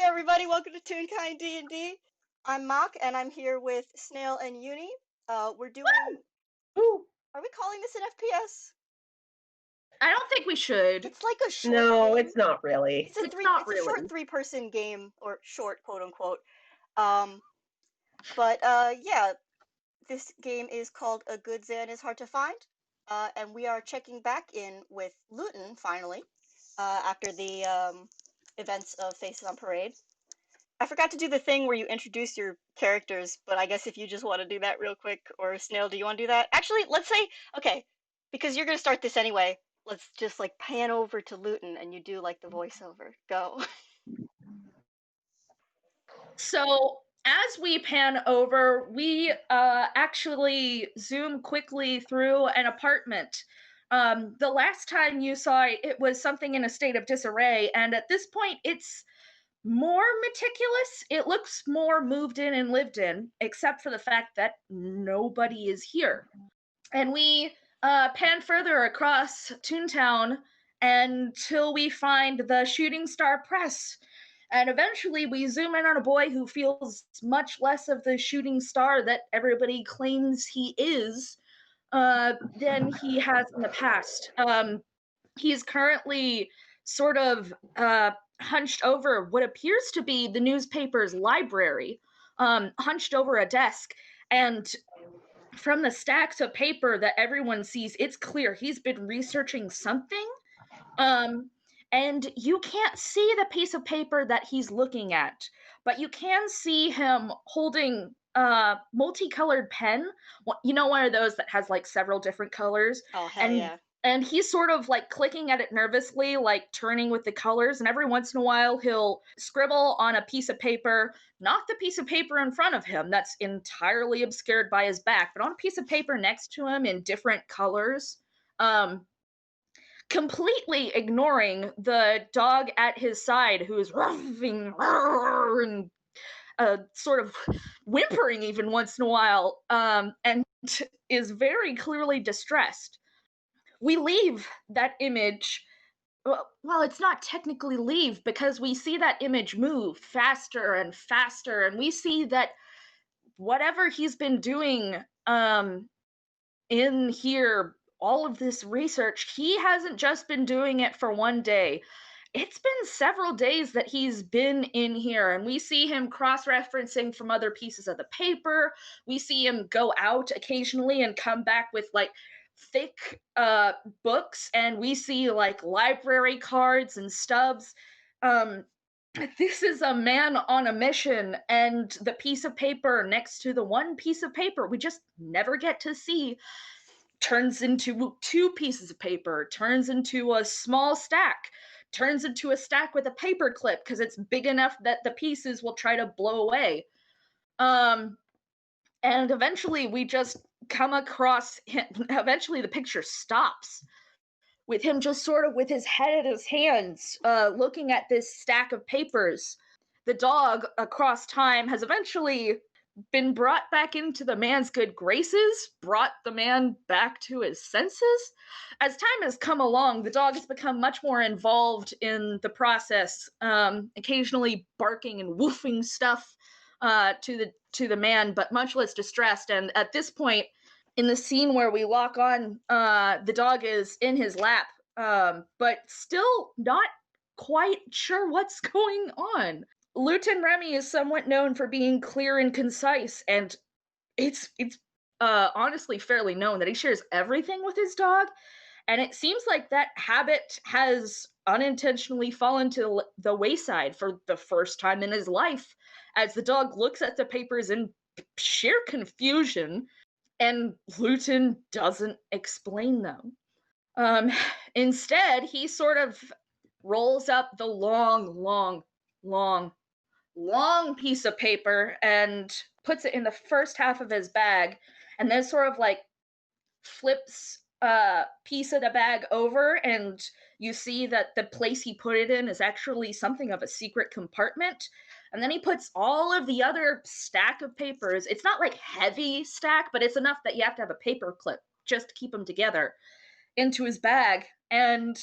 everybody, welcome to Toonkind D&D. I'm Mock, and I'm here with Snail and Yuni. We're doing... Ooh, Are we calling this an FPS? I don't think we should. It's like a short no, game. it's not really. It's a It's not short really. three-person game, or short, quote-unquote. Yeah, this game is called A Good Zan is Hard to Find, and we are checking back in with Lutin, finally, after the events of Faces on Parade. I forgot to do the thing where you introduce your characters, but I guess if you just want to do that real quick, or Snail, do you want to do that? Actually, let's say, okay, because you're going to start this anyway, let's just like pan over to Luton and you do like the voiceover. Go. So as we pan over, we actually zoom quickly through an apartment. The last time you saw it, it was something in a state of disarray, and at this point, it's more meticulous. It looks more moved in and lived in, except for the fact that nobody is here. And we pan further across Toontown until we find the Shooting Star Press. And eventually we zoom in on a boy who feels much less of the shooting star that everybody claims he is than he has in the past. He's currently sort of hunched over what appears to be the newspaper's library, hunched over a desk. And from the stacks of paper that everyone sees, it's clear he's been researching something. And you can't see the piece of paper that he's looking at, but you can see him holding a multicolored pen. You know, one of those that has like several different colors. Oh, hell and yeah. and he's sort of like clicking at it nervously, like turning with the colors, and every once in a while he'll scribble on a piece of paper, not the piece of paper in front of him that's entirely obscured by his back, but on a piece of paper next to him in different colors. Completely ignoring the dog at his side who is ruffing and sort of whimpering even once in a while, and is very clearly distressed. We leave that image. Well, it's not technically leave because we see that image move faster and faster, and we see that whatever he's been doing in here, all of this research, he hasn't just been doing it for one day. It's been several days that he's been in here, and we see him cross-referencing from other pieces of the paper. We see him go out occasionally and come back with like thick books, and we see like library cards and stubs. This is a man on a mission, and the piece of paper next to the one piece of paper we just never get to see turns into two pieces of paper, turns into a small stack, turns into a stack with a paper clip because it's big enough that the pieces will try to blow away. And eventually we just come across him. Eventually the picture stops with him just sort of with his head in his hands, looking at this stack of papers. The dog across time has eventually been brought back into the man's good graces, brought the man back to his senses. As time has come along, the dog has become much more involved in the process, occasionally barking and woofing stuff to the man, but much less distressed. And at this point, in the scene where we lock on, the dog is in his lap, but still not quite sure what's going on. Lutin Remy is somewhat known for being clear and concise, and it's honestly fairly known that he shares everything with his dog, and it seems like that habit has unintentionally fallen to the wayside for the first time in his life, as the dog looks at the papers in sheer confusion, and Lutin doesn't explain them. Instead, he sort of rolls up the long piece of paper and puts it in the first half of his bag, and then sort of like flips a piece of the bag over, and you see that the place he put it in is actually something of a secret compartment. And then he puts all of the other stack of papers, it's not like heavy stack, but it's enough that you have to have a paper clip just to keep them together, into his bag. And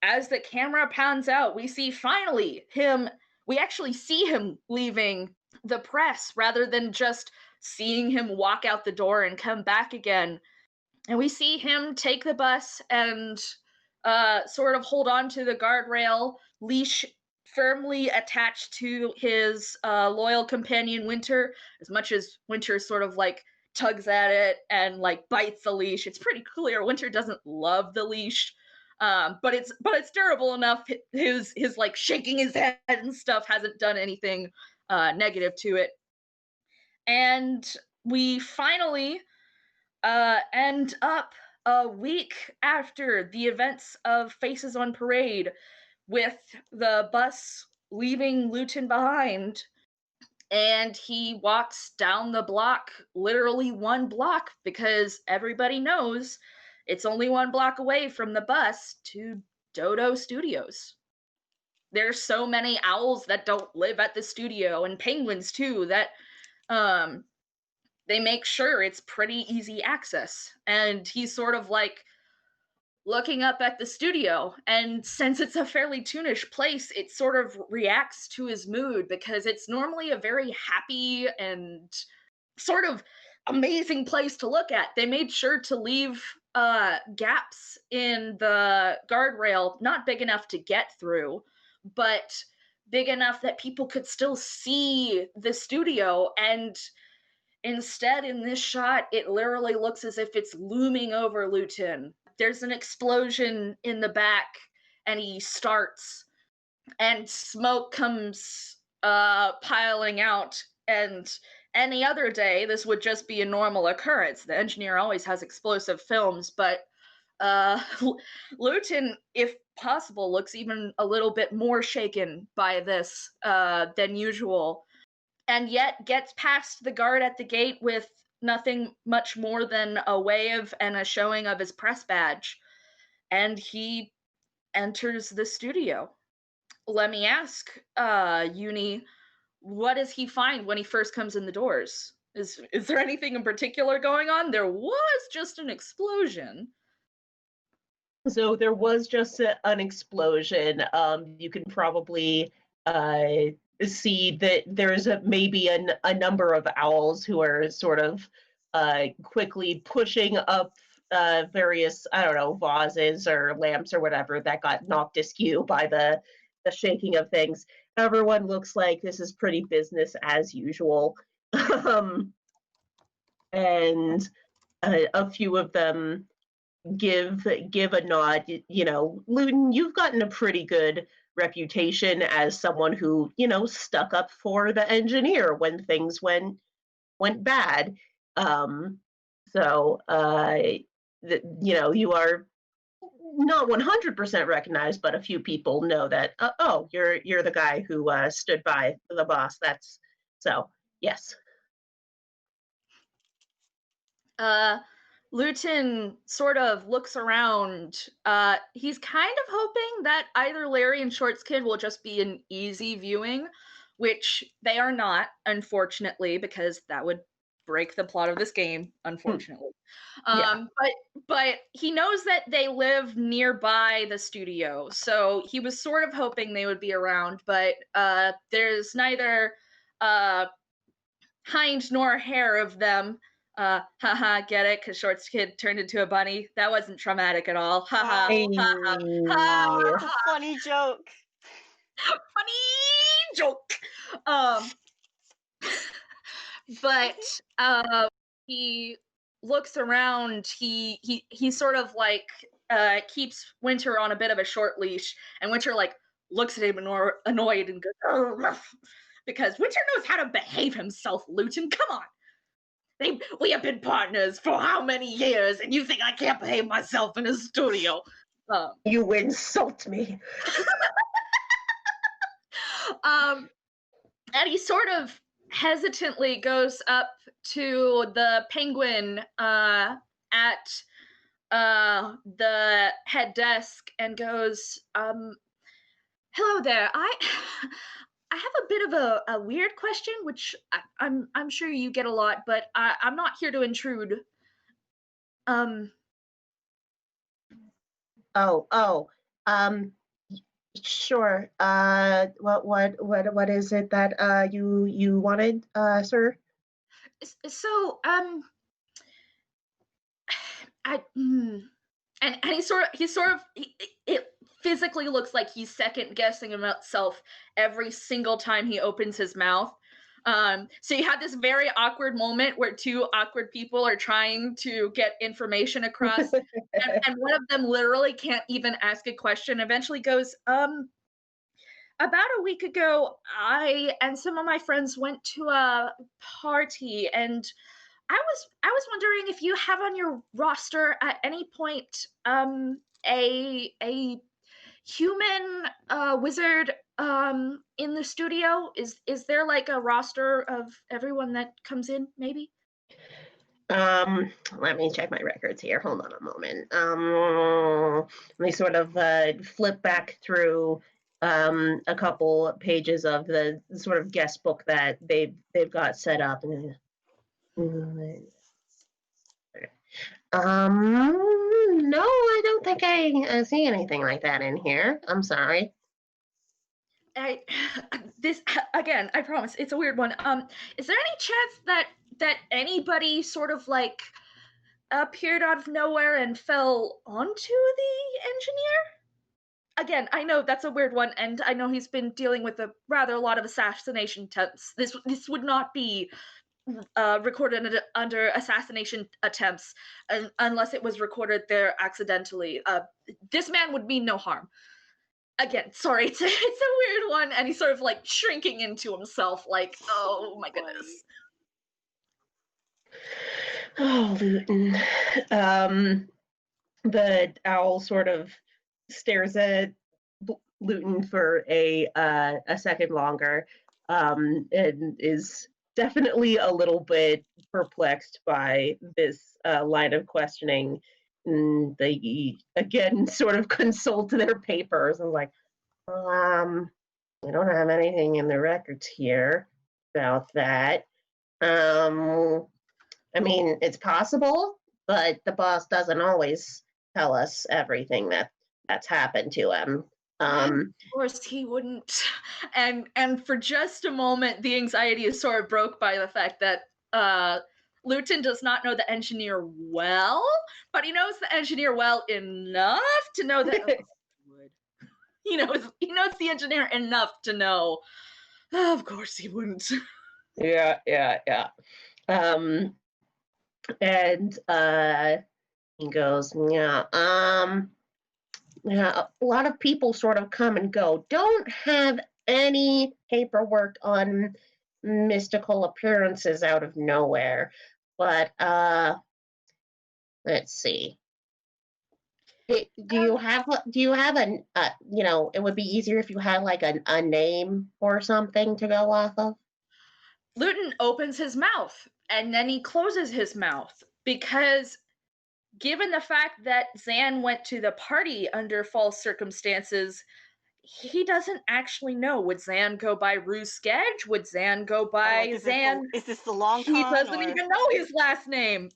as the camera pans out, we see finally him we actually see him leaving the press rather than just seeing him walk out the door and come back again. And we see him take the bus and sort of hold on to the guardrail, leash firmly attached to his loyal companion Winter, as much as Winter sort of like tugs at it and like bites the leash. It's pretty clear Winter doesn't love the leash. But it's durable enough. His like shaking his head and stuff hasn't done anything negative to it. And we finally end up a week after the events of Faces on Parade, with the bus leaving Lutin behind, and he walks down the block, literally one block, because everybody knows it's only one block away from the bus to Dodo Studios. There's so many owls that don't live at the studio, and penguins too, that they make sure it's pretty easy access. And he's sort of like looking up at the studio, and since it's a fairly toonish place, it sort of reacts to his mood, because it's normally a very happy and sort of amazing place to look at. They made sure to leave gaps in the guardrail, not big enough to get through, but big enough that people could still see the studio. And instead, in this shot, it literally looks as if it's looming over Lutin. There's an explosion in the back, and he starts, and smoke comes piling out. And any other day, this would just be a normal occurrence. The engineer always has explosive films, but Lutin, if possible, looks even a little bit more shaken by this than usual, and yet gets past the guard at the gate with nothing much more than a wave and a showing of his press badge. And he enters the studio. Let me ask, Yuni, what does he find when he first comes in the doors? Is there anything in particular going on? There was just an explosion. So there was just an explosion. You can probably see that there's maybe a number of owls who are sort of quickly pushing up various, I don't know, vases or lamps or whatever that got knocked askew by the shaking of things. Everyone looks like this is pretty business as usual. And a few of them give a nod. You know, Lutin, you've gotten a pretty good reputation as someone who, you know, stuck up for the engineer when things went bad. So you know, you are not 100% recognized, but a few people know that, oh, you're the guy who stood by the boss. That's so, yes. Lutin sort of looks around. He's kind of hoping that either Larry and Short's Kid will just be an easy viewing, which they are not, unfortunately, because that would break the plot of this game, unfortunately. Yeah. But he knows that they live nearby the studio, so he was sort of hoping they would be around, but there's neither hind nor hair of them. Haha, get it? Because Short's Kid turned into a bunny. That wasn't traumatic at all. Haha, Hey. It's a funny joke. funny joke. But he looks around. He sort of like keeps Winter on a bit of a short leash, and Winter like looks at him annoyed and goes, "Oh," because Winter knows how to behave himself. Lutin, come on. We have been partners for how many years, and you think I can't behave myself in a studio? You insult me. And he sort of hesitantly goes up to the penguin at the head desk and goes, hello there. I have a bit of a weird question, which I'm sure you get a lot, but I'm not here to intrude. Sure. What is it that you wanted, sir? So, I and it physically looks like he's second guessing himself every single time he opens his mouth. So you have this very awkward moment where two awkward people are trying to get information across, and one of them literally can't even ask a question. Eventually goes, about a week ago, I and some of my friends went to a party, and I was wondering if you have on your roster at any point a human wizard in the studio. Is there like a roster of everyone that comes in, maybe? Let me check my records here. Hold on a moment. Let me sort of flip back through a couple pages of the sort of guest book that they've got set up. No, I don't think I see anything like that in here. I'm sorry. I this again, I promise it's a weird one. Is there any chance that anybody sort of like appeared out of nowhere and fell onto the engineer? Again, I know that's a weird one, and I know he's been dealing with a rather a lot of assassination attempts. This would not be recorded under assassination attempts unless it was recorded there accidentally. This man would mean no harm. Again, sorry, it's a weird one, and he's sort of like shrinking into himself, like, oh my goodness. Oh, Lutin. The owl sort of stares at Lutin for a second longer, and is definitely a little bit perplexed by this line of questioning. And they again sort of consult their papers and like, we don't have anything in the records here about that. I mean, it's possible, but the boss doesn't always tell us everything that's happened to him. Of course he wouldn't. And for just a moment, the anxiety is sort of broke by the fact that Lutin does not know the engineer well, but he knows the engineer well enough to know that would. He knows the engineer enough to know. Oh, of course he wouldn't. Yeah. And he goes, yeah, a lot of people sort of come and go. Don't have any paperwork on mystical appearances out of nowhere. But let's see. Do you have an it would be easier if you had like a name or something to go off of? Luton opens his mouth and then he closes his mouth because given the fact that Zan went to the party under false circumstances, he doesn't actually know. Would Zan go by Ruse Sketch? Would Zan go by Zan? Is this the long He con? doesn't even know his last name.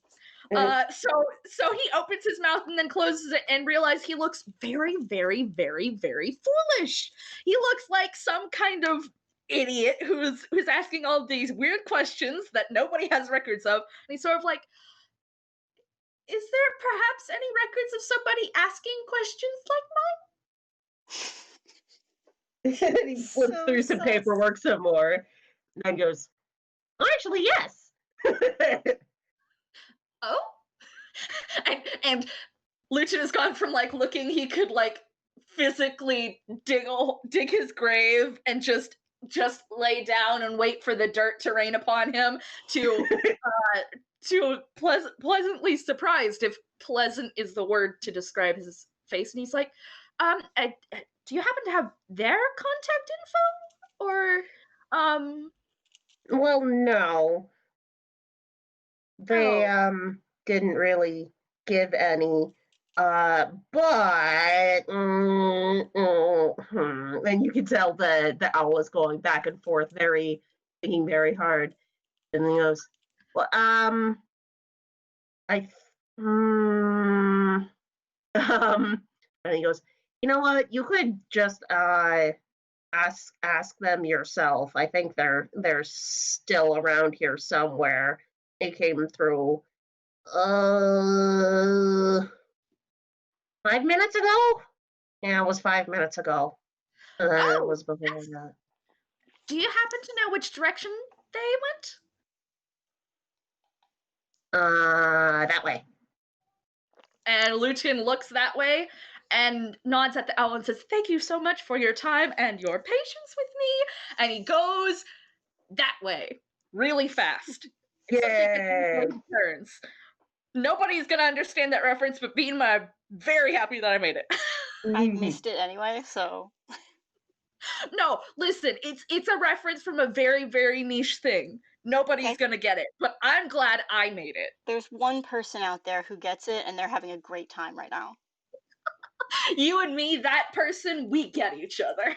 So he opens his mouth and then closes it and realizes he looks very, very, very, very foolish. He looks like some kind of idiot who's asking all these weird questions that nobody has records of. And he's sort of like, is there perhaps any records of somebody asking questions like mine? He flips through some paperwork some more, and then goes, actually, yes. Oh? And Lucian has gone from like looking he could like physically dig his grave and just lay down and wait for the dirt to rain upon him to pleasantly surprised, if pleasant is the word to describe his face. And he's like, do you happen to have their contact info? Or Well, no. They didn't really give any. But and you can tell the owl is going back and forth, thinking very hard. And he goes, well, and he goes, You know what? You could just ask them yourself. I think they're still around here somewhere. It came through 5 minutes ago? Yeah, it was 5 minutes ago. And then it was before that. Do you happen to know which direction they went? That way. And Lutin looks that way and nods at the owl and says, "Thank you so much for your time and your patience with me." And he goes that way really fast. Yay! Turns. Nobody's gonna understand that reference, but Bean, I'm very happy that I made it. I missed it anyway, so. No, listen, it's a reference from a very, very niche thing. Nobody's gonna get it, but I'm glad I made it. There's one person out there who gets it, and they're having a great time right now. You and me, that person, we get each other.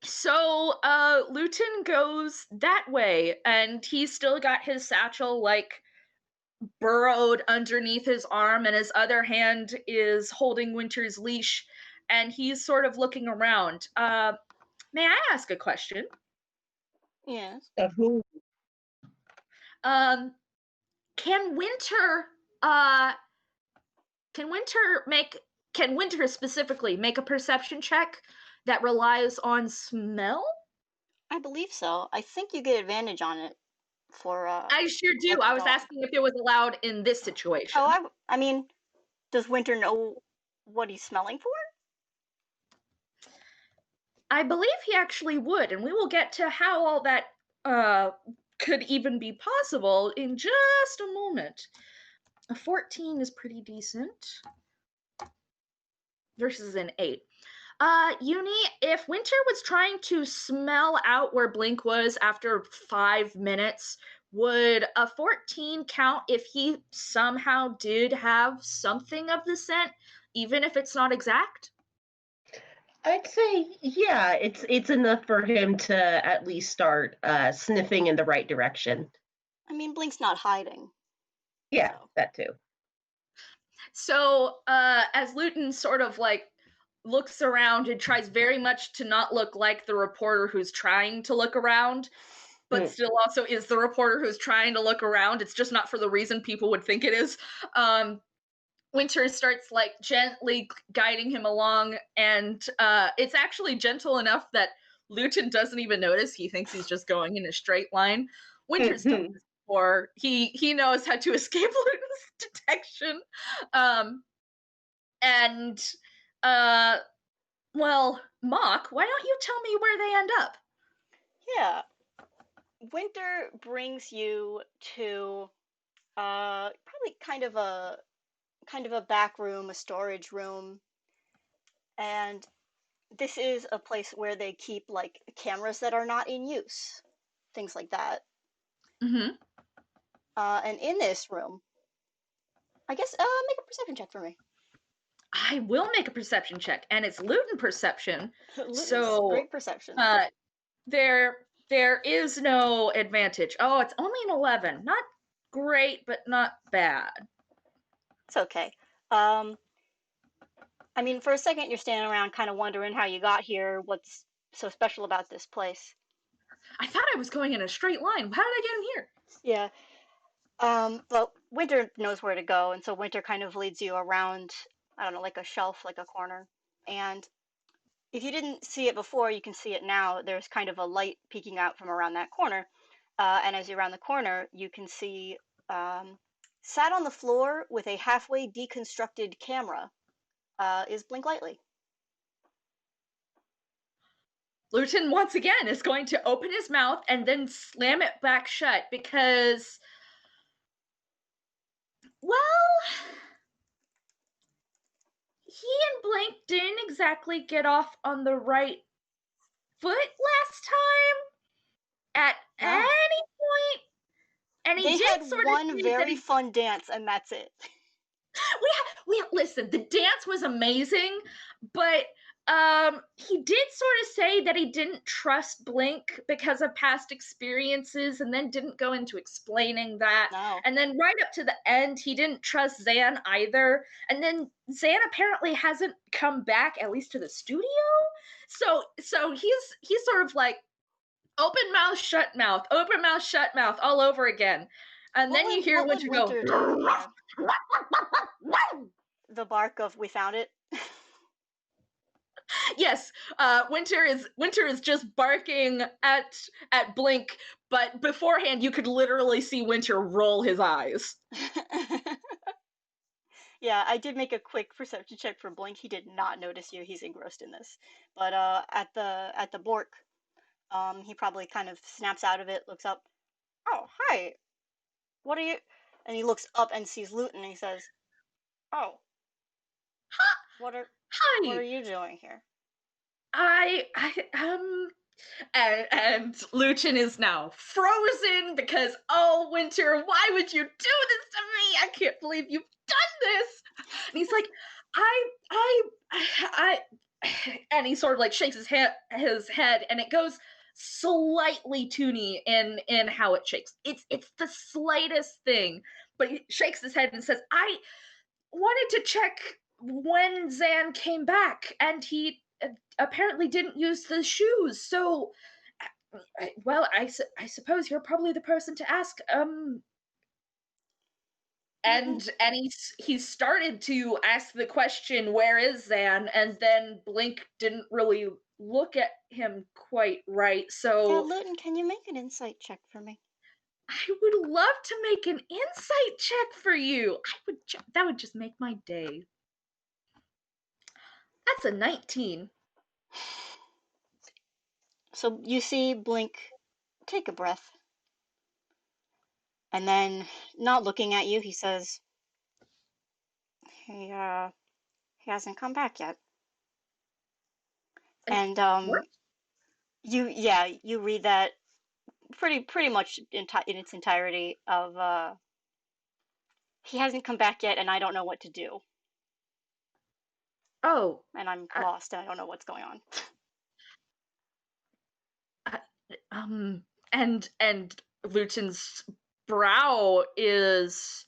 So Lutin goes that way, and he's still got his satchel like burrowed underneath his arm, and his other hand is holding Winter's leash, and he's sort of looking around. May I ask a question? Yes. Of who? Can Winter can Winter specifically make a perception check that relies on smell? I believe so. I think you get advantage on it for I sure do. I was asking if it was allowed in this situation. Oh, I mean, does Winter know what he's smelling for? I believe he actually would, and we will get to how all that could even be possible in just a moment. A 14 is pretty decent versus an 8. Yuni, if Winter was trying to smell out where Blink was after 5 minutes, would a 14 count if he somehow did have something of the scent, even if it's not exact? I'd say, yeah, it's enough for him to at least start sniffing in the right direction. I mean, Blink's not hiding. Yeah, that too. So, as Lutin sort of like looks around and tries very much to not look like the reporter who's trying to look around, but still also is the reporter who's trying to look around. It's just not for the reason people would think it is. Winter starts like gently guiding him along, and it's actually gentle enough that Lutin doesn't even notice. He thinks he's just going in a straight line. Winter's done this before. He knows how to escape Lutin's detection. Well, Mock, why don't you tell me where they end up? Yeah. Winter brings you to probably kind of a back room, a storage room. And this is a place where they keep like cameras that are not in use. Things like that. Mm-hmm. And in this room, I guess make a perception check for me. I will make a perception check, and it's Lutin perception. Lutin's So great perception. There is no advantage. Oh, it's only an 11. Not great, but not bad. It's okay. I mean, for a second, you're standing around kind of wondering how you got here, what's so special about this place. I thought I was going in a straight line. How did I get in here? Yeah. But Winter knows where to go, and so Winter kind of leads you around, I don't know, like a shelf, like a corner. And if you didn't see it before, you can see it now. There's kind of a light peeking out from around that corner. And as you're around the corner, you can see sat on the floor with a halfway deconstructed camera is Blink Lightly. Lutin, once again, is going to open his mouth and then slam it back shut because, well, he and Blink didn't exactly get off on the right foot last time at any point. And he They had one very fun dance, and that's it. We listen, the dance was amazing, but He did sort of say that he didn't trust Blink because of past experiences, and then didn't go into explaining that. No. And then right up to the end, he didn't trust Zan either. And then Zan apparently hasn't come back, at least to the studio. So he's sort of like open mouth, shut mouth, all over again. And then you hear what Winter would go. Winter do? Yeah. The bark of "we found it." Yes, Winter is just barking at Blink, but beforehand you could literally see Winter roll his eyes. Yeah, I did make a quick perception check for Blink. He did not notice you. He's engrossed in this. But at the Bork, he probably kind of snaps out of it, looks up. Oh, hi. What are you? And he looks up and sees Lutin, and he says, "Oh, what are Hi, you doing here?" I and Lutin is now frozen because, oh, Winter, why would you do this to me? I can't believe you've done this. And he's like, I and he sort of like shakes his head, and it goes slightly toony in how it shakes. It's the slightest thing, but he shakes his head and says, I wanted to check when Zan came back, and he apparently didn't use the shoes. So, well, I suppose you're probably the person to ask. And he started to ask the question, "Where is Zan?" And then Blink didn't really look at him quite right. Yeah, So Lutin, can you make an insight check for me? I would love to make an insight check for you. That would just make my day. That's a 19. So you see Blink take a breath, and then, not looking at you, he says, "He hasn't come back yet." And What? you read that pretty much in its entirety of he hasn't come back yet, and I don't know what to do, Oh, and I'm uh, lost, and I don't know what's going on. uh, and Luton's brow is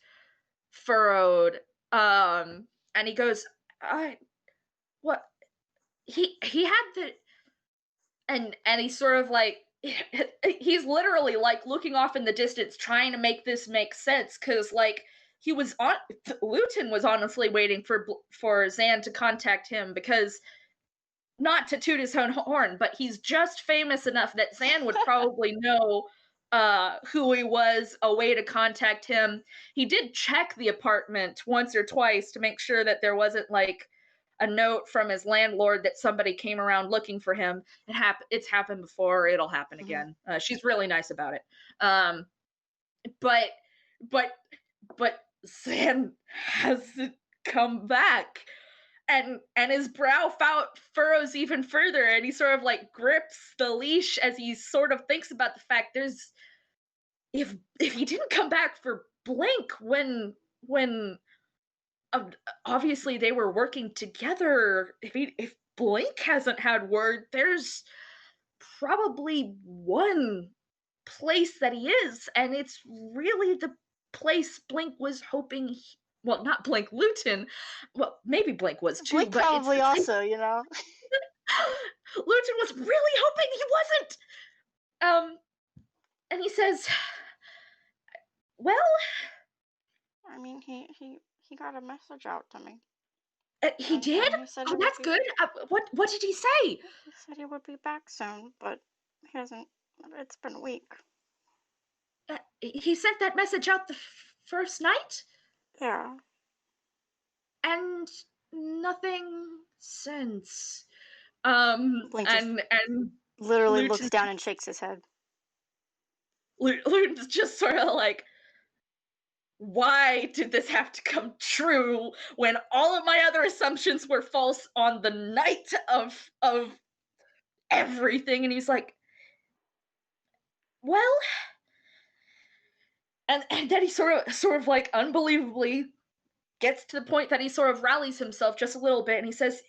furrowed. And he goes, I what he had the and he's sort of like he's literally like looking off in the distance trying to make this make sense, because like he was on Luton was honestly waiting for Zan to contact him, because not to toot his own horn, but he's just famous enough that Zan would probably know who he was, a way to contact him. He did check the apartment once or twice to make sure that there wasn't like a note from his landlord that somebody came around looking for him. It's happened before. It'll happen again. She's really nice about it. Um, but but but Zan hasn't come back. And his brow furrows even further, and he sort of like grips the leash as he sort of thinks about the fact there's if he didn't come back for Blink when obviously they were working together, if Blink hasn't had word, there's probably one place that he is, and it's really the place Blink was hoping well, not Blink, Lutin. Well, maybe Blink was too, Blink but it's probably the place also, you know. Lutin was really hoping he wasn't. And he says, "Well, I mean, he got a message out to me. he did. And he said Oh, that's good. What did he say? He said he would be back soon, but he hasn't. It's been a week. He sent that message out the first night, Yeah. and nothing since." Blink just And literally Lutin, looks down and shakes his head. Lutin's just sort of like, why did this have to come true when all of my other assumptions were false on the night of everything? And he's like, well, and then he sort of like unbelievably gets to the point that he sort of rallies himself just a little bit, and he says,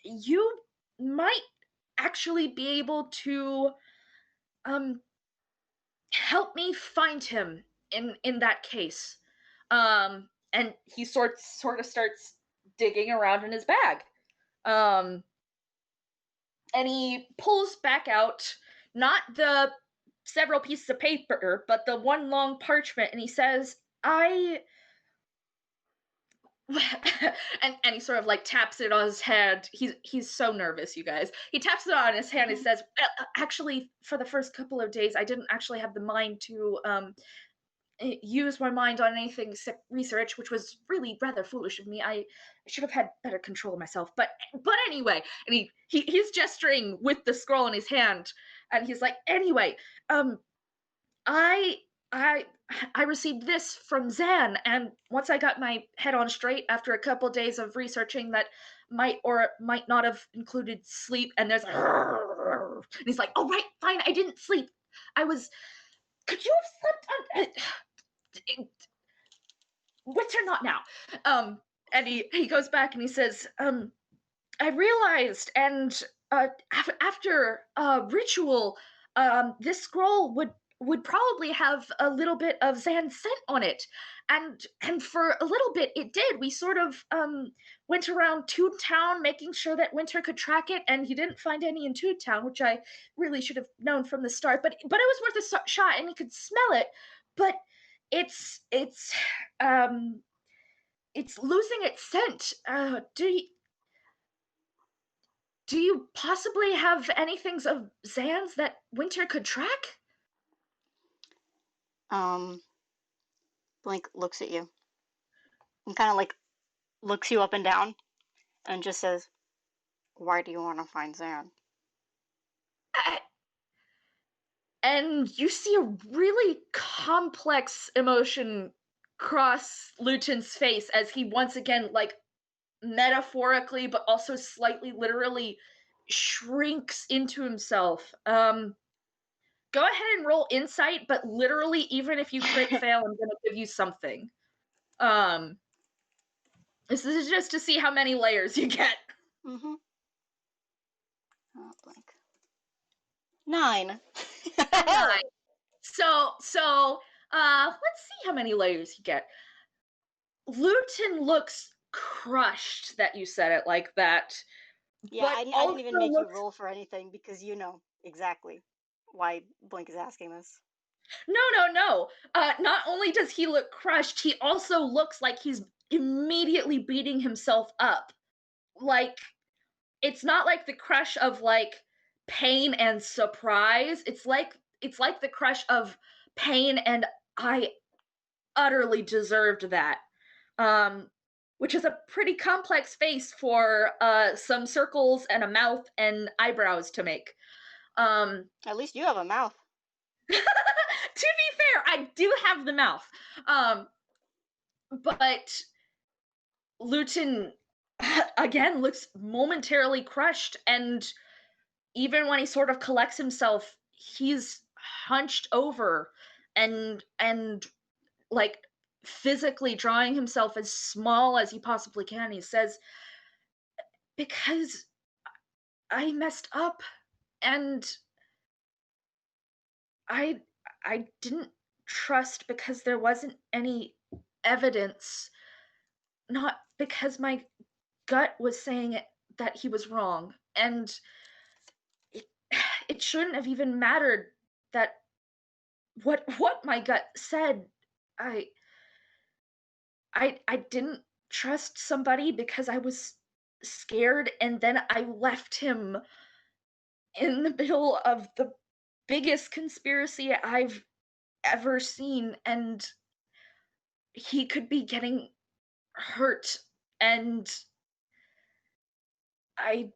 might actually be able to help me find him in that case. And he sort of starts digging around in his bag. And he pulls back out not the several pieces of paper, but the one long parchment, and he says, I and he sort of like taps it on his head. He's so nervous, you guys. He taps it on his hand and says, well, actually, for the first couple of days, I didn't actually have the mind to use my mind on anything except research, which was really rather foolish of me. I should have had better control of myself. But anyway, and he's gesturing with the scroll in his hand, and he's like, anyway, I received this from Zan, and once I got my head on straight after a couple days of researching that might or might not have included sleep, and there's and he's like, oh right, fine, I didn't sleep. Could you have slept on winter? Not now. And he goes back and he says, I realized, and after ritual, this scroll would probably have a little bit of Zan's scent on it, and for a little bit it did. We sort of went around Toontown making sure that Winter could track it, and he didn't find any in Toontown, which I really should have known from the start. But it was worth a shot, and he could smell it. But it's losing its scent. Do you possibly have anything of Zan's that Winter could track? Blink looks at you and kind of like looks you up and down and just says, why do you want to find Zan? And you see a really complex emotion cross Lutin's face as he once again, like, metaphorically but also slightly literally shrinks into himself. Go ahead and roll insight, but literally, even if you crit fail, I'm gonna give you something. This is just to see how many layers you get. Mm-hmm. Oh, Blink. 9. 9. So let's see how many layers you get. Lutin looks crushed that you said it like that. Yeah, but I didn't even make you roll for anything because you know exactly why Blink is asking this. No. Not only does he look crushed, he also looks like he's immediately beating himself up. Like, it's not like the crush of like pain and surprise. It's like the crush of pain and I utterly deserved that. Which is a pretty complex face for some circles and a mouth and eyebrows to make. At least you have a mouth. To be fair, I do have the mouth. But Lutin again looks momentarily crushed, and even when he sort of collects himself, he's hunched over and like physically drawing himself as small as he possibly can. He says, because I messed up and I didn't trust because there wasn't any evidence, not because my gut was saying that he was wrong, and it shouldn't have even mattered that what my gut said. I didn't trust somebody because I was scared, and then I left him in the middle of the biggest conspiracy I've ever seen, and he could be getting hurt, and I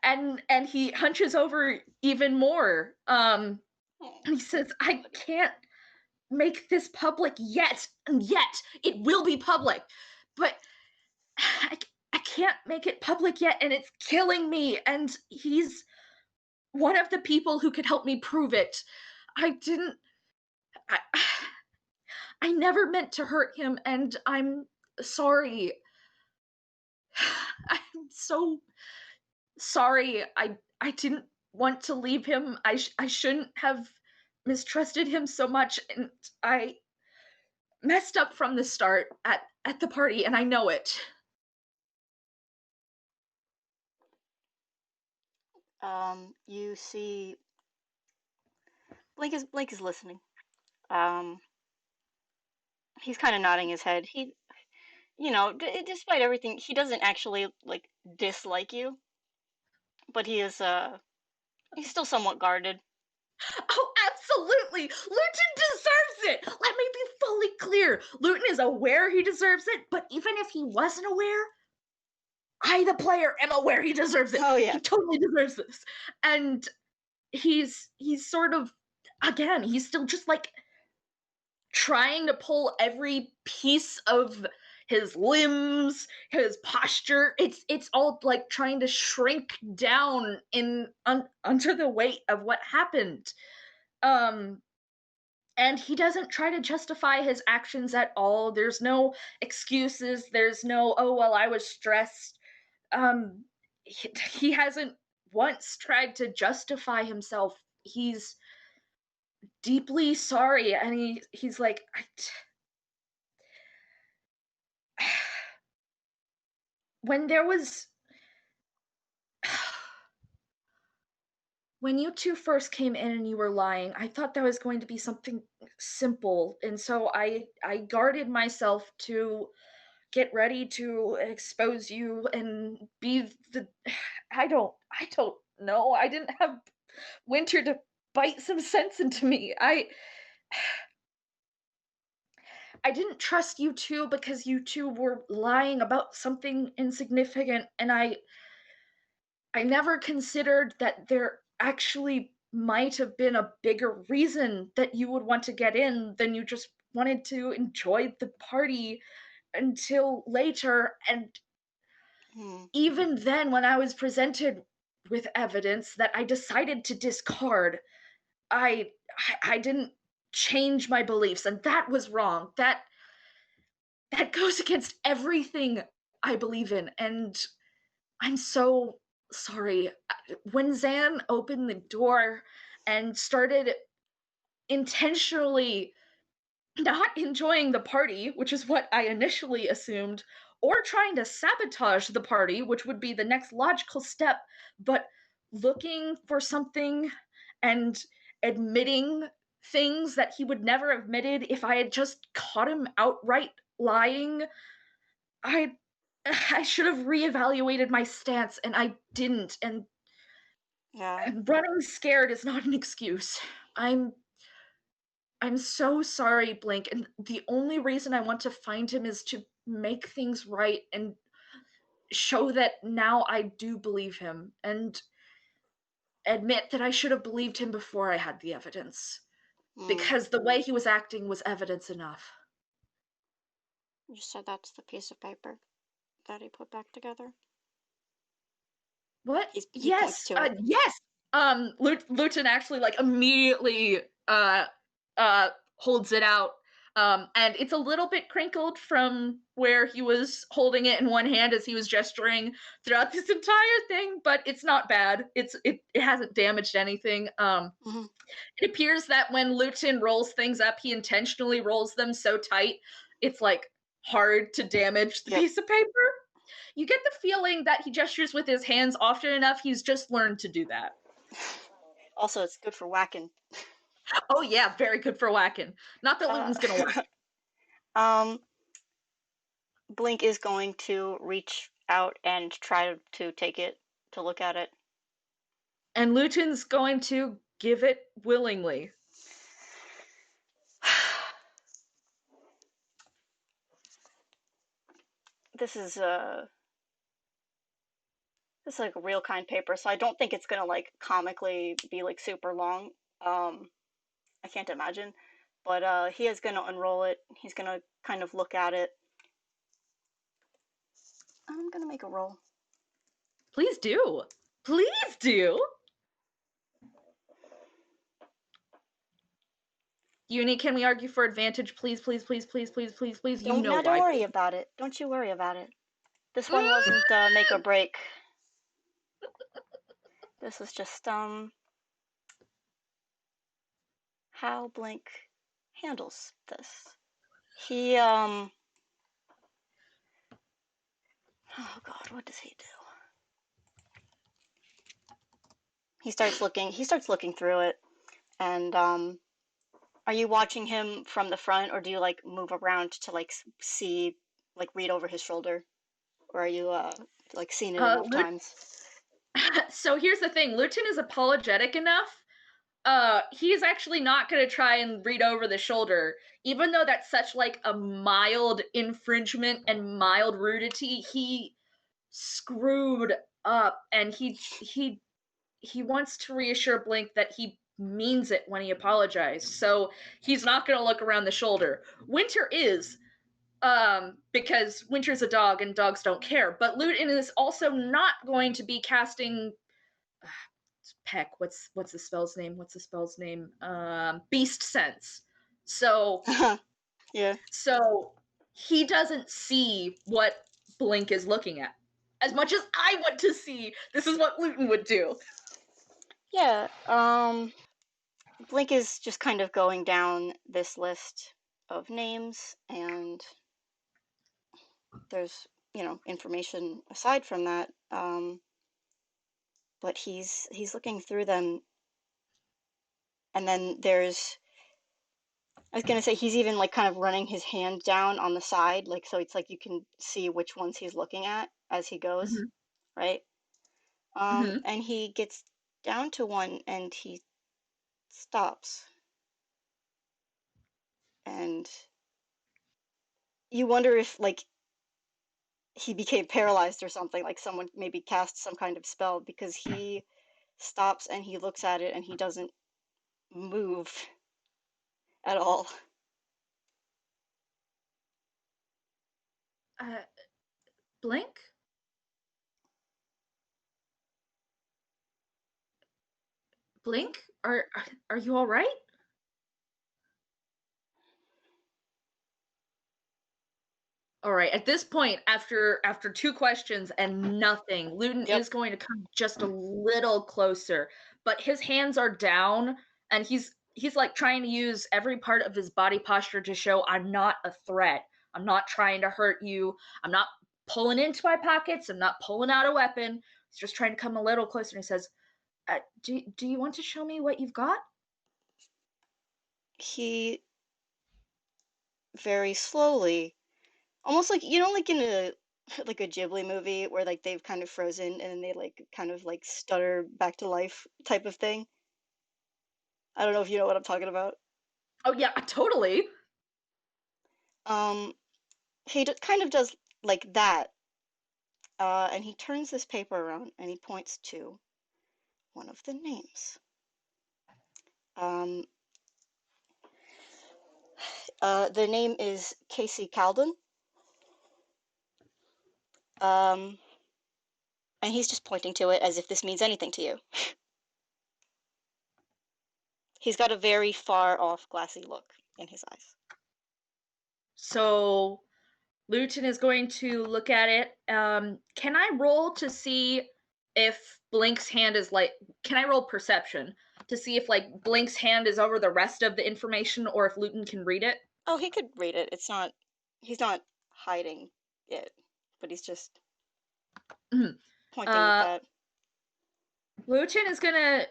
and and he hunches over even more. And he says, I can't make this public yet, and yet it will be public, but I can't make it public yet, and it's killing me, and he's one of the people who could help me prove it. I I never meant to hurt him, and I'm sorry. I'm so sorry. I didn't want to leave him. I shouldn't have mistrusted him so much, and I messed up from the start at the party, and I know it. You see, Blink is listening. He's kind of nodding his head. He, despite everything, he doesn't actually like dislike you, but he's still somewhat guarded. Oh, absolutely! Lutin deserves it! Let me be fully clear. Lutin is aware he deserves it, but even if he wasn't aware, I, the player, am aware he deserves it. Oh yeah. He totally deserves this. And he's sort of, again, he's still just like trying to pull every piece of his limbs, his posture. It's all like trying to shrink down under the weight of what happened. And he doesn't try to justify his actions at all. There's no excuses. There's no, oh well, I was stressed. He hasn't once tried to justify himself. He's deeply sorry, and he's like, when there was when you two first came in and you were lying, I thought that was going to be something simple, and so I guarded myself to get ready to expose you and be the I don't know. I didn't have Winter to bite some sense into me. I didn't trust you two because you two were lying about something insignificant, and I never considered that there actually might have been a bigger reason that you would want to get in than you just wanted to enjoy the party until later. And even then, when I was presented with evidence that I decided to discard, I didn't change my beliefs, and that was wrong. That goes against everything I believe in, and I'm so sorry. When Zan opened the door and started intentionally not enjoying the party, which is what I initially assumed, or trying to sabotage the party, which would be the next logical step, but looking for something and admitting things that he would never have admitted if I had just caught him outright lying, I should have reevaluated my stance, and I didn't. And Yeah. running scared is not an excuse. I'm so sorry, Blink, and the only reason I want to find him is to make things right and show that now I do believe him and admit that I should have believed him before I had the evidence. Because the way he was acting was evidence enough. You said that's the piece of paper that he put back together? What? He Yes. points to it. Yes. Lutin actually like immediately holds it out. And it's a little bit crinkled from where he was holding it in one hand as he was gesturing throughout this entire thing, but it's not bad. It hasn't damaged anything. It appears that when Lutin rolls things up, he intentionally rolls them so tight it's like hard to damage the piece of paper. You get the feeling that he gestures with his hands often enough, he's just learned to do that. Also, it's good for whacking. Oh yeah, very good for whacking. Not that Luton's gonna whack. Blink is going to reach out and try to take it, to look at it. And Luton's going to give it willingly. This is like a real kind paper, so I don't think it's gonna like comically be like super long. I can't imagine, but he is gonna unroll it. He's gonna kind of look at it. I'm gonna make a roll. Please do. Please do. Yuni, can we argue for advantage? Please, please, please, please, please, please, please. Don't worry about it. Don't you worry about it. This one wasn't make or break. This was just how Blink handles this. He oh god, what does he do? He starts looking through it, and are you watching him from the front, or do you like move around to like see, like read over his shoulder, or are you like seen it enough times? So here's the thing, Lutin is apologetic enough. He's actually not going to try and read over the shoulder, even though that's such like a mild infringement and mild rudity. He screwed up, and he wants to reassure Blink that he means it when he apologized. So he's not going to look around the shoulder. Winter is, because Winter's a dog and dogs don't care. But Lutin is also not going to be casting Peck. What's the spell's name? Beast sense. So yeah. So he doesn't see what Blink is looking at. As much as I want to see, this is what Lutin would do. Yeah. Blink is just kind of going down this list of names, and there's, you know, information aside from that. But he's looking through them, and then there's, I was gonna say, he's even like kind of running his hand down on the side, like so it's like you can see which ones he's looking at as he goes, right? And he gets down to one and he stops. And you wonder if like he became paralyzed or something, like someone maybe cast some kind of spell, because he stops and he looks at it and he doesn't move at all. Blink? Blink? Are you all right? All right. At this point, after 2 questions and nothing, Lutin is going to come just a little closer, but his hands are down, and he's like trying to use every part of his body posture to show, I'm not a threat. I'm not trying to hurt you. I'm not pulling into my pockets. I'm not pulling out a weapon. He's just trying to come a little closer, and he says, do you want to show me what you've got? He very slowly, almost like, you know, like in a like a Ghibli movie where like they've kind of frozen and then they like kind of like stutter back to life type of thing. I don't know if you know what I'm talking about. Oh yeah, totally. He kind of does like that, and he turns this paper around and he points to one of the names. The name is Casey Calden. And he's just pointing to it as if this means anything to you. He's got a very far off glassy look in his eyes. So Lutin is going to look at it. Can I roll to see if Blink's hand is like, can I roll perception to see if like Blink's hand is over the rest of the information, or if Lutin can read it? Oh, he could read it. It's not, he's not hiding it, but he's just pointing with that. Lutin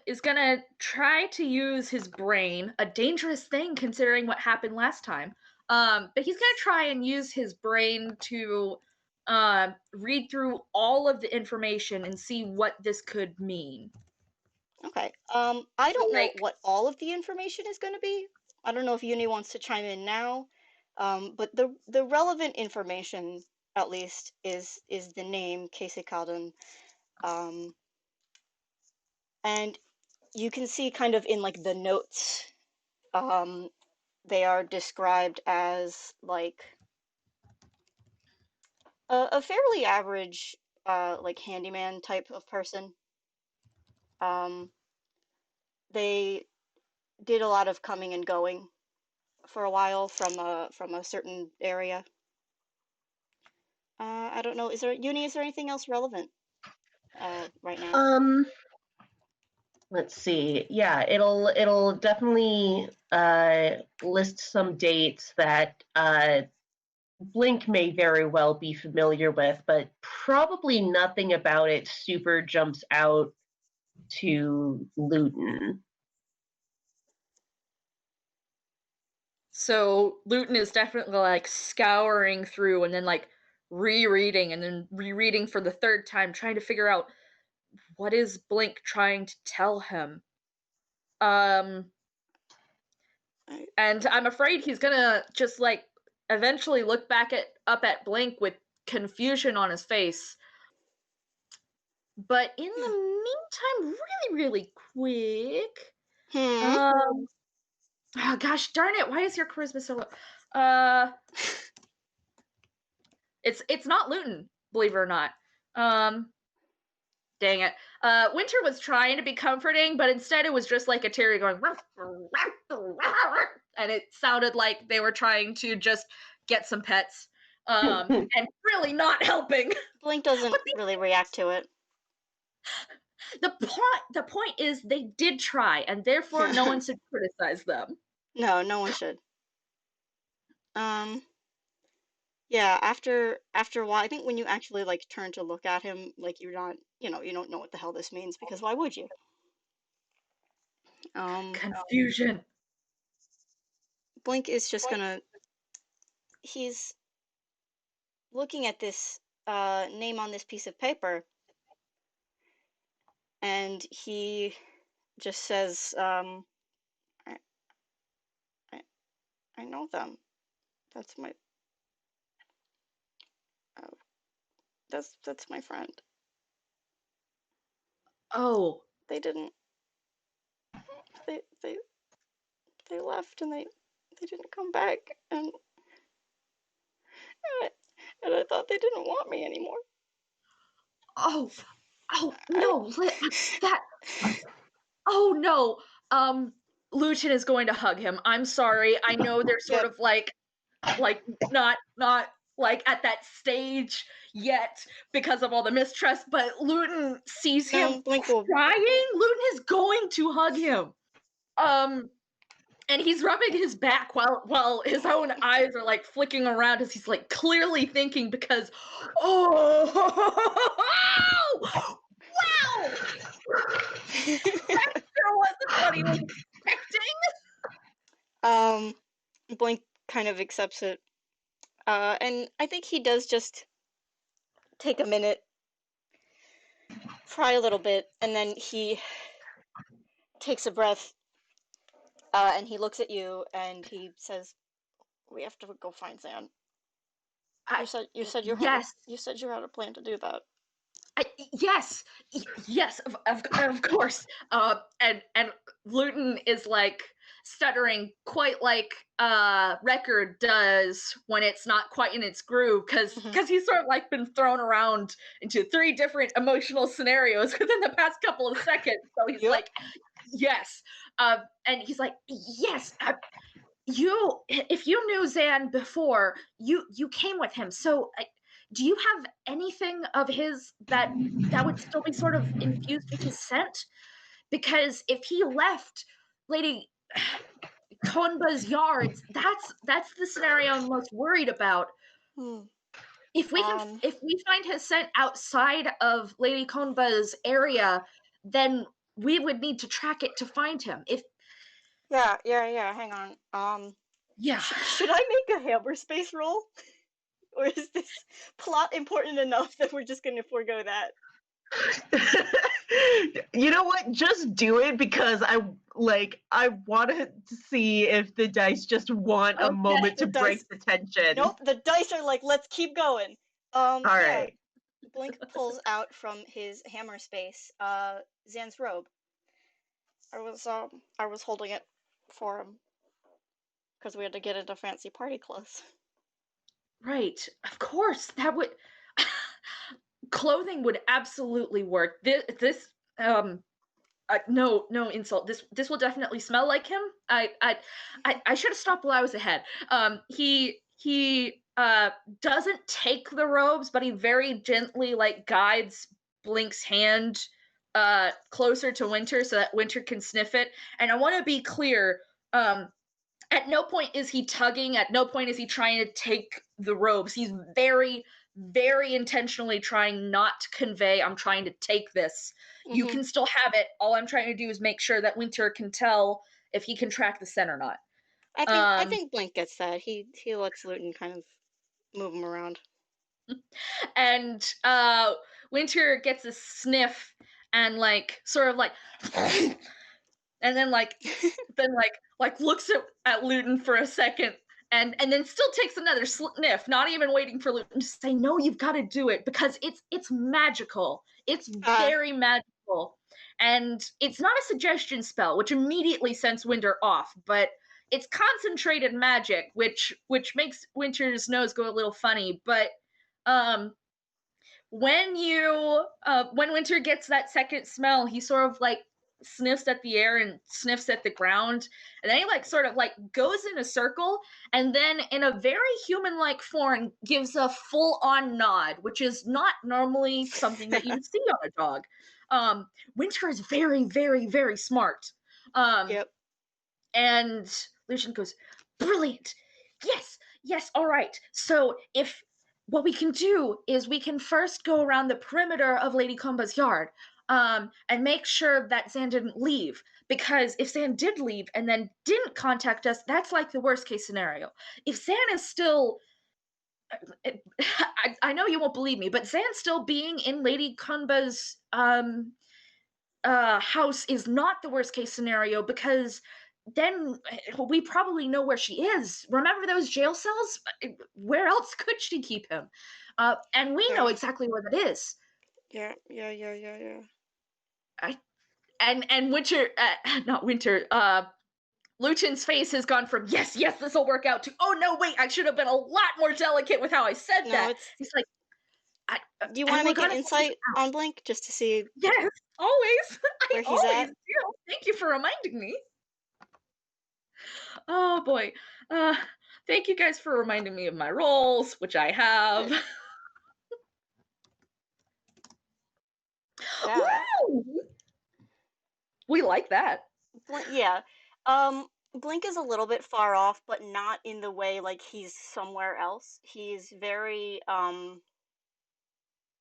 is gonna try to use his brain, a dangerous thing considering what happened last time. But he's gonna try and use his brain to read through all of the information and see what this could mean. Okay. I don't know what all of the information is going to be. I don't know if Yuni wants to chime in now. But the relevant information, at least, is the name Casey Calden. And you can see kind of in like the notes, they are described as like a fairly average like handyman type of person. They did a lot of coming and going for a while from a certain area. I don't know. Is there anything else relevant right now? Let's see. Yeah, it'll definitely list some dates that Blink may very well be familiar with, but probably nothing about it super jumps out to Lutin. So Lutin is definitely like scouring through and then like rereading and then rereading for the third time, trying to figure out what is Blink trying to tell him. And I'm afraid he's gonna just like eventually look up at Blink with confusion on his face. But in the meantime, really quick. Oh gosh darn it, why is your charisma so low? It's not Lutin, believe it or not. Dang it. Winter was trying to be comforting, but instead it was just like a Terry going, and it sounded like they were trying to just get some pets, and really not helping. Blink doesn't really react to it. The point is they did try, and therefore no one should criticize them. No one should. Yeah, after a while, I think when you actually like turn to look at him, like you're not, you don't know what the hell this means, because why would you? Confusion. Blink is just gonna. He's looking at this name on this piece of paper, and he just says, I know them. That's my. That's my friend. Oh. They didn't. They left, and they didn't come back, and I thought they didn't want me anymore. Oh no, that. Oh no. Lutin is going to hug him. I'm sorry. I know they're sort of like not like at that stage yet because of all the mistrust, but Lutin sees him crying. Lutin is going to hug him. And he's rubbing his back while his own eyes are like flicking around as he's like clearly thinking because wow! That sure wasn't what he was expecting. Blink kind of accepts it. And I think he does just take a minute, cry a little bit, and then he takes a breath, and he looks at you and he says, "We have to go find Zan." You said you had a plan to do that. Yes, of course. And Lutin is like stuttering quite like Record does when it's not quite in its groove, because he's sort of like been thrown around into 3 different emotional scenarios within the past couple of seconds. So he's like, yes, and he's like, yes. If you knew Zan before, you came with him. So do you have anything of his that would still be sort of infused with his scent? Because if he left Lady Konba's yards, that's the scenario I'm most worried about. If we find his scent outside of Lady Konba's area, then we would need to track it to find him. Yeah. Hang on. Yeah. Should I make a hyperspace roll? Or is this plot important enough that we're just going to forego that? You know what? Just do it, because I want to see if the dice just want a moment to break the tension. Nope, the dice are like, let's keep going. All right. Blink pulls out from his hammer space Zan's robe. I was holding it for him because we had to get into fancy party clothes. Right, of course, that would clothing would absolutely work. This no insult. This will definitely smell like him. I should have stopped while I was ahead. He doesn't take the robes, but he very gently like guides Blink's hand closer to Winter so that Winter can sniff it. And I want to be clear, at no point is he tugging, at no point is he trying to take the robes. He's very, very intentionally trying not to convey, I'm trying to take this. You can still have it. All I'm trying to do is make sure that Winter can tell if he can track the scent or not. I think Blink gets that. He lets Lutin kind of move him around. And Winter gets a sniff and like sort of like and then like looks at Lutin for a second and then still takes another sniff, not even waiting for Lutin to say, no, you've got to do it because it's magical. It's very magical. And it's not a suggestion spell, which immediately sends Winter off, but it's concentrated magic, which makes Winter's nose go a little funny. But when Winter gets that second smell, he sort of like sniffs at the air and sniffs at the ground, and then he like sort of like goes in a circle and then in a very human-like form gives a full-on nod, which is not normally something that you would see on a dog. Winter is very, very, very smart. Yep. And Lucian goes, brilliant. Yes, all right. So if what we can do is we can first go around the perimeter of Lady Kumba's yard and make sure that Zan didn't leave. Because if Zan did leave and then didn't contact us, that's like the worst case scenario. If Zan is still... I know you won't believe me, but Zan still being in Lady Kumba's house is not the worst case scenario because then we probably know where she is. Remember those jail cells? Where else could she keep him? And we know exactly where that is. Yeah. And Winter, not Winter, Lutin's face has gone from, yes, this will work out, to, oh no, wait, I should have been a lot more delicate with how I said that. He's like, do you want to make an insight on Blink just to see? Yes, always. Where he's at? Do. Thank you for reminding me. Oh boy. Thank you guys for reminding me of my roles, which I have. Yeah. Woo! We like that. Yeah. Blink is a little bit far off, but not in the way like he's somewhere else. He's very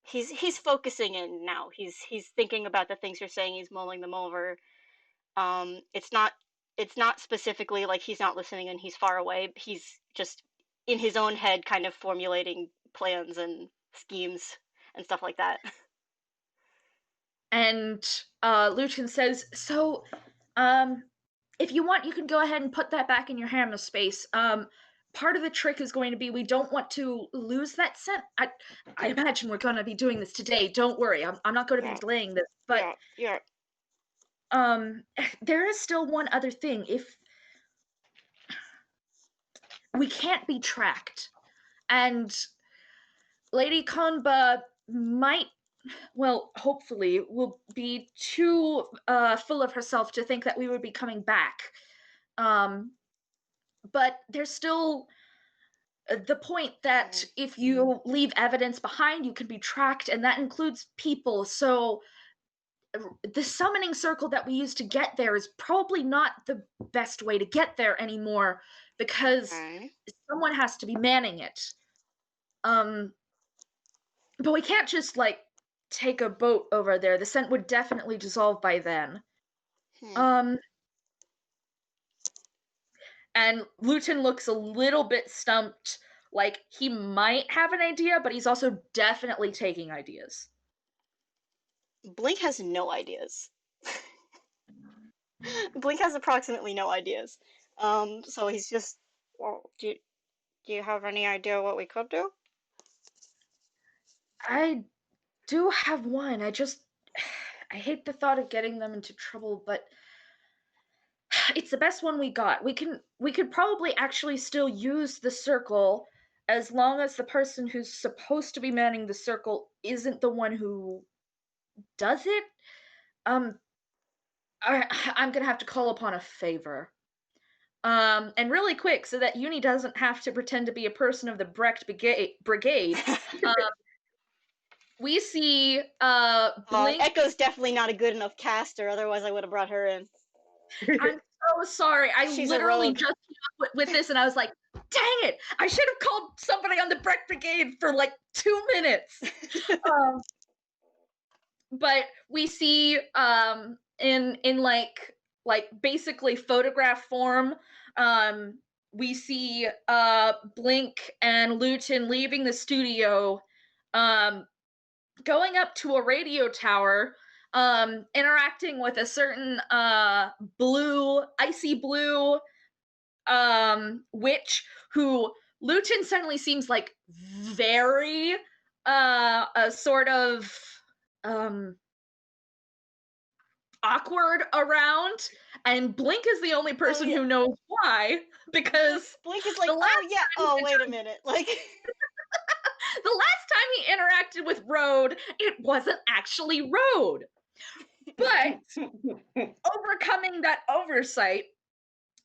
he's focusing in now. He's thinking about the things you're saying. He's mulling them over. It's not specifically like he's not listening and he's far away. He's just in his own head kind of formulating plans and schemes and stuff like that. And Lutin says, so if you want, you can go ahead and put that back in your hammer space. Part of the trick is going to be we don't want to lose that scent. I imagine we're going to be doing this today. Don't worry. I'm not going to be delaying this. But yeah. There is still one other thing. If we can't be tracked, and Lady Konba might, well, hopefully, will be too full of herself to think that we would be coming back. But there's still the point that if you leave evidence behind, you can be tracked, and that includes people. So the summoning circle that we used to get there is probably not the best way to get there anymore because someone has to be manning it. But we can't just like take a boat over there. The scent would definitely dissolve by then. And Lutin looks a little bit stumped, like he might have an idea, but he's also definitely taking ideas. Blink has no ideas. Blink has approximately no ideas. So he's just, well, do you have any idea what we could do? I do have one. I hate the thought of getting them into trouble, but it's the best one we got. We could probably actually still use the circle as long as the person who's supposed to be manning the circle isn't the one who does it. I'm gonna have to call upon a favor. and really quick so that Yuni doesn't have to pretend to be a person of the Brecht Brigade. We see Blink. Echo's definitely not a good enough caster, otherwise I would have brought her in. I'm so sorry. I She's a literally rogue. just came up with this and I was like, dang it, I should have called somebody on the Brecht Brigade for like 2 minutes. But we see in like basically photograph form, we see Blink and Lutin leaving the studio, going up to a radio tower, interacting with a certain icy blue witch who Lutin suddenly seems like very a sort of awkward around, and Blink is the only person who knows why, because Blink is like, oh yeah, oh wait a minute, like the last time he interacted with Road, it wasn't actually Road. But overcoming that oversight,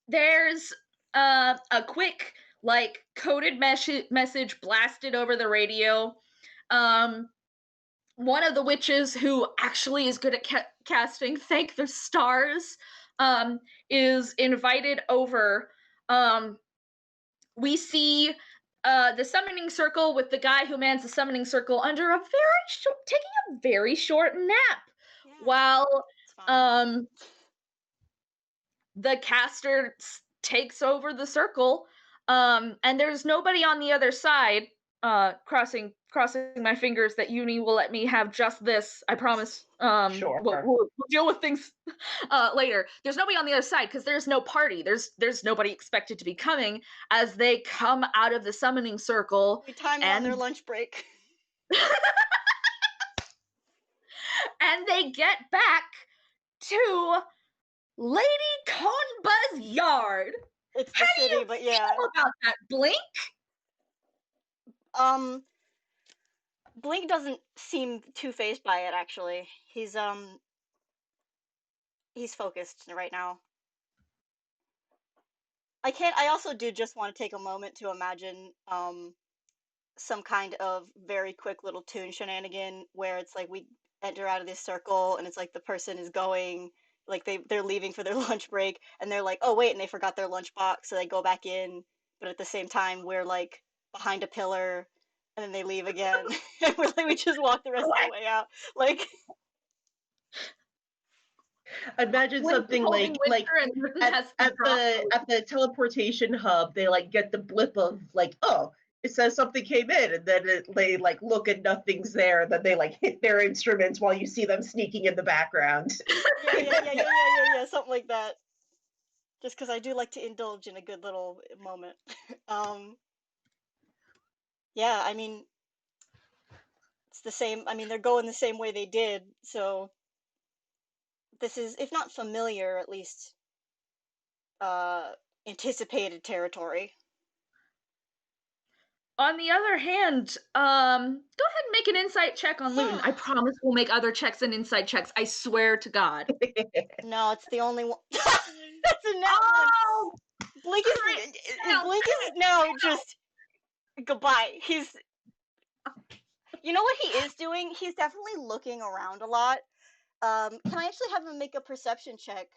there's a quick like coded message blasted over the radio. One of the witches who actually is good at casting, thank the stars, is invited over. We see the summoning circle with the guy who mans the summoning circle under taking a very short nap, while the caster takes over the circle, and there's nobody on the other side. Crossing my fingers that Yuni will let me have just this. I promise. Sure. We'll deal with things later. There's nobody on the other side because there's no party. There's nobody expected to be coming as they come out of the summoning circle. We time on their lunch break. And they get back to Lady Conba's yard. It's the city, but yeah. Feel about that, Blink? Blink doesn't seem too phased by it, actually. He's focused right now. I also do just want to take a moment to imagine some kind of very quick little Toon shenanigan where it's like we enter out of this circle and it's like the person is going, like they're leaving for their lunch break and they're like, oh wait, and they forgot their lunchbox, so they go back in, but at the same time we're like behind a pillar and then they leave again. And we just walk the rest of the way out. Like imagine something like at the teleportation hub, they like get the blip of like, oh, it says something came in, and then they like look and nothing's there, then they like hit their instruments while you see them sneaking in the background. Yeah, something like that. Just because I do like to indulge in a good little moment. Yeah, I mean, it's the same. I mean, they're going the same way they did, so this is, if not familiar, at least anticipated territory. On the other hand, go ahead and make an insight check on Lutin. I promise we'll make other checks and insight checks. I swear to God. No, it's the only one. That's a net one. Blink is now just goodbye. You know what he is doing? He's definitely looking around a lot. Can I actually have him make a perception check?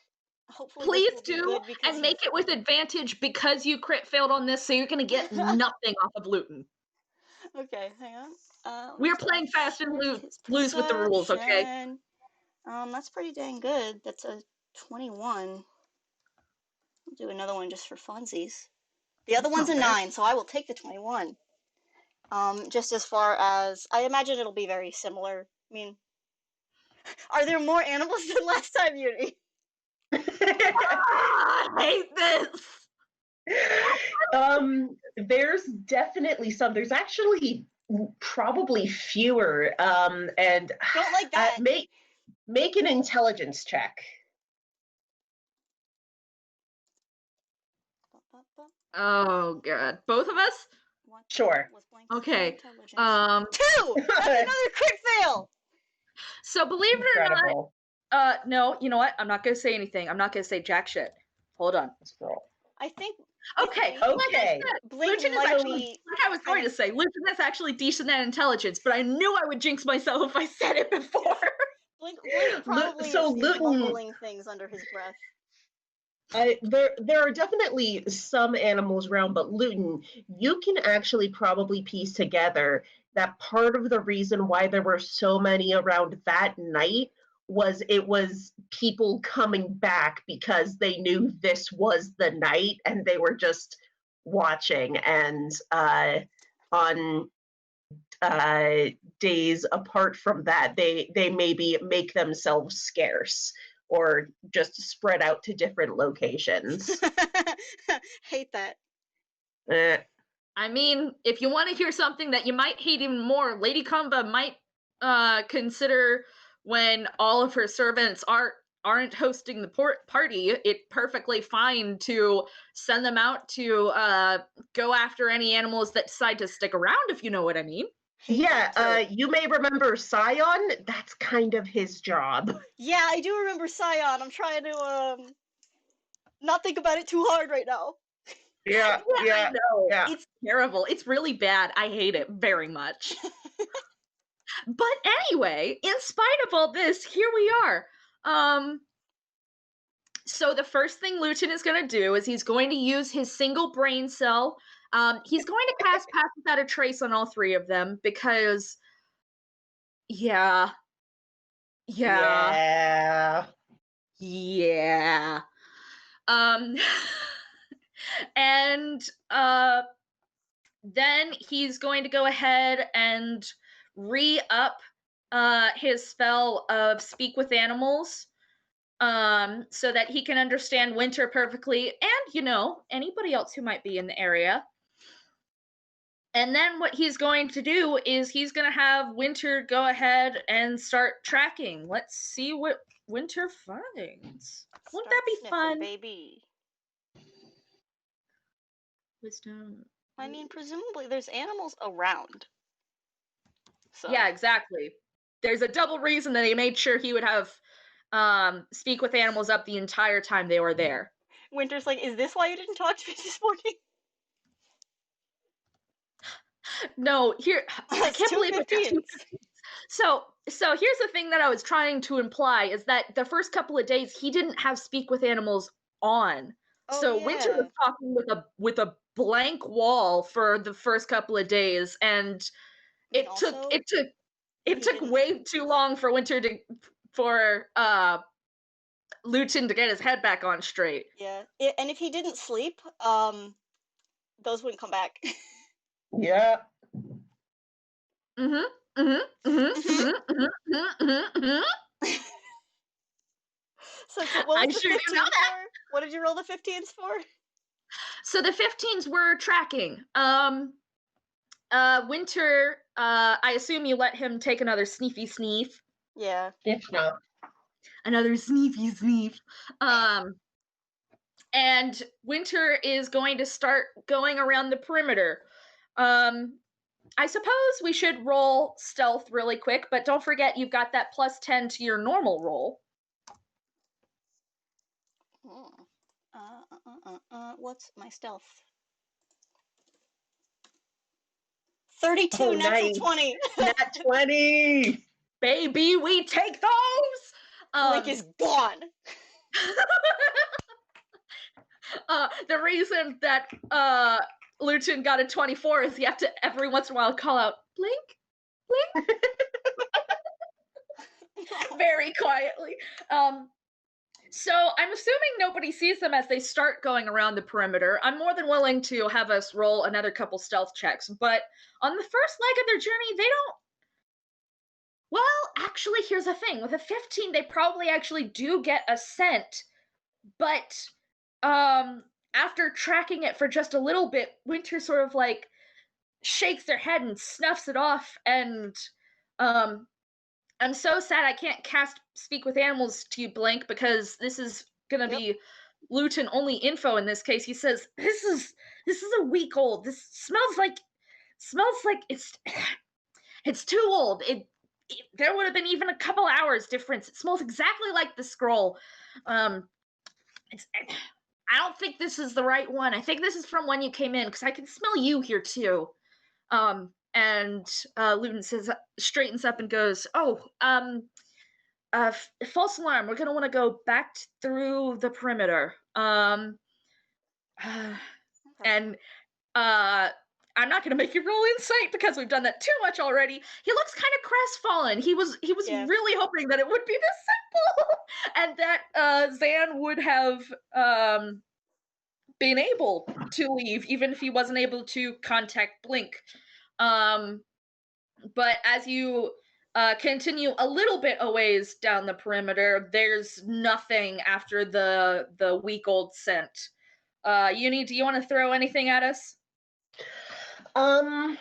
Hopefully please do, and make it with advantage because you crit failed on this, so you're gonna get nothing off of Lutin. Okay, hang on. We're playing fast and loose with the rules, okay? That's pretty dang good. That's a 21. I'll do another one just for funsies. The other one's a 9, so I will take the 21. Just as far as, I imagine it'll be very similar. I mean, are there more animals than last time, Yuni? I hate this. There's definitely some. There's actually probably fewer. And don't like that. Make an intelligence check. Oh god, both of us? Sure. Okay. 2. That's another crit fail. So believe it or not, no, you know what? I'm not gonna say anything. I'm not gonna say jack shit. Hold on. I I think Okay, Blink- like I said, Blink Lutin is might actually, be like I was going to say, Lutin is actually decent at intelligence, but I knew I would jinx myself if I said it before. Blink probably so is Lutin- mumbling things under his breath. There are definitely some animals around, but Lutin, you can actually probably piece together that part of the reason why there were so many around that night was it was people coming back because they knew this was the night and they were just watching. And on days apart from that, they maybe make themselves scarce or just spread out to different locations. Hate that. Eh, I mean, if you want to hear something that you might hate even more, Lady Kumba might consider when all of her servants aren't hosting the party, it perfectly fine to send them out to go after any animals that decide to stick around, if you know what I mean. Hate that too. you may remember Scion. That's kind of his job. Yeah, I do remember Scion. I'm trying to not think about it too hard right now. Yeah, I know. yeah. It's terrible. It's really bad. I hate it very much. But anyway, in spite of all this, here we are. So the first thing Lutin is going to do is he's going to use his single brain cell. He's going to cast Pass Without a Trace on all three of them because, yeah. And then he's going to go ahead and re-up his spell of Speak with Animals so that he can understand Winter perfectly and, anybody else who might be in the area. And then what he's going to do is he's going to have Winter go ahead and start tracking. Let's see what Winter finds. Wouldn't that be fun? Baby. Wisdom. I mean, presumably there's animals around. So. Yeah, exactly. There's a double reason that he made sure he would have Speak with Animals up the entire time they were there. Winter's like, is this why you didn't talk to me this morning? No, here I can't believe it. So here's the thing that I was trying to imply is that the first couple of days he didn't have Speak with Animals on. Oh, so yeah. Winter was talking with a blank wall for the first couple of days, and it took way too long for Lutin to get his head back on straight. Yeah, and if he didn't sleep, those wouldn't come back. Yeah. So what was I the sure do 15 know that. for? What did you roll the 15s for? So the 15s were tracking. Winter, I assume you let him take another sneefy sneef. Yeah. If not. Another sneefy sneef. And Winter is going to start going around the perimeter. I suppose we should roll stealth really quick, but don't forget you've got that plus 10 to your normal roll. What's my stealth? 32, natural 20. Nat 20! Baby, we take those! Blink is gone. The reason that Lutin got a 24 is you have to every once in a while call out, Blink, Blink. Very quietly. So I'm assuming nobody sees them as they start going around the perimeter. I'm more than willing to have us roll another couple stealth checks, but on the first leg of their journey, they don't. Well, actually, here's the thing. With a 15, they probably actually do get a scent, but after tracking it for just a little bit, Winter sort of like shakes their head and snuffs it off, and I'm so sad I can't cast Speak with Animals to you, Blink, because this is gonna be Lutin only info in this case. He says, This is a week old. This smells like it's too old. There would have been even a couple hours difference. It smells exactly like the scroll. I don't think this is the right one. I think this is from when you came in, because I can smell you here too. And Lutin straightens up and goes, false alarm. We're gonna want to go back through the perimeter. And I'm not gonna make you roll insight because we've done that too much already. He looks kind of crestfallen. He was really hoping that it would be this simple, and that Zan would have been able to leave, even if he wasn't able to contact Blink. But as you continue a little bit a ways down the perimeter, there's nothing after the week-old scent. Yuni, do you want to throw anything at us? Hold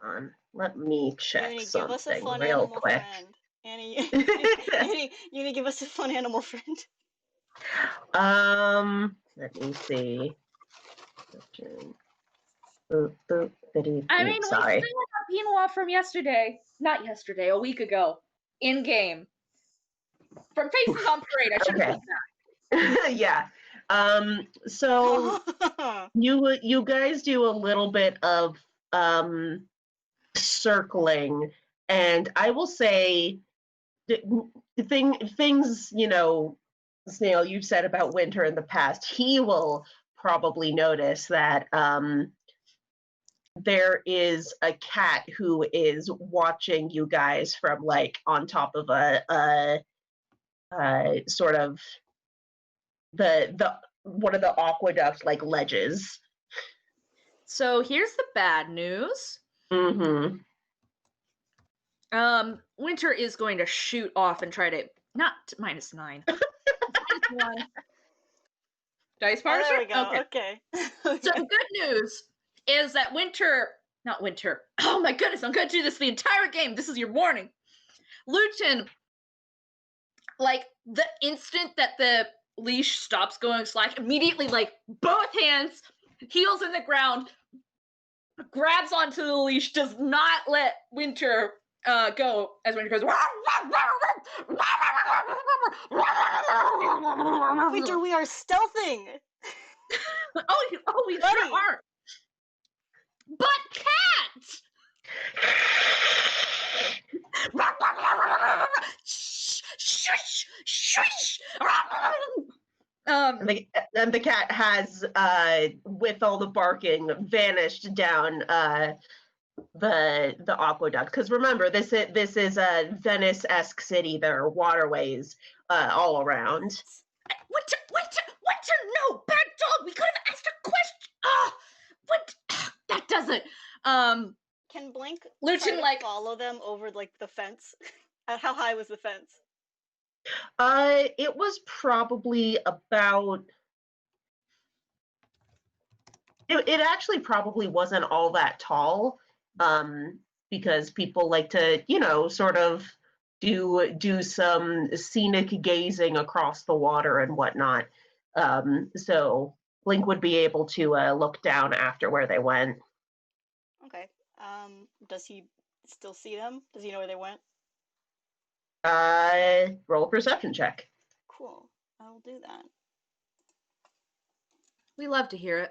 on. Let me check Yuni, something give us a fun real animal quick. friend. Annie, Yuni, give us a fun animal friend. Let me see. I mean, sorry. we still have Pinois from yesterday. Not yesterday, a week ago. In game. From Faces on Parade. I should have put that. Yeah. So you guys do a little bit of circling, and I will say things, you know, Snail, you've said about Winter in the past, he will probably notice that there is a cat who is watching you guys from like on top of a sort of the one of the aqueduct like ledges. So here's the bad news. Mm-hmm. Winter is going to shoot off and try to not -9. -1. Dice parser? Oh, there we go. Okay. So the good news is that not Winter. Oh my goodness, I'm going to do this the entire game. This is your warning. Lutin, like the instant that the leash stops going slack, immediately, like both hands, heels in the ground, grabs onto the leash, does not let Winter go, as Winter goes. Winter, we are stealthing. We sure are. But cats. And the cat has, with all the barking, vanished down the aqueduct. Because remember, this is a Venice-esque city. There are waterways all around. Winter, no, bad dog. We could have asked a question. That doesn't. Can Blink Lutin like follow them over like the fence? How high was the fence? It was probably about. It actually probably wasn't all that tall, because people like to, you know, sort of do some scenic gazing across the water and whatnot. So Blink would be able to look down after where they went. Okay. Does he still see them? Does he know where they went? Roll a perception check. Cool. I'll do that. We love to hear it.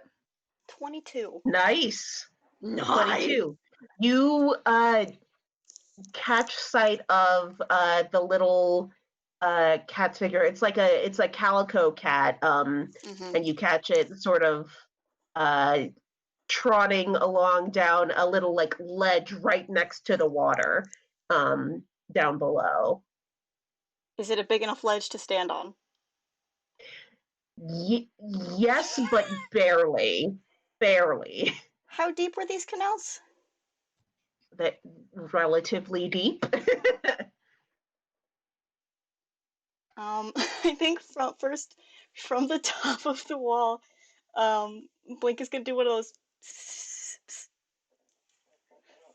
22. Nice. 22. You catch sight of the little cat figure. It's a calico cat. Mm-hmm. And you catch it sort of trotting along down a little like ledge right next to the water, down below. Is it a big enough ledge to stand on? Yes, but barely. How deep were these canals? That relatively deep. I think from the top of the wall, Blink is gonna do one of those,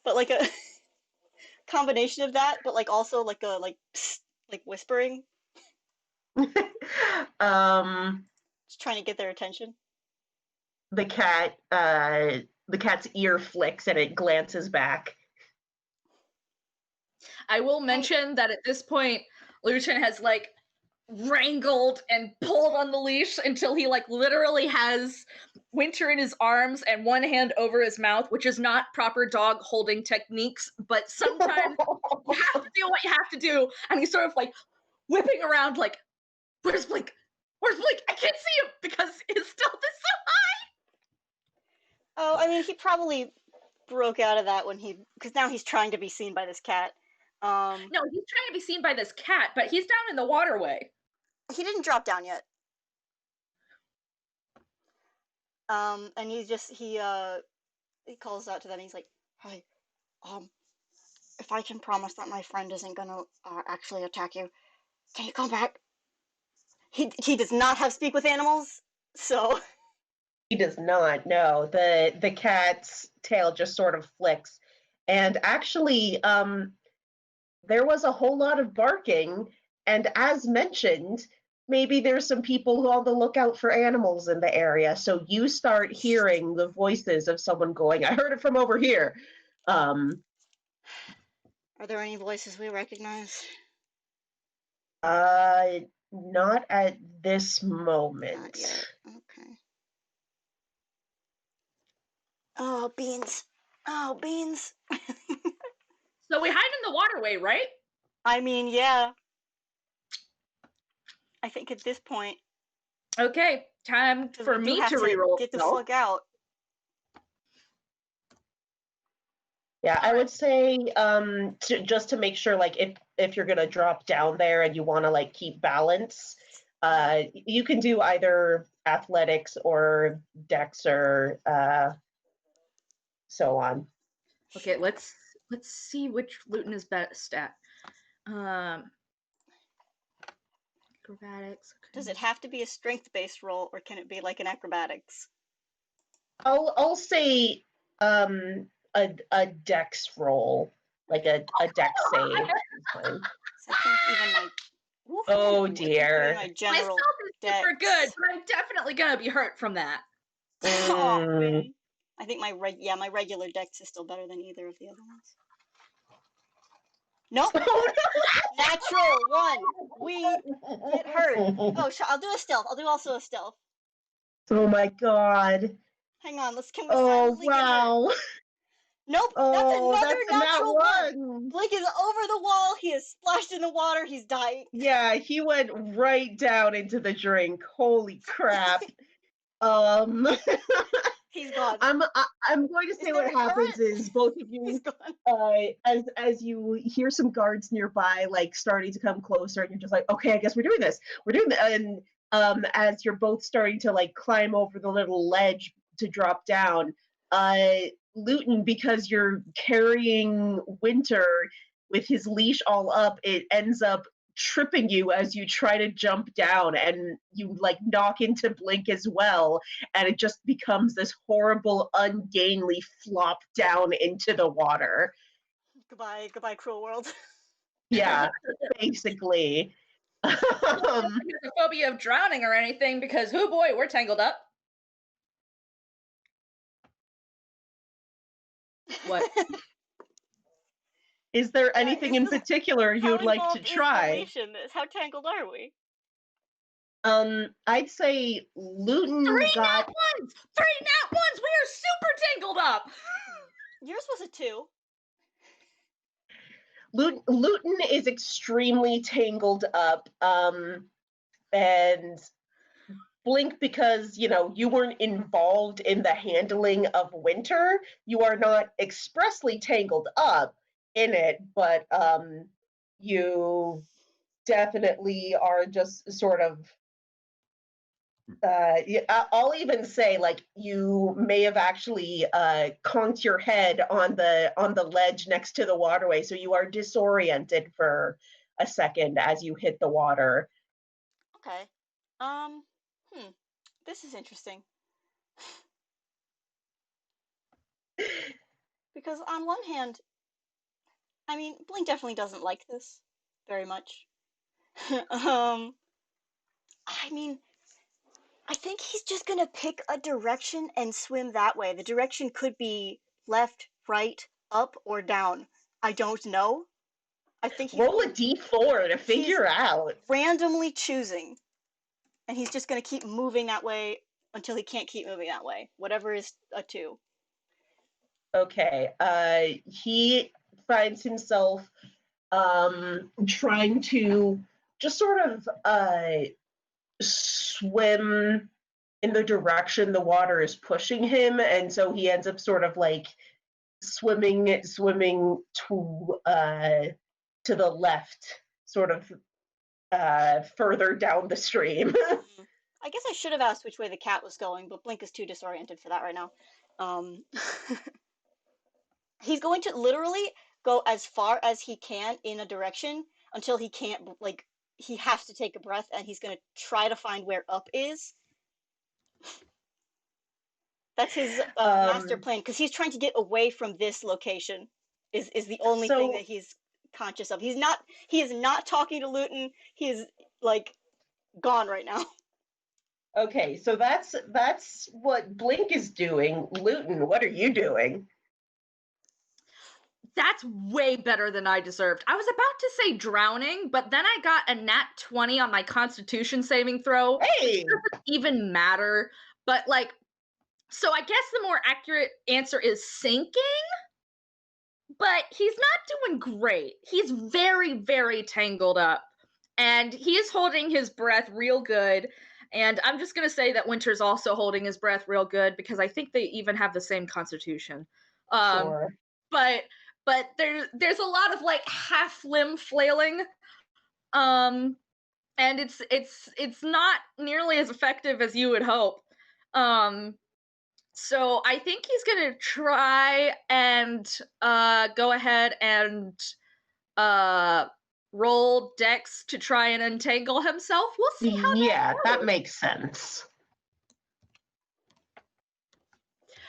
but like a combination of that, but like also like a like whispering. Just trying to get their attention. The cat's ear flicks and it glances back. I will mention that at this point, Lutin has like wrangled and pulled on the leash until he like literally has Winter in his arms and one hand over his mouth, which is not proper dog holding techniques, but sometimes you have to do what you have to do. And he's sort of like whipping around like, where's Blink? Where's Blink? I can't see him because his stealth is so high. Oh, I mean, he probably broke out of that when because now he's trying to be seen by this cat. No, he's trying to be seen by this cat, but he's down in the waterway. He didn't drop down yet. And he calls out to them. He's like, "Hey, if I can promise that my friend isn't gonna actually attack you, can you come back?" He does not have speak with animals, so He does not. No, the cat's tail just sort of flicks, and actually, there was a whole lot of barking, and as mentioned, maybe there's some people who are on the lookout for animals in the area. So you start hearing the voices of someone going, "I heard it from over here." Are there any voices we recognize? Not at this moment. Not yet. Okay. Oh, beans. Oh, beans. So we hide in the waterway, right? I mean, yeah. I think at this point, Okay, time for we do me have to reroll. get the fuck out. Yeah, I would say just to make sure, like if you're gonna drop down there and you want to like keep balance, you can do either athletics or dex or so on. Okay, let's see which Lutin is best at. Acrobatics. Okay. Does it have to be a strength-based roll, or can it be like an acrobatics? I'll say a dex roll, like a dex save. So I think even my Oh I think dear. my My general stealth is super dex. good, but I'm definitely gonna be hurt from that. Oh, man. I think my regular dex is still better than either of the other ones. Nope. Natural one. We get hurt. Oh, I'll do a stealth. I'll do also a stealth. Oh my god. Hang on. Can we Oh silently get hurt? wow. Nope. Oh, that's another that's a nat natural one. one. Blake is over the wall. He is splashed in the water. He's dying. Yeah, he went right down into the drink. Holy crap. He's gone. I'm going to say what happens is both of He's you gone. as you hear some guards nearby like starting to come closer, and you're just like, okay, I guess we're doing this. We're doing that. And as you're both starting to like climb over the little ledge to drop down, Lutin, because you're carrying Winter with his leash all up, it ends up tripping you as you try to jump down, and you like knock into Blink as well, and it just becomes this horrible ungainly flop down into the water. Goodbye, cruel world. Yeah, basically. I don't think it's a phobia of drowning or anything, because oh boy, we're tangled up. What? Is there anything in particular you'd like to try? How tangled are we? I'd say Lutin got 3 nat ones! 3 nat ones! We are super tangled up! Yours was a 2. Lutin is extremely tangled up, and Blink, because you weren't involved in the handling of Winter, you are not expressly tangled up in it, but you definitely are just sort of I'll even say like you may have actually conked your head on the ledge next to the waterway, so you are disoriented for a second as you hit the water. Okay. This is interesting. Because on one hand, I mean, Blink definitely doesn't like this very much. I mean, I think he's just gonna pick a direction and swim that way. The direction could be left, right, up, or down. I don't know. I think he's Roll a d4 to figure out. randomly choosing, and he's just going to keep moving that way until he can't keep moving that way. Whatever is a 2. Okay. He finds himself trying to just sort of swim in the direction the water is pushing him, and so he ends up sort of like swimming to the left, sort of further down the stream. I guess I should have asked which way the cat was going, but Blink is too disoriented for that right now. He's going to literally go as far as he can in a direction until he can't, like, he has to take a breath, and he's going to try to find where up is. That's his master plan, because he's trying to get away from this location, is the only thing that he's conscious of. He is not talking to Lutin. He is, like, gone right now. Okay, so that's what Blink is doing. Lutin, what are you doing? That's way better than I deserved. I was about to say drowning, but then I got a nat 20 on my Constitution saving throw. Hey! It doesn't even matter. But, like, so I guess the more accurate answer is sinking, but he's not doing great. He's very, very tangled up, and he is holding his breath real good. And I'm just going to say that Winter's also holding his breath real good because I think they even have the same Constitution. Sure. But there's a lot of like half limb flailing, and it's not nearly as effective as you would hope. So I think he's gonna try and go ahead and roll Dex to try and untangle himself. We'll see how that makes sense.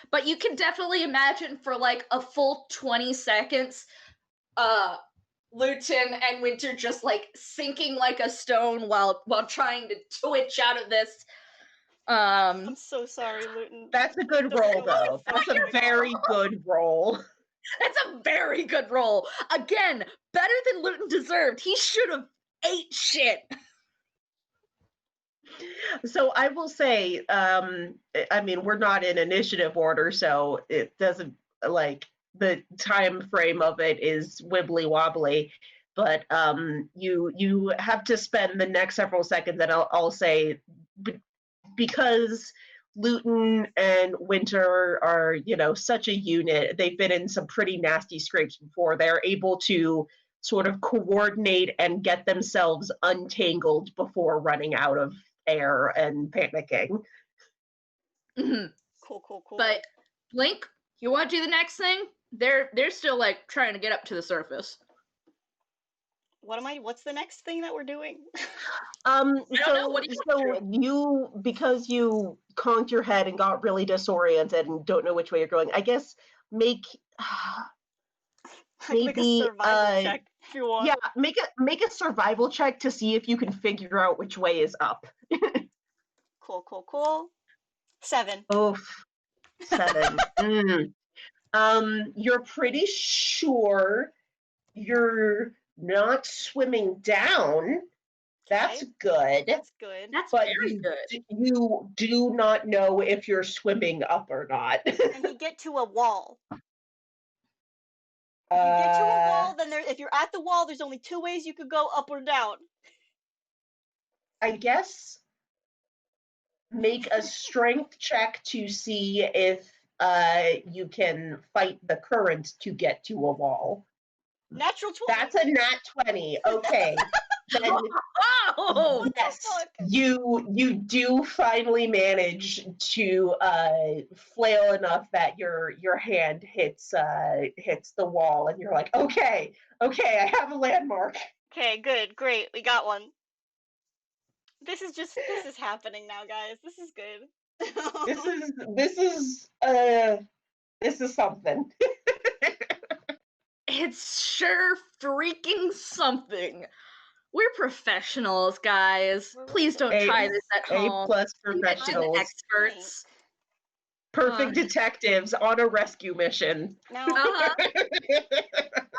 But you can definitely imagine for like a full 20 seconds, Lutin and Winter just like sinking like a stone while trying to twitch out of this. I'm so sorry, Lutin. That's a good roll, though. That's a very good roll. That's a very good roll. Again, better than Lutin deserved. He should have ate shit. So I will say, I mean, we're not in initiative order, so it doesn't, like, the time frame of it is wibbly wobbly, but you have to spend the next several seconds, and I'll say, because Lutin and Winter are, such a unit, they've been in some pretty nasty scrapes before, they're able to sort of coordinate and get themselves untangled before running out of air and panicking. Mm-hmm. Cool. But Blink, you want to do the next thing? They're still like trying to get up to the surface. What's the next thing that we're doing? I don't know. What do you because you conked your head and got really disoriented and don't know which way you're going, I guess make maybe a survival check if you want. Yeah, make a survival check to see if you can figure out which way is up. Cool. 7. Oof. 7. You're pretty sure you're not swimming down. That's good. That's good. That's but very good. You do not know if you're swimming up or not. Can you get to a wall? If you get to a wall, then if you're at the wall, there's only 2 ways you could go, up or down. I guess make a strength check to see if you can fight the current to get to a wall. Natural 20. That's a nat 20. Okay. Then, yes, you do finally manage to flail enough that your hand hits the wall, and you're like, okay, I have a landmark. Okay, good, great, we got one. This is happening now, guys. This is good. This is something. It's sure freaking something. We're professionals, guys. Please don't try this at home. A+ professionals. Experts. Perfect detectives on a rescue mission. No.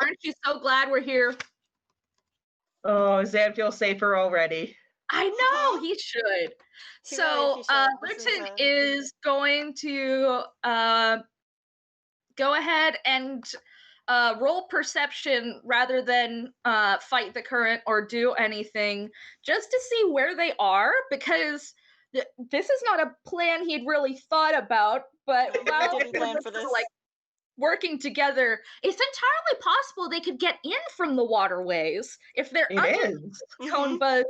Aren't you so glad we're here? Oh, Zan feels safer already. I know he should. Too bad if So you should. This Lutin is, is going to go ahead and roll perception rather than fight the current or do anything, just to see where they are, because this is not a plan he'd really thought about. But No, we while didn't they're plan just for sort of, this. like working together, it's entirely possible they could get in from the waterways if they're It under is. Mhm. Conebuzz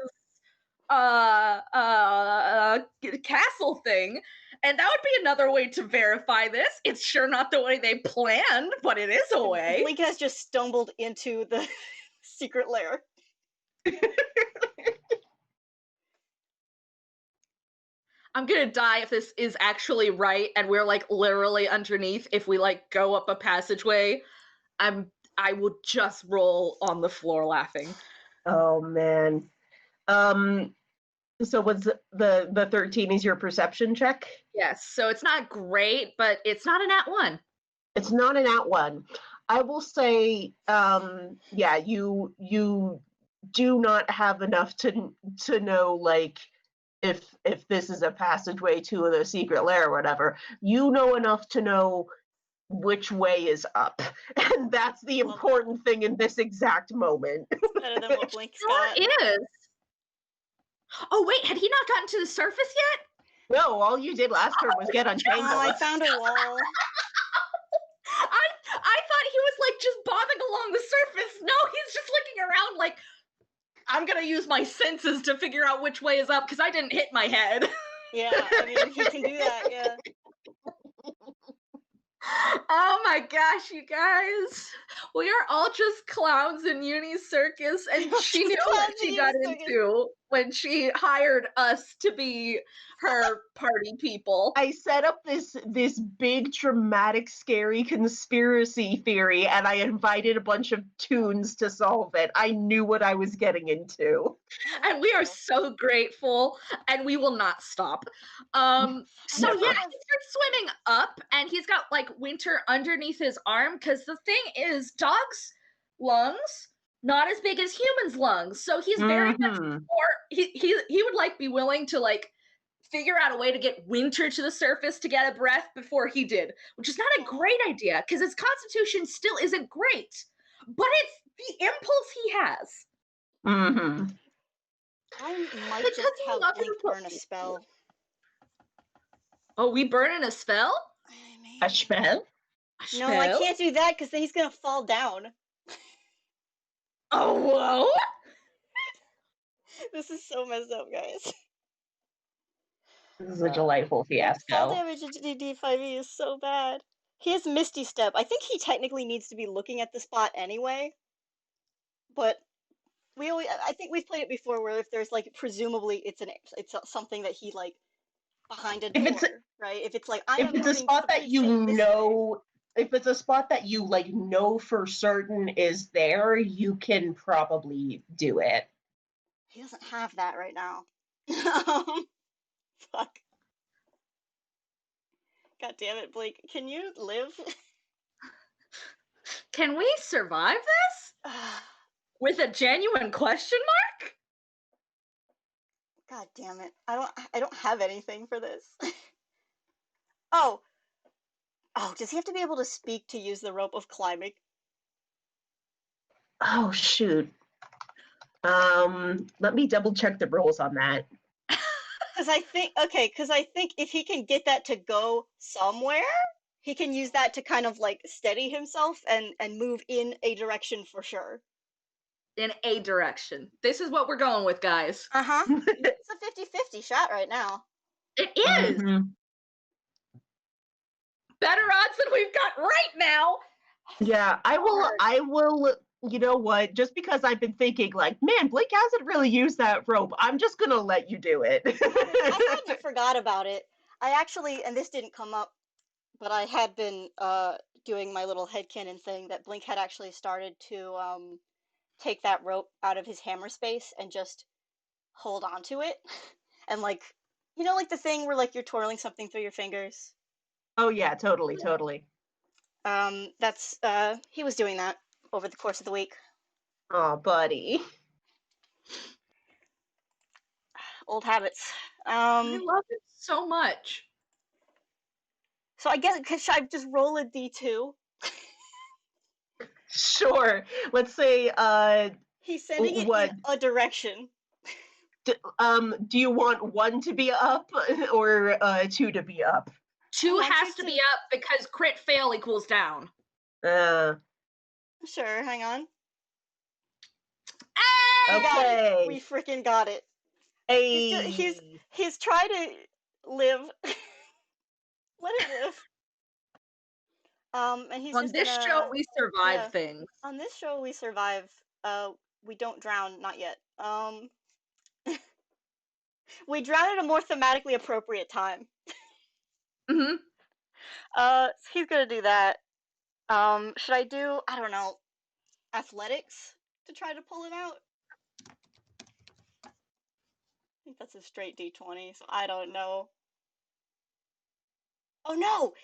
castle thing, and that would be another way to verify this. It's sure not the way they planned, but it is a way. Blink has just stumbled into the secret lair. I'm gonna die if this is actually right and we're like literally underneath. If we like go up a passageway, I would just roll on the floor laughing. Oh man. So what's the 13 is your perception check? Yes, so it's not great, but it's not a nat 1. It's not an at one. I will say, yeah, you do not have enough to know like if this is a passageway to the secret lair or whatever. You know enough to know which way is up, and that's the important thing in this exact moment. Better than what Blink's Sure got. is. Oh wait, had he not gotten to the surface yet? No, all you did last turn was get untangled. Oh, I found a wall. I thought he was like just bobbing along the surface. No, he's just looking around like, I'm gonna use my senses to figure out which way is up because I didn't hit my head. Yeah, I mean, he can do that, yeah. Oh my gosh, you guys. We are all just clowns in Uni's circus, and she knew what Clowns in she got Uni's circus. into when she hired us to be her party people. I set up this big, dramatic, scary conspiracy theory, and I invited a bunch of toons to solve it. I knew what I was getting into. And we are so grateful, and we will not stop. So Never. yeah, he starts swimming up, and he's got like Winter underneath his arm, because the thing is, dogs' lungs not as big as humans' lungs, so he's very much Mhm. more. He would like be willing to like figure out a way to get Winter to the surface to get a breath before he did, which is not a great idea because his constitution still isn't great, but it's the impulse he has. Mhm. I might Because just he have loves Blink to put burn a spell. Oh, we burning a spell? A spell? A No, I spell? can't do that because then he's gonna fall down. Oh, whoa! This is so messed up, guys. This is a delightful Fall fiasco. damage into D5e is so bad. He has Misty Step. I think he technically needs to be looking at the spot anyway. But I think we've played it before where if there's like presumably it's something that he like behind a door, right? If it's like I If am it's a moving spot that supply you chain this way. know, if it's a spot that you like know for certain is there, you can probably do it. He doesn't have that right now. Fuck. God damn it, Blake. Can you live? Can we survive this? With a genuine question mark? God damn it. I don't have anything for this. Oh, does he have to be able to speak to use the rope of climbing? Oh shoot. Let me double check the rules on that. Because I think if he can get that to go somewhere, he can use that to kind of like steady himself and move in a direction for sure. In a direction. This is what we're going with, guys. Uh-huh. It's a 50-50 shot right now. It is! Mhm. Better odds than we've got right now! Yeah, I will, you know what, just because I've been thinking like, man, Blake hasn't really used that rope. I'm just gonna let you do it. I hadn't forgot about it. I actually, and this didn't come up, but I had been doing my little headcanon thing that Blink had actually started to take that rope out of his hammer space and just hold on to it. And like, you know, like the thing where like you're twirling something through your fingers? Oh yeah, totally. That's he was doing that over the course of the week. Oh, buddy. Old habits. I love it so much. So I guess should I just roll a d2? Sure. Let's say, He's sending it what? in a direction. Do you want 1 to be up or 2 to be up? 2 want has you to to- be up because crit fail equals down. Sure, hang on. Hey! Okay. We freaking got it. Hey. He's trying to live. Let it live. And he's On just this gonna, show, we survive yeah. things. On this show, we survive. We don't drown, not yet. We drown at a more thematically appropriate time. Mm-hmm. So he's gonna do that. Should I do, I don't know, athletics to try to pull him out? I think that's a straight d20, so I don't know. Oh no!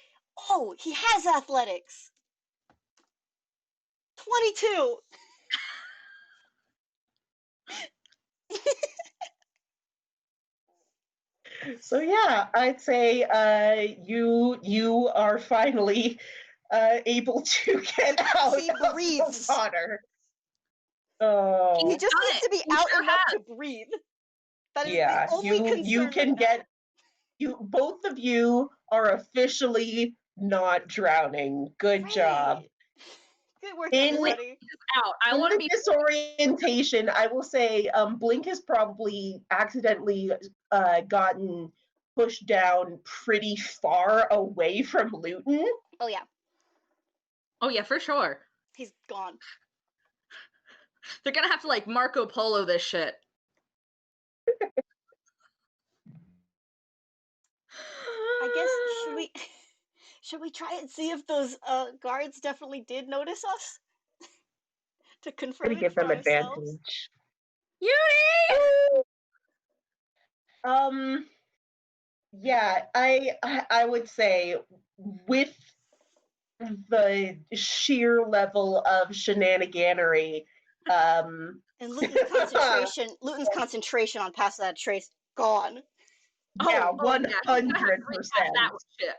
Oh, he has athletics! 22! So yeah, I'd say you are finally able to get out He of breathes. the water. Oh, He just done needs it. to be He out sure enough has. to breathe. That is yeah, the only concern you can right now. get both of you are officially not drowning. Good job. Great. Good work, In- everybody. Out. I In want to the be. disorientation, I will say Blink has probably accidentally gotten pushed down pretty far away from Lutin. Oh yeah, Oh yeah, for sure. he's gone. They're gonna have to like Marco Polo this shit. I guess should we try and see if those guards definitely did notice us? To confirm Gonna it give for them ourselves. advantage. Yuni! Yeah, I would say with the sheer level of shenaniganery, And Luton's concentration on pass that trace gone. yeah, Oh, yeah, he's gonna have to 100%. recast that shit.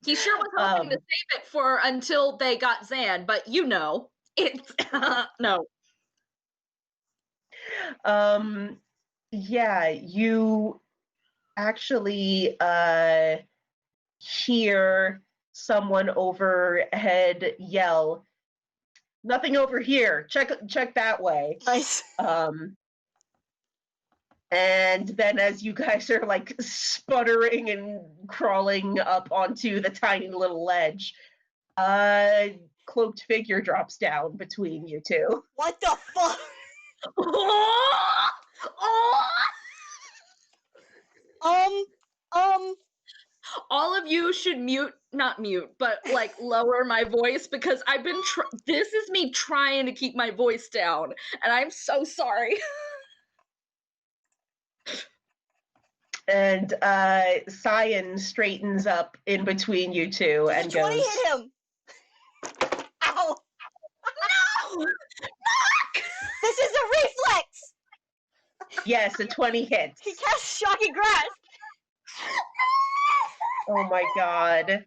He sure was hoping to save it for until they got Zan, but you know, it's no. Yeah, you actually hear someone overhead yell, "Nothing over here. Check that way." Nice. And then as you guys are like sputtering and crawling up onto the tiny little ledge, a cloaked figure drops down between you two. What the fuck? All of you should not mute, but like lower my voice because I've been. This is me trying to keep my voice down, and I'm so sorry. And Cyan straightens up in between you two and Did the 20 goes, hit him? Ow! No! This is a reflex! "Yes, a 20 hits." He cast Shocking Grasp! Oh my god.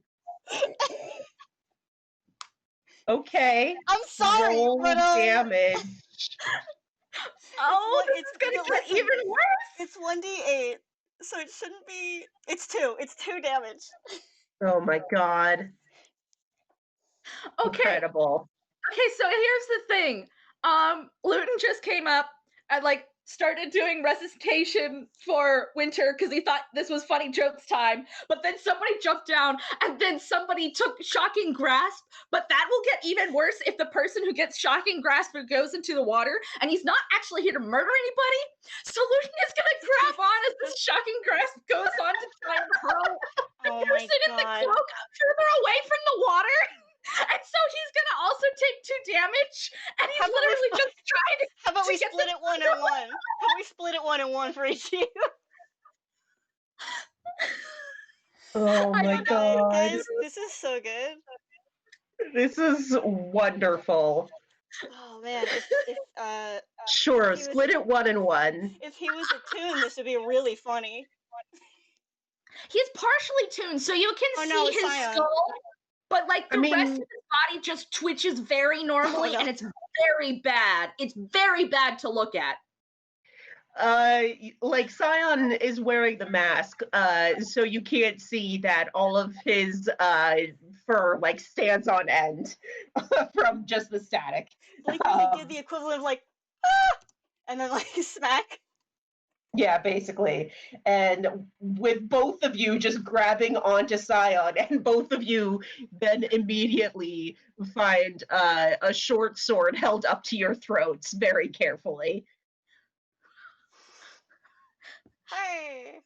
Okay. I'm sorry, Roll but damage. Oh, this it's is gonna no, get listen, even worse. It's 1d8, so it shouldn't be. It's 2. It's 2 damage. Oh my god. Okay. Incredible. Okay, so here's the thing. Lutin just came up and like started doing recitation for Winter because he thought this was funny jokes time. But then somebody jumped down and then somebody took Shocking Grasp. But that will get even worse if the person who gets Shocking Grasp goes into the water and he's not actually here to murder anybody. So Lutin is gonna grab on as this Shocking Grasp goes on to try and hurl the Oh my person in the god. cloak further away from the water. And so he's gonna also take 2 damage, and he's How about we literally split- just trying to. How about to we get split the- it 1 and 1? How about we split it 1 and 1 for each of you? Oh I my don't know, god. guys. This is so good. This is wonderful. Oh man, Sure, he was- split it 1 and 1. if he was a Toon, this would be really funny. He's partially tuned, so you can Oh, see no, it's his Scion. skull, but like the I rest mean- of his body just twitches very normally, no. and it's very bad. It's very bad to look at. Like Scion is wearing the mask, so you can't see that all of his fur like stands on end from just the static. Blink really did the equivalent of like, ah! And then like smack. Yeah, basically. And with both of you just grabbing onto Scion, and both of you then immediately find a short sword held up to your throats very carefully. Hey.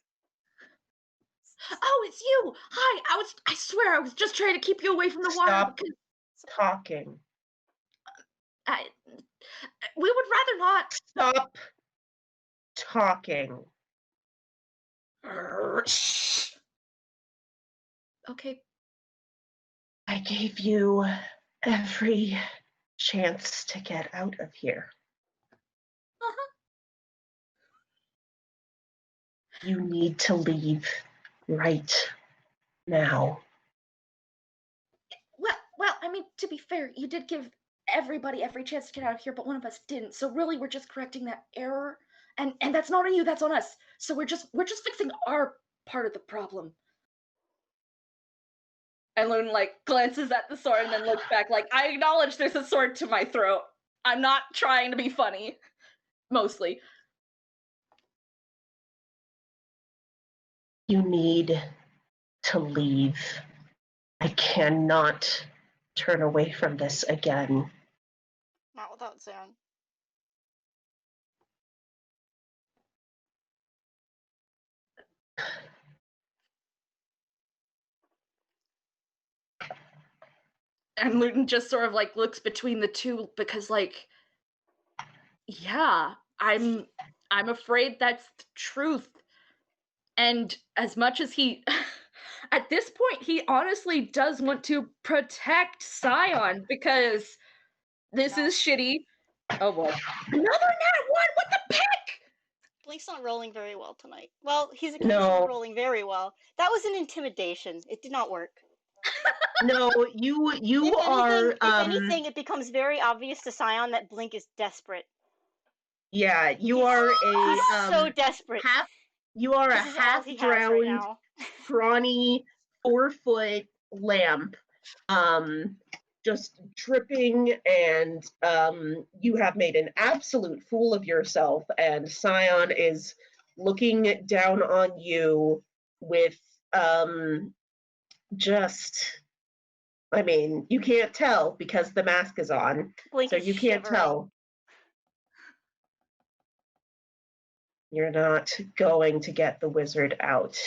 Oh, it's you! Hi, I swear I was just trying to keep you away from the water Stop because talking. we would rather not. Stop talking. Shh. Okay. I gave you every chance to get out of here. Uh-huh. You need to leave right now. Well, I mean, to be fair, you did give everybody every chance to get out of here, but one of us didn't. So really, we're just correcting that error, and that's not on you, that's on us. So we're just fixing our part of the problem. And Lutin like glances at the sword and then looks back like, I acknowledge there's a sword to my throat. I'm not trying to be funny. Mostly. You need to leave. I cannot turn away from this again. Not without Zan. And Lutin just sort of like looks between the two because like, yeah, I'm afraid that's the truth. And as much as he at this point he honestly does want to protect Scion because this is shitty. Oh boy. Another nat one, what the pick? Blink's not rolling very well tonight. Well, he's No. occasionally rolling very well. That was an intimidation. It did not work. No, you If are anything, it becomes very obvious to Scion that Blink is desperate. yeah, you He's- are He's a so desperate. you are a This is all he has right half-drowned, now. scrawny 4-foot lamp, just dripping, and you have made an absolute fool of yourself, and Scion is looking down on you with just, I mean, you can't tell because the mask is on, Blink so is you can't shivering. tell. You're not going to get the wizard out.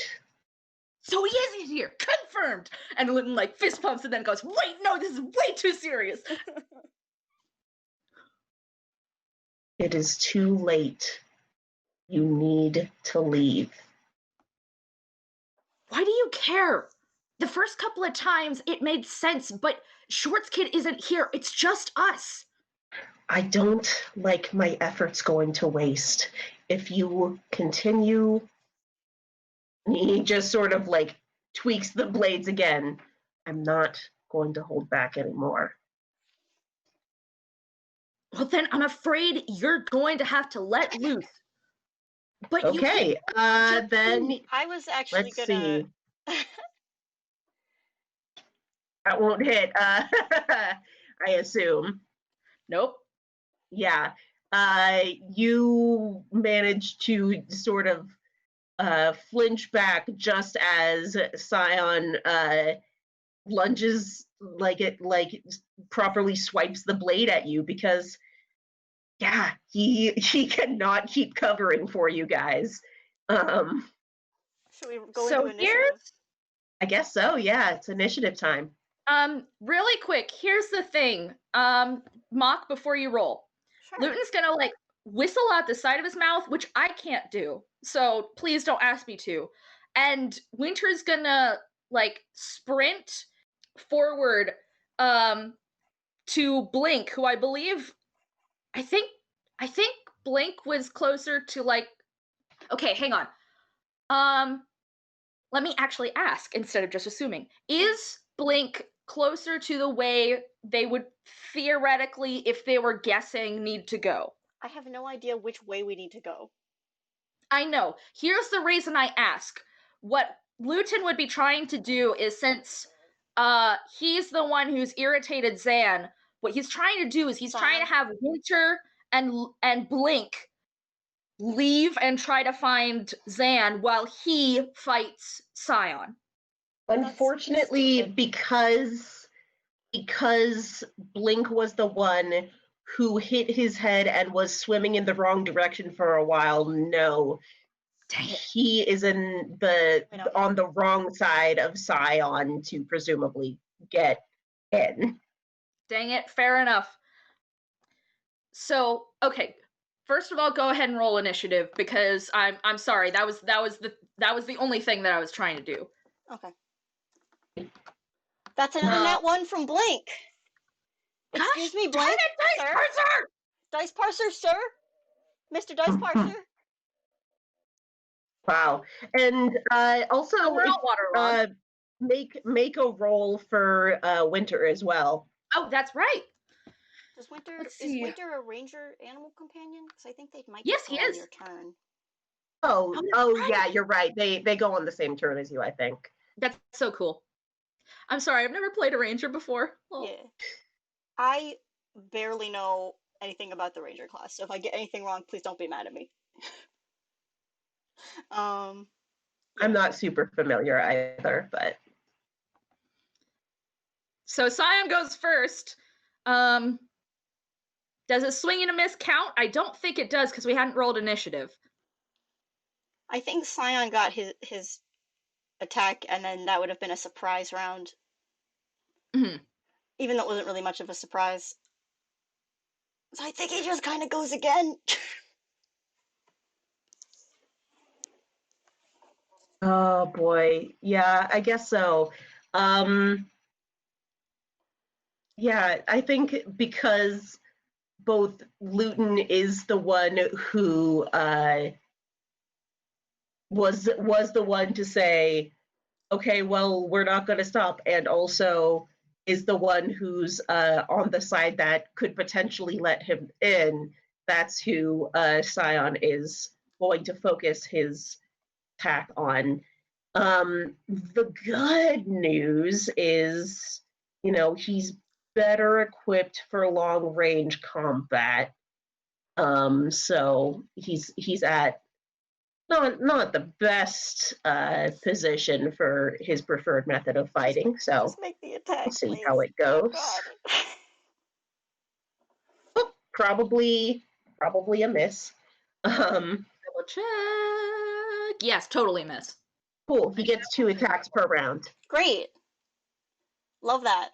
So he is here, confirmed. And Lutin like fist pumps and then goes, wait, no, this is way too serious. It is too late. You need to leave. Why do you care? The first couple of times it made sense, but Short's kid isn't here. It's just us. I don't like my efforts going to waste. If you continue, he just sort of like tweaks the blades again. I'm not going to hold back anymore. Well, then I'm afraid you're going to have to let loose. But Okay, then I was actually let's gonna. see. That won't hit, I assume. Nope. Yeah. You manage to sort of flinch back just as Scion lunges like properly swipes the blade at you because yeah, he cannot keep covering for you guys. Should we go So into initiative? I guess so, yeah, it's initiative time. Really quick, here's the thing. Mock before you roll. Sure. Lutin's gonna like whistle out the side of his mouth, which I can't do. So please don't ask me to. And Winter's gonna like sprint forward, to Blink, who I think Blink was closer to like. Okay, hang on. Let me actually ask instead of just assuming. Is Blink closer to the way they would theoretically, if they were guessing, need to go? I have no idea which way we need to go. I know. Here's the reason I ask. What Lutin would be trying to do is, since he's the one who's irritated Zan, what he's trying to do is he's trying to have Winter and Blink leave and try to find Zan while he fights Scion. Unfortunately, because Blink was the one who hit his head and was swimming in the wrong direction for a while, no. Dang it. He is on the wrong side of Scion to presumably get in. Dang it, fair enough. So, okay. First of all, go ahead and roll initiative because I'm sorry. That was the only thing that I was trying to do. Okay. That's another nat 1 from Blink. Excuse me, Blink. Dice Parser! Dice Parser, sir? Mr. Dice Parser? Wow. And also we're all waterlogged. make a roll for Winter as well. Oh, that's right. Is Winter a ranger animal companion? Because I think they might Yes, he on is. your turn. Oh, right. Yeah, you're right. They go on the same turn as you, I think. That's so cool. I'm sorry, I've never played a ranger before. Oh. Yeah. I barely know anything about the ranger class, so if I get anything wrong, please don't be mad at me. I'm not super familiar either, but so Scion goes first. Does a swing and a miss count? I don't think it does because we hadn't rolled initiative. I think Scion got his attack, and then that would have been a surprise round. Mm-hmm. Even though it wasn't really much of a surprise. So I think he just kind of goes again. oh boy. Yeah, I guess so. Yeah, I think because both Lutin is the one who was the one to say, okay, well, we're not going to stop, and also is the one who's on the side that could potentially let him in. That's who Scion is going to focus his attack on. The good news is, he's better equipped for long range combat. So he's at not the best position for his preferred method of fighting. So just make the attack, we'll see please. how it goes. Oh, probably a miss. Double check. Yes, totally miss. Cool. He gets 2 attacks per round. Great. Love that.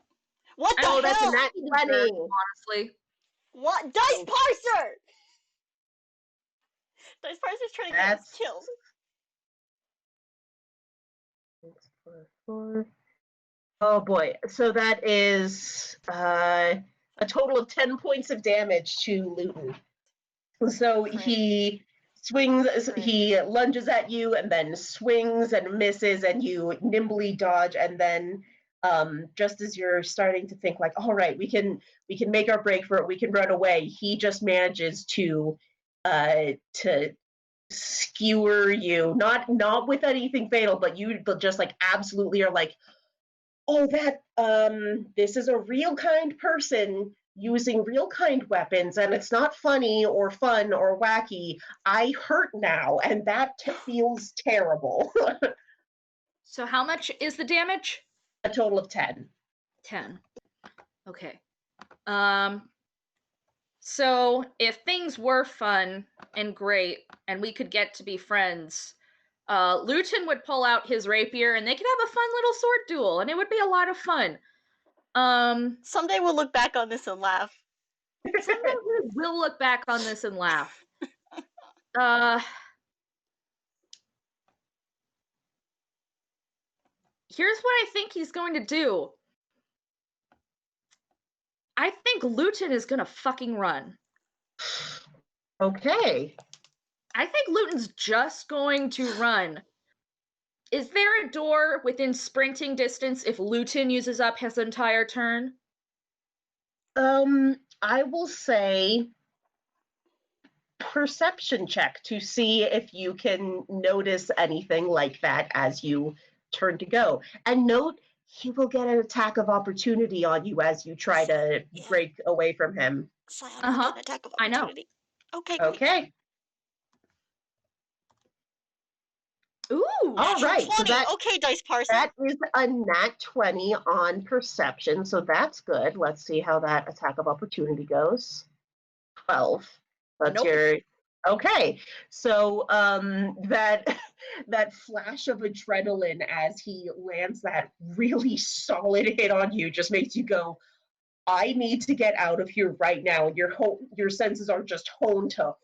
What the hell? That's a nat 20. Honestly. What? Dice Parser! Dice Parser's trying to get us killed. 4. Oh boy. So that is a total of 10 points of damage to Lutin. So he swings, he lunges at you and then swings and misses, and you nimbly dodge, and then just as you're starting to think like, all right, we can make our break for it, we can run away, he just manages to skewer you, not with anything fatal, but you just like absolutely are like, oh, that this is a real kind person using real kind weapons, and it's not funny or fun or wacky. I hurt now, and that feels terrible. So how much is the damage? A total of 10. 10. Okay. So if things were fun and great and we could get to be friends, Lutin would pull out his rapier and they could have a fun little sword duel, and it would be a lot of fun. Someday we'll look back on this and laugh. Someday we will look back on this and laugh. Here's what I think he's going to do. I think Lutin is gonna fucking run. Okay. I think Lutin's just going to run. Is there a door within sprinting distance if Lutin uses up his entire turn? I will say perception check to see if you can notice anything like that as you turn to go. And note, he will get an attack of opportunity on you as you try to break away from him. Scion will get an attack of I know. opportunity. Okay, great. Okay. Ooh. All right. 20. So that, okay, Dice Parson. that is a nat 20 on perception. So that's good. Let's see how that attack of opportunity goes. 12. That's Nope. your okay. So that that flash of adrenaline as he lands that really solid hit on you just makes you go, I need to get out of here right now. And your senses are just honed to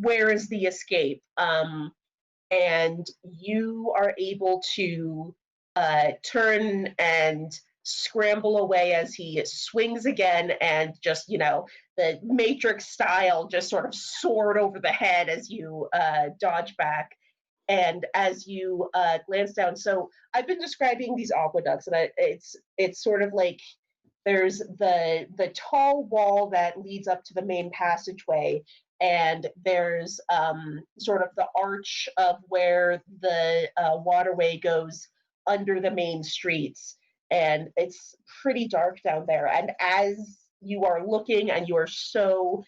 where is the escape. And you are able to turn and scramble away as he swings again and just, the Matrix style just sort of soared over the head as you dodge back. And as you glance down, so I've been describing these aqueducts, and it's sort of like there's the tall wall that leads up to the main passageway, and there's sort of the arch of where the waterway goes under the main streets, and it's pretty dark down there. And as you are looking and you are so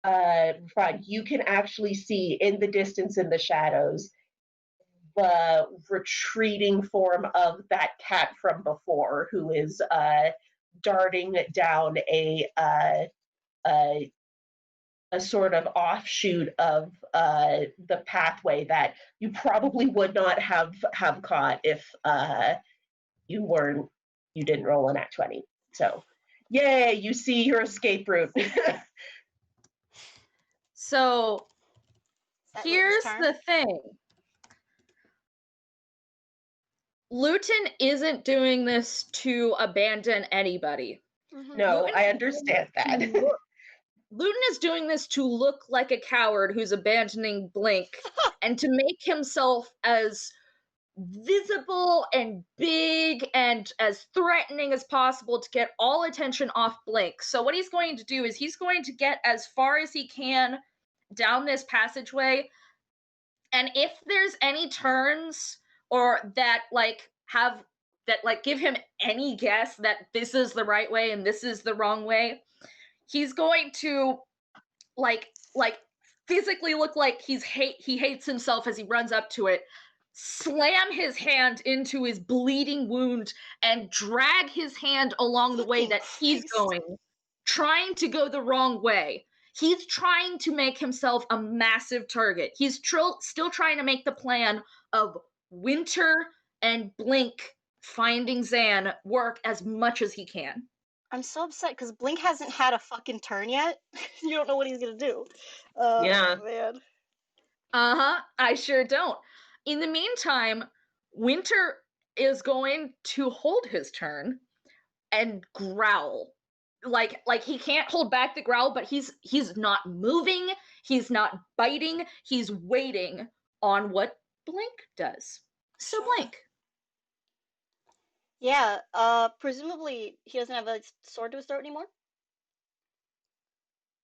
fun, you can actually see in the distance in the shadows the retreating form of that cat from before, who is darting down a sort of offshoot of the pathway that you probably would not have caught if you didn't roll an Nat 20. So, yay! You see your escape route. So here's the thing. Lutin isn't doing this to abandon anybody. No, Lutin I understand that. Lutin is doing this to look like a coward who's abandoning Blink and to make himself as visible and big and as threatening as possible to get all attention off Blink. So what he's going to do is he's going to get as far as he can down this passageway, and if there's any turns or that give him any guess that this is the right way and this is the wrong way, he's going to like physically look like he hates himself as he runs up to it, slam his hand into his bleeding wound, and drag his hand along the way that he's going, trying to go the wrong way. He's trying to make himself a massive target. He's still trying to make the plan of Winter and Blink finding Zan work as much as he can. I'm so upset because Blink hasn't had a fucking turn yet. You don't know what he's gonna do. Yeah. Man. I sure don't. In the meantime, Winter is going to hold his turn and growl. Like he can't hold back the growl, but he's not moving, he's not biting, he's waiting on what Blink does. So Blink. Yeah, presumably he doesn't have a sword to his throat anymore?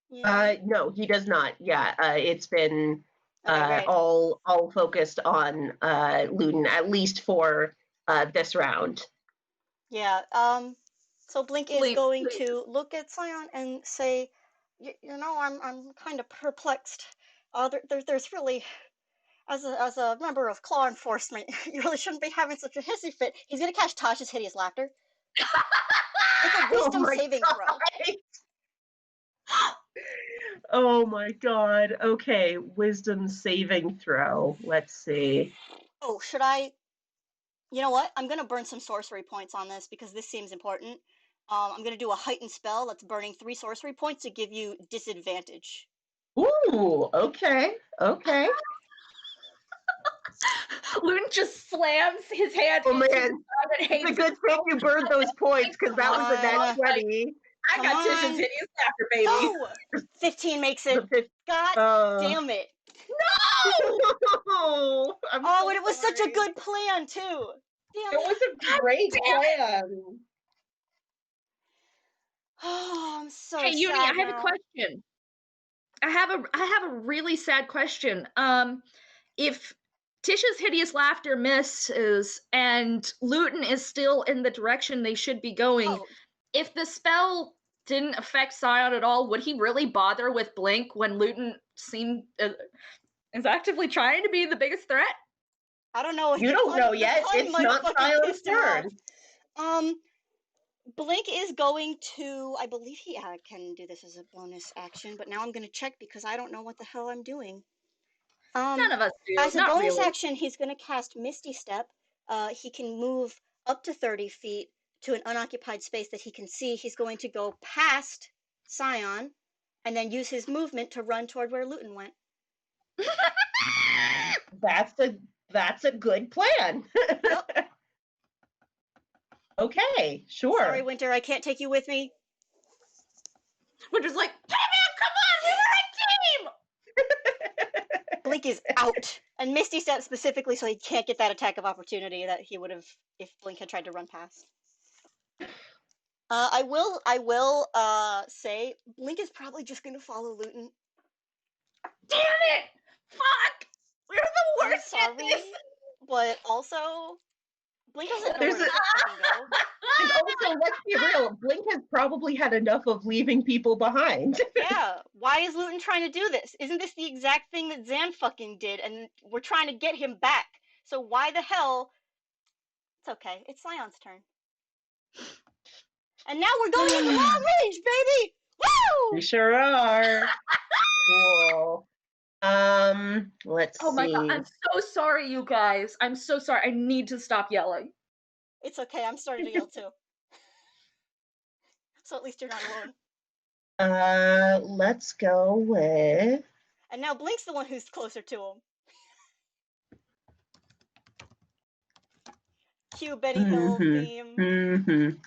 Yeah. No, he does not. Yeah, it's been Okay, all focused on Lutin, at least for this round. Yeah, so Blink is going to look at Scion and say, I'm kind of perplexed. There's really, as a member of law enforcement, you really shouldn't be having such a hissy fit. He's gonna catch Tasha's hideous laughter. It's a wisdom saving throw. Oh my god. Okay, wisdom saving throw. Let's see. Oh, should I? You know what? I'm gonna burn some sorcery points on this because this seems important. I'm gonna do a heightened spell that's burning 3 sorcery points to give you disadvantage. Ooh, okay. Lutin just slams his hand Oh into man, it's a good thing you burned those points because that was a nat 20. I Come got Tish's on. hideous laughter, baby. No! 15 makes it. God damn it. Oh, I'm Oh, so and it was such a sorry. good plan, too. Damn It it. was a great plan. Oh, I'm so Hey, Yuni, sad I have now. a question. I have a really sad question. If Tish's hideous laughter misses and Lutin is still in the direction they should be going, Oh, if the spell didn't affect Scion at all, would he really bother with Blink when Lutin is actively trying to be the biggest threat? I don't know. You The don't pun- know the yet. pun It's might have not fucking Sion's pissed him off. turn. Blink is going to. I believe he can do this as a bonus action, but now I'm going to check because I don't know what the hell I'm doing. None of us do. As a Not bonus really. action, he's going to cast Misty Step. He can move up to 30 feet to an unoccupied space that he can see. He's going to go past Scion and then use his movement to run toward where Lutin went. That's a good plan. Yep. Okay, sure. Sorry, Winter, I can't take you with me. Winter's like, hey man, come on, we were a team! Blink is out. And Misty Step specifically so he can't get that attack of opportunity that he would have if Blink had tried to run past. I will say Blink is probably just gonna follow Lutin. Damn it! Fuck! We're the I'm worst at sorry, this! but also Blink doesn't know There's where to fucking go. And also, let's be real, Blink has probably had enough of leaving people behind. Yeah, why is Lutin trying to do this? Isn't this the exact thing that Zan fucking did, and we're trying to get him back? So why the hell? It's okay. It's Sion's turn. And now we're going into long range, baby! Woo! We sure are. Cool. Let's Oh my god, see. I'm so sorry, you guys. I'm so sorry. I need to stop yelling. It's okay. I'm starting to yell too. So at least you're not alone. Let's go with. And now Blink's the one who's closer to him. Cue Benny Hill theme.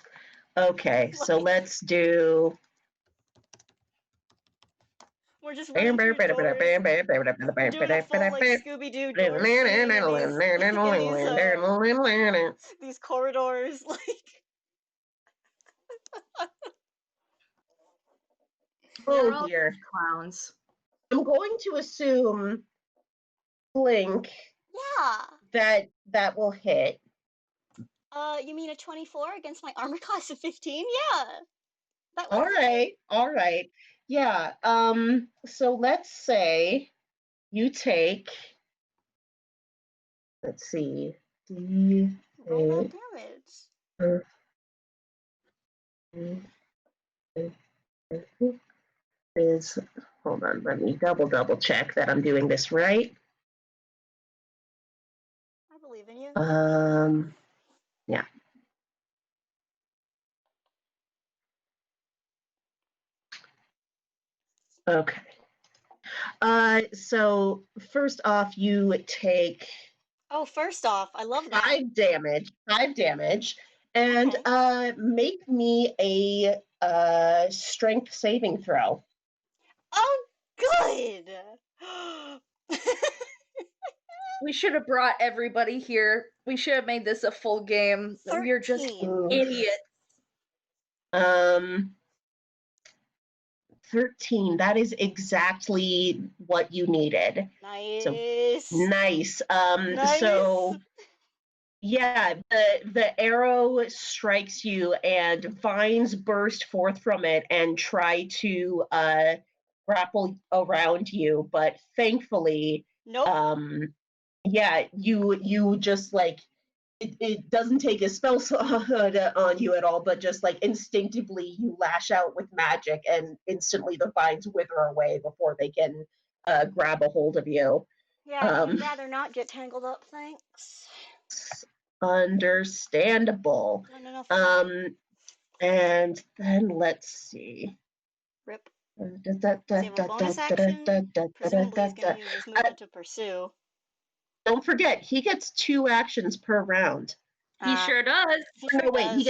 Okay, so let's do. We're just running through doors. We're doing a full like Scooby-Doo door in these corridors, like. Oh dear. Clowns. I'm going to assume Blink Yeah. that will hit. You mean a 24 against my armor class of 15? Yeah. That All right. Yeah. So let's say you take. Let's see. Roll that damage. Is hold on, let me double check that I'm doing this right. I believe in you. Yeah. Okay. So first off, you take. Oh, first off, I love that. 5 damage, and Okay. make me a strength saving throw. Oh, good. We should have brought everybody here. We should have made this a full game. We're just 13. idiots. 13. That is exactly what you needed. Nice. So, nice. Nice. So yeah, the arrow strikes you and vines burst forth from it and try to grapple around you, but thankfully, Nope. yeah, you just like it doesn't take a spell slot on you at all, but just like instinctively you lash out with magic and instantly the vines wither away before they can grab a hold of you. Yeah, I'd rather not get tangled up, thanks. Understandable. Not enough And then let's see. Rip. Does he have a bonus action? Presumably he's going to use his movement to pursue. Don't forget, he gets 2 actions per round. He sure does. He sure No, wait, does. he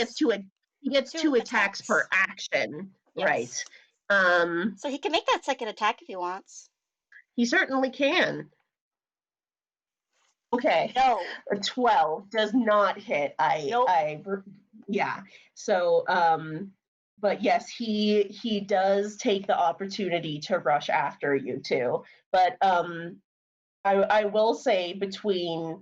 gets two attacks per action. Right. So he can make that second attack if he wants. He certainly can. Okay. No. A 12 does not hit. Nope. Yeah. So, but yes, he does take the opportunity to rush after you two. But I will say between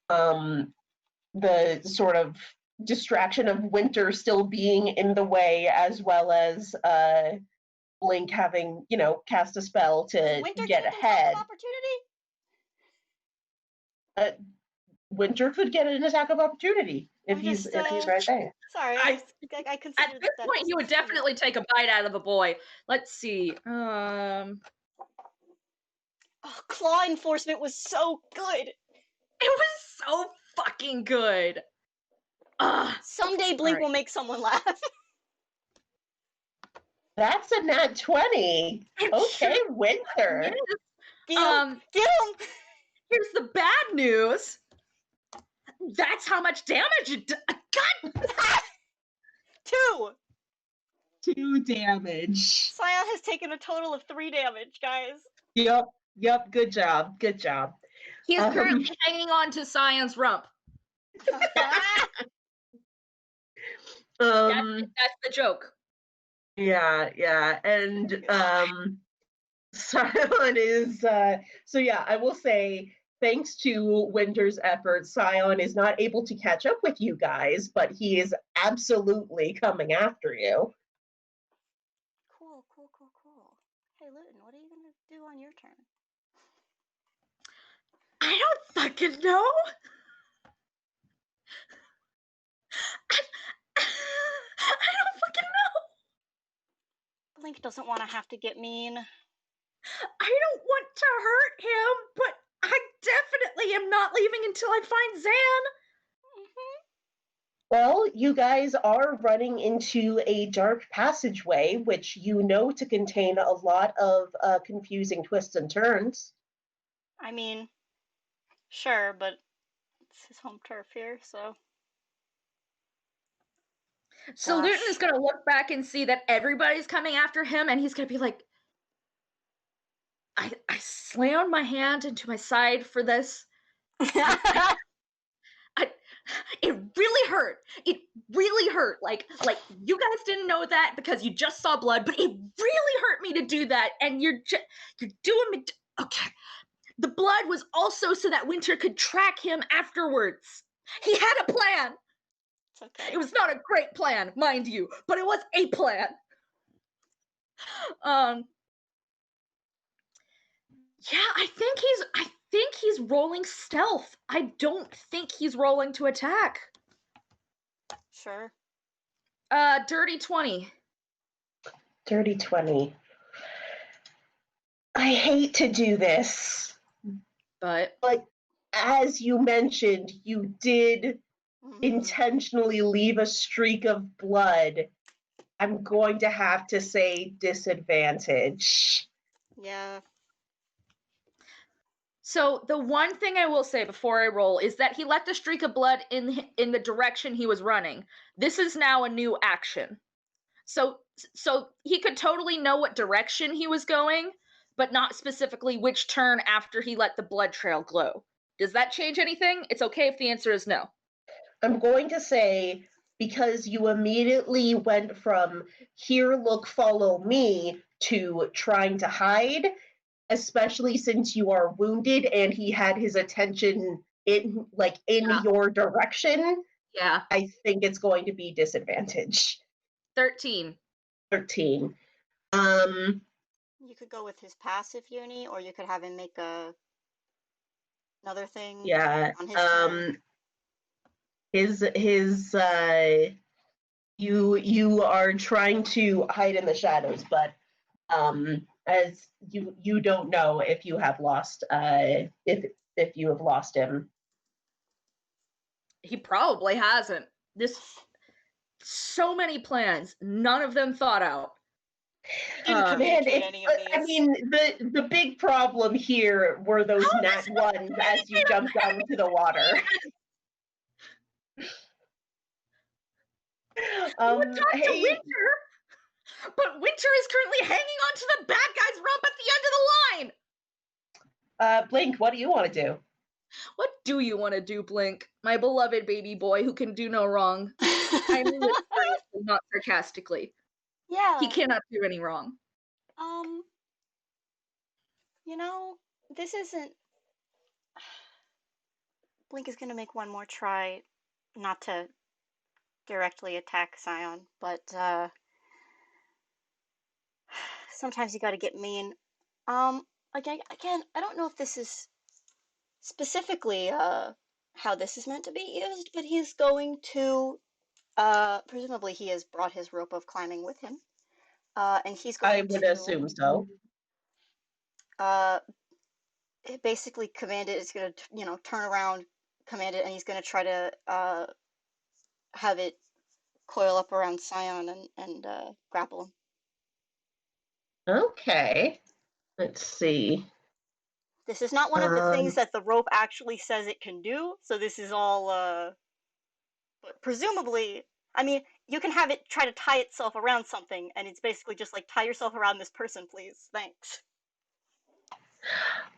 the sort of distraction of Winter still being in the way, as well as Blink having, cast a spell to Winter get get an ahead. attack of opportunity? Winter could get an attack of opportunity if he's right there. Sorry, I consider At this point, he would definitely take a bite out of the boy. Let's see. Oh, claw enforcement was so good. It was so fucking good. Someday Blink will make someone laugh. That's a nat 20. Okay, Winter. Yes. Get him. Here's the bad news. That's how much damage it does. God! 2. 2 damage. Scion has taken a total of 3 damage, guys. Yep, good job. He is currently hanging on to Scion's rump. That's the joke. Yeah, and Scion is so yeah, I will say thanks to Winter's efforts, Scion is not able to catch up with you guys, but he is absolutely coming after you. Cool. Hey, Lutin, what are you gonna do on your turn? I don't fucking know. I don't fucking know. Blink doesn't want to have to get mean. I don't want to hurt him, but I definitely am not leaving until I find Zan. Well, you guys are running into a dark passageway, which you know to contain a lot of confusing twists and turns. I mean, sure, but it's his home turf here, so. So Lutin is going to look back and see that everybody's coming after him, and he's going to be like, I slammed my hand into my side for this. It really hurt. It really hurt. Like you guys didn't know that because you just saw blood, but it really hurt me to do that. And you're doing me. Okay. The blood was also so that Winter could track him afterwards. He had a plan. It's okay. It was not a great plan, mind you, but it was a plan. Yeah, I think he's rolling stealth. I don't think he's rolling to attack. Sure. Dirty 20. Dirty 20. I hate to do this. But as you mentioned, you did intentionally leave a streak of blood. I'm going to have to say disadvantage. Yeah. So the one thing I will say before I roll is that he left a streak of blood in the direction he was running. This is now a new action. So he could totally know what direction he was going, but not specifically which turn after he let the blood trail glow. Does that change anything? It's okay if the answer is no. I'm going to say, because you immediately went from here, look, follow me to trying to hide, especially since you are wounded and he had his attention in your direction. Yeah. I think it's going to be disadvantage. 13. You could go with his passive Yuni, or you could have him make another thing. Yeah. On his turn. You are trying to hide in the shadows, but as you don't know if you have lost if you have lost him. He probably hasn't. So many plans, none of them thought out. The big problem here were those nat ones as you jumped down into the water. Hey, Winter. But Winter is currently hanging on to the bad guy's rope at the end of the line! Blink, what do you want to do? What do you want to do, Blink? My beloved baby boy who can do no wrong. I mean it seriously, not sarcastically. Yeah. He cannot do any wrong. You know, this isn't... Blink is gonna make one more try not to directly attack Scion, but sometimes you gotta get mean. Again, I don't know if this is specifically how this is meant to be used, but he's going to presumably he has brought his rope of climbing with him. And he's going I would assume so. Basically command it, it's gonna turn around, command it, and he's gonna try to have it coil up around Scion and grapple him. Okay. Let's see. This is not one of the things that the rope actually says it can do, so this is all but presumably, I mean, you can have it try to tie itself around something, and it's basically just like, tie yourself around this person, please. Thanks.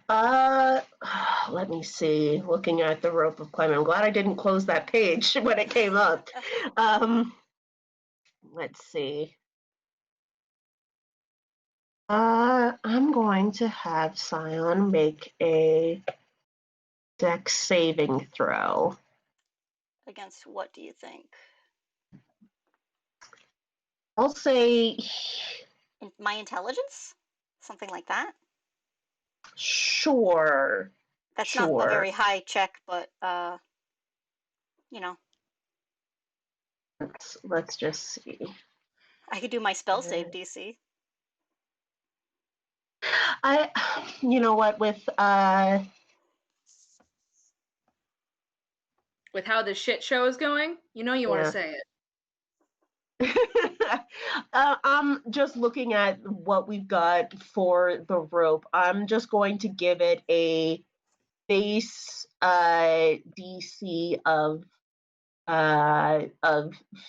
Let me see. Looking at the rope of climbing. I'm glad I didn't close that page when it came up. Let's see. I'm going to have Scion make a dex saving throw. Against what do you think? I'll say My intelligence? Something like that? sure. That's sure. not a very high check, but you know. Let's just see. I could do my spell save DC. You know what, with how this shit show is going, you know you want to say it. I'm just looking at what we've got for the rope. I'm just going to give it a base DC of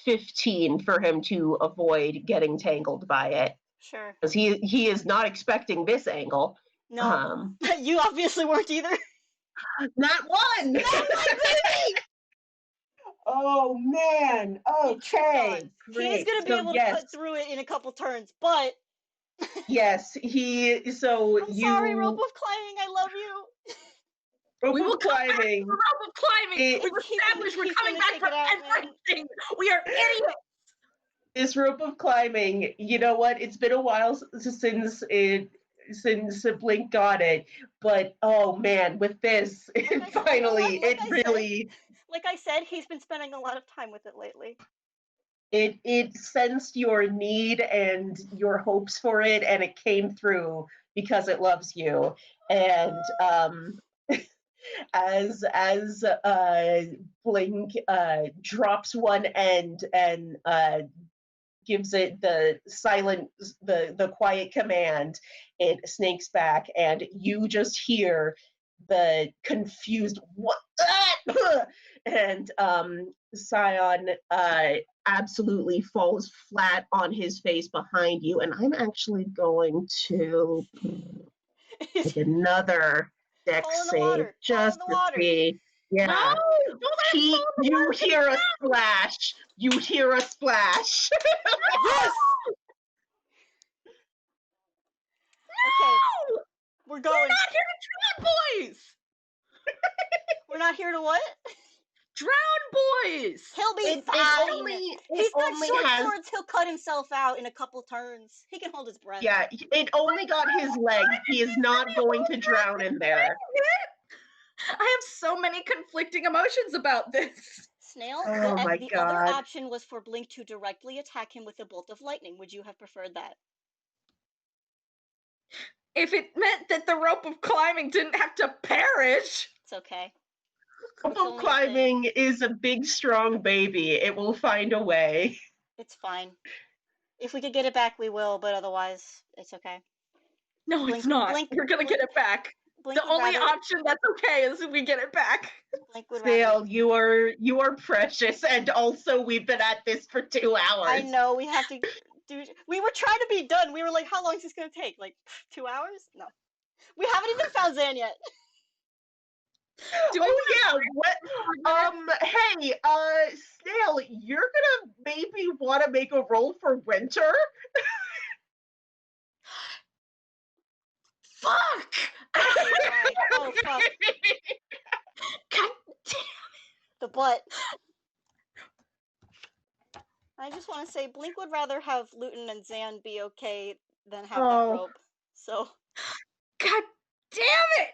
15 for him to avoid getting tangled by it. Sure. Because he is not expecting this angle. No. You obviously weren't either. Not one! Not my baby! Oh man. Okay. He's gonna be able to cut through it in a couple turns, but yes, sorry, rope of climbing, I love you. We will climbing. come back to the rope of climbing. We've established we're coming back for everything. We are idiots. This rope of climbing, you know what? It's been a while since Blink got it, but oh man, with this, like I said, he's been spending a lot of time with it lately. It sensed your need and your hopes for it, and it came through because it loves you. And as Blink drops one end and gives it the silent, the quiet command, it snakes back, and you just hear the confused what, and Scion absolutely falls flat on his face behind you, and I'm actually going to make another dex save just to see. Yeah. No, you hear a splash. You hear a splash. Yes! Okay. We're going. We're not here to drown boys! We're not here to what? Drown boys! He'll be fine. He's got short swords. He'll cut himself out in a couple turns. He can hold his breath. Yeah, it only got his leg. He is not going to drown in there. I have so many conflicting emotions about this. Snail, the other option was for Blink to directly attack him with a bolt of lightning. Would you have preferred that? If it meant that the rope of climbing didn't have to perish. It's okay. Rope of climbing is a big, strong baby. It will find a way. It's fine. If we could get it back, we will, but otherwise, it's okay. No, it's not. We're going to get it back. The only option that's okay is if we get it back. Snail, you are precious, and also we've been at this for 2 hours. I know, we have to Dude, we were trying to be done. We were like, how long is this gonna take? Like 2 hours? No. We haven't even found Zan yet. Do we yeah, what? Hey, Snail, you're gonna maybe want to make a roll for Winter. Fuck! Oh, fuck. God damn. The butt. I just want to say, Blink would rather have Lutin and Zan be okay than have that rope. So. God damn it!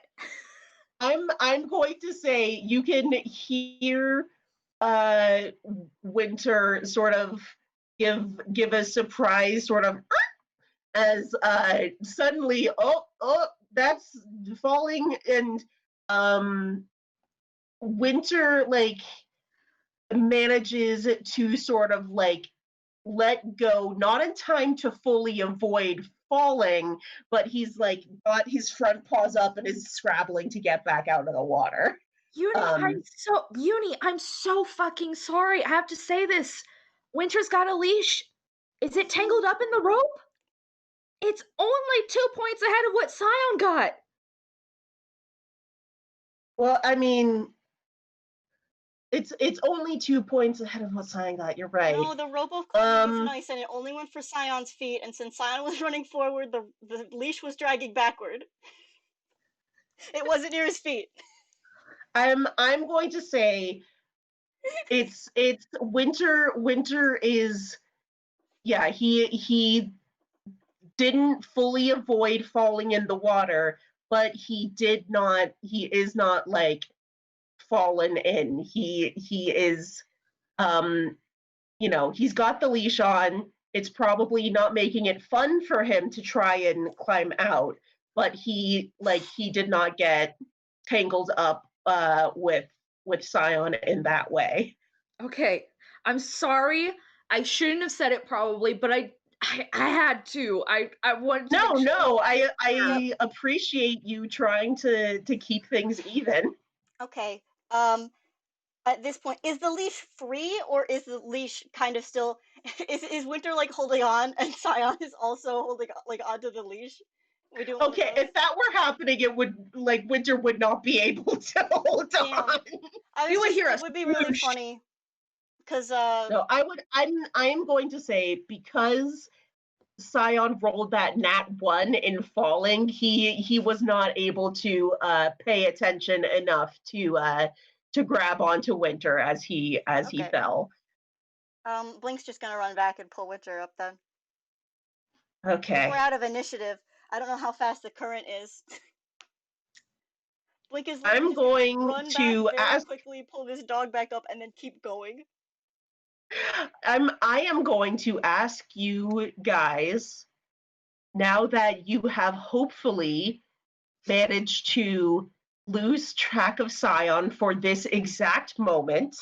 I'm going to say you can hear Winter sort of give a surprise sort of as suddenly that's falling, and Winter like manages to sort of like let go, not in time to fully avoid falling, but he's like got his front paws up and is scrabbling to get back out of the water. Yuni, I'm so fucking sorry. I have to say this. Winter's got a leash. Is it tangled up in the rope? It's only 2 points ahead of what Scion got. Well, I mean, it's only 2 points ahead of what Scion got. You're right. No, the rope of climbing is nice, and it only went for Scion's feet. And since Scion was running forward, the leash was dragging backward. It wasn't near his feet. I'm going to say it's Winter. Winter is, yeah, he didn't fully avoid falling in the water, but he is not like fallen in. He is he's got the leash on. It's probably not making it fun for him to try and climb out, but he did not get tangled up with Scion in that way. Okay, I'm sorry. I shouldn't have said it probably, but I had to. I wanted to. No. I appreciate you trying to keep things even. Okay. At this point, is the leash free, or is the leash kind of still? Is Winter like holding on, and Scion is also holding like onto the leash? Okay, if that were happening, it would like Winter would not be able to hold on. You would hear us. It would be really funny. Because no, I'm going to say because Scion rolled that nat 1 in falling, he was not able to pay attention enough to grab onto Winter as he fell. Blink's just gonna run back and pull Winter up then. Okay. We're out of initiative. I don't know how fast the current is. Blink is I'm going run to back very ask quickly, pull this dog back up, and then keep going. I am going to ask you guys, now that you have hopefully managed to lose track of Scion for this exact moment,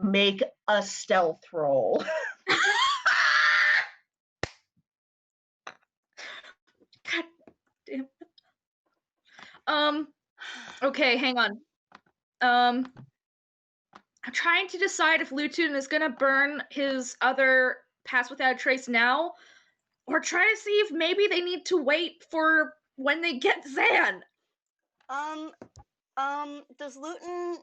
make a stealth roll. God damn. Okay, hang on. I'm trying to decide if Lutin is gonna burn his other Pass Without a Trace now, or try to see if maybe they need to wait for when they get Zan. Does Lutin?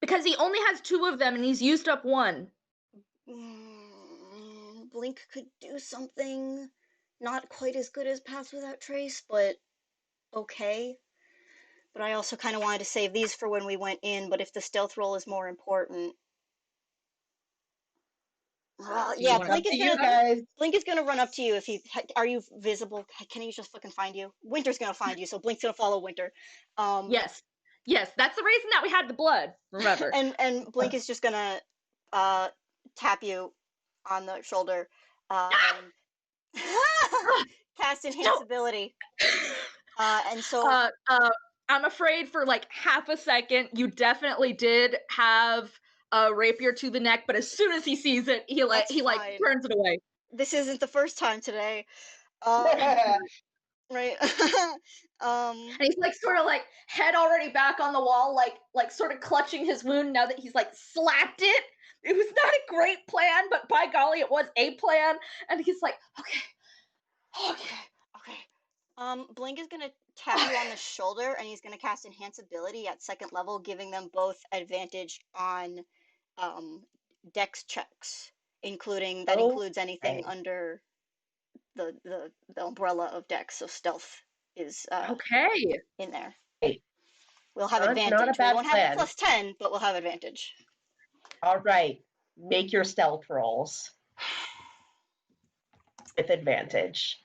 Because he only has 2 of them and he's used up 1. Blink could do something not quite as good as Pass Without Trace, but okay. But I also kind of wanted to save these for when we went in, but if the stealth roll is more important. Yeah, Blink is gonna run up to you if he. Are you visible? Can he just fucking find you? Winter's gonna find you, so Blink's gonna follow Winter. Yes, that's the reason that we had the blood. Remember. and Blink is just gonna tap you on the shoulder and cast Enhance Ability. And so I'm afraid for like half a second you definitely did have a rapier to the neck, but as soon as he sees it, he turns it away. This isn't the first time today. Right. And he's like sort of like head already back on the wall, like sort of clutching his wound now that he's like slapped it. It was not a great plan, but by golly, it was a plan. And he's like, okay. Blink is gonna tap you on the shoulder, and he's gonna cast Enhance Ability at 2nd level, giving them both advantage on Dex checks, includes anything under the umbrella of Dex. So stealth is Okay. in there. Hey, We'll have not advantage. a We bad won't have plan. a +10, but we'll have advantage. All right, make your stealth rolls with advantage.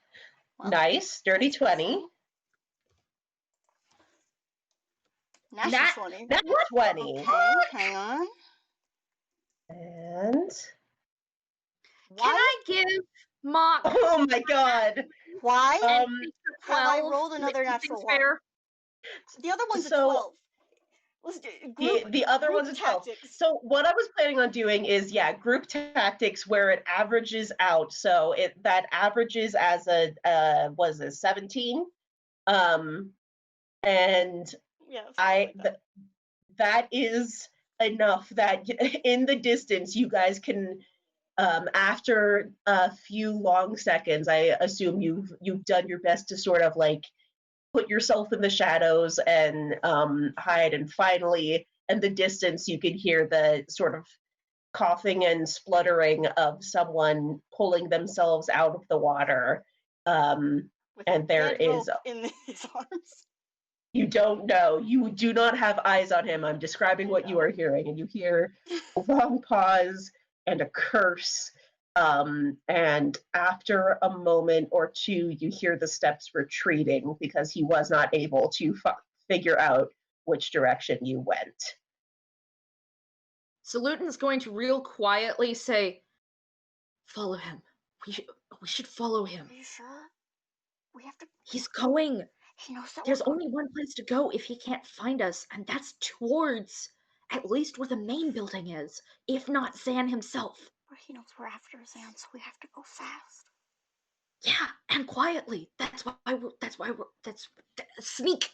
Well, Nice, dirty 20. Natural Nat- 20. Nat 20. Okay, hang on. And Can I give Mock oh my god. Why and have I 12 rolled to another make natural things one? fair? The other one's a So- 12. Let's do group, the other group one's a 12. tactics. So what I was planning on doing is group tactics where it averages out. So that averages as a was it 17? And Yeah, something like that. that is enough that in the distance you guys can after a few long seconds, I assume you've done your best to sort of like put yourself in the shadows and hide, and finally in the distance you can hear the sort of coughing and spluttering of someone pulling themselves out of the water, With and a there dead is rope in his arms. you don't know, you do not have eyes on him. I'm describing what you are hearing, and you hear a long pause and a curse, and after a moment or two you hear the steps retreating because he was not able to figure out which direction you went. So Luton's going to real quietly say, follow him. We should follow him. Are you sure? We have to. He's going. He knows that There's we're only one place to go if he can't find us, and that's towards at least where the main building is, if not Zan himself. But he knows we're after Zan, so we have to go fast. Yeah, and quietly. That's sneak.